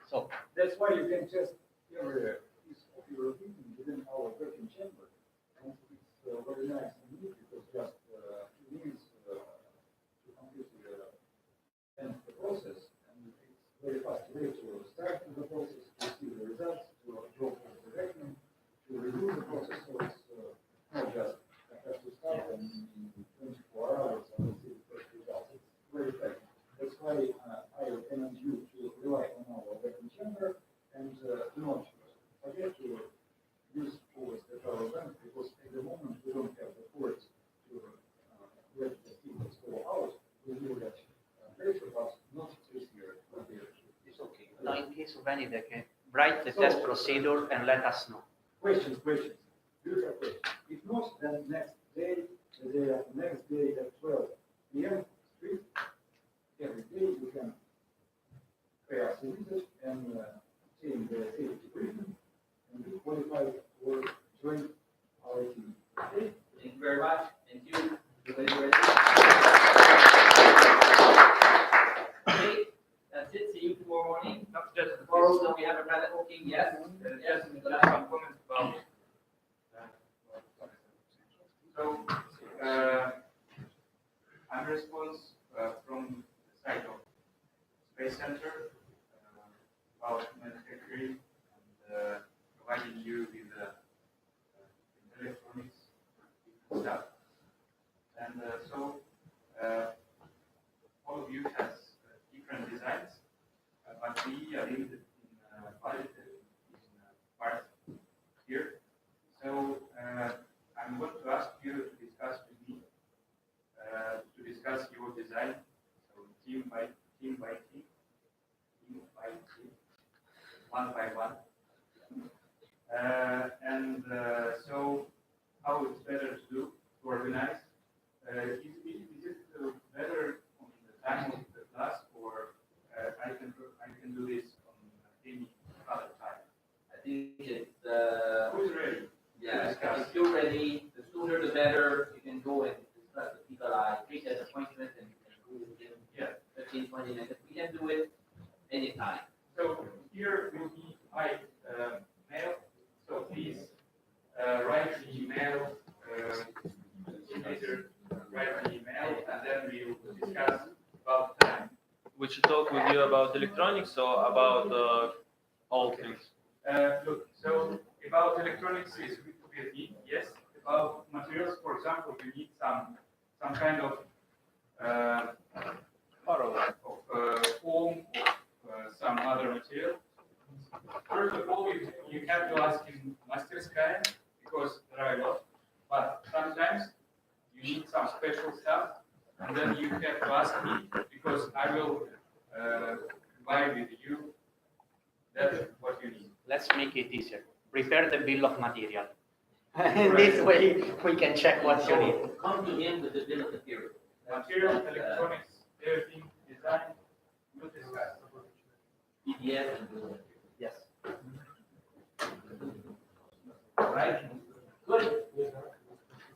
So That's why you can test every piece of your equipment within our vacuum chamber. And it's very nice and neat because just 2 minutes to completely end the process. And it's very fast way to start the process, to see the results, to drop the vacuum, to review the process. So it's not just I have to start and in 24 hours I will see the first results. It's very fast. That's why I recommend you to rely on our vacuum chamber and do not forget to use always the power bank, because at the moment we don't have the ports to let the signals go out. We will get pressure, but not this year. It's okay. now in case of any, they can write the test procedure and let us know. Questions. Do you have questions? If not, then next day at 12 p.m. street, every day you can pay us a visit and obtain the safety briefing and be qualified for join our team. Okay? Thank you very much. Thank you. Everybody ready? Oral, do we have a present? Okay, yes. Yes, just some comments about. So, I'm response from the side of Space Center about manufacturing and providing you with electronics stuff. And so all of you has different designs, but we are limited in budget in parts here. So I'm going to ask you to discuss with me, to discuss your design, so team by team, one by one. So how it's better to do, to organize? Is it better on the time of the class, or I can do this on any other time? I think it's, Who's ready? yeah, if you're ready, the sooner the better. You can go and discuss with people. I take an appointment and you can go within 15, 20 minutes. We can do it anytime. So here will be my mail. So please write the email, later write the email, and then we will discuss about time. We should talk with you about electronics or about all things. Look, so about electronics is with me, yes. About materials, for example, you need some kind of foam or some other material. First of all, you have to ask in Masterskaya because there are a lot, but sometimes you need some special stuff, and then you have to ask me because I will buy with you. That's what you need. Let's make it easier. Prepare the bill of material. This way we can check what you need. Come to him with the bill of material. Material, electronics, everything, design, we'll discuss. PDF and bill of material. Yes. Right? Good.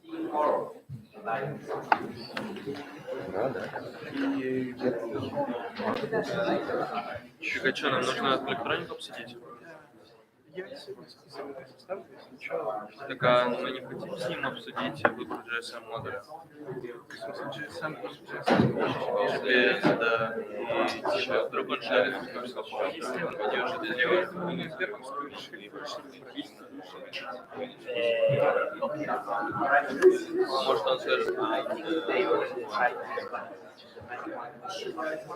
See you tomorrow. Bye. Чего, что, нам нужно электронику обсудить? Я сегодня специально составлю сначала. Так, а мы не хотим с ним обсудить выбор GSM модуля? В смысле, GSM, GPS, да, и еще другой шарик, они уже сделали. Может, он скажет,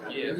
нет,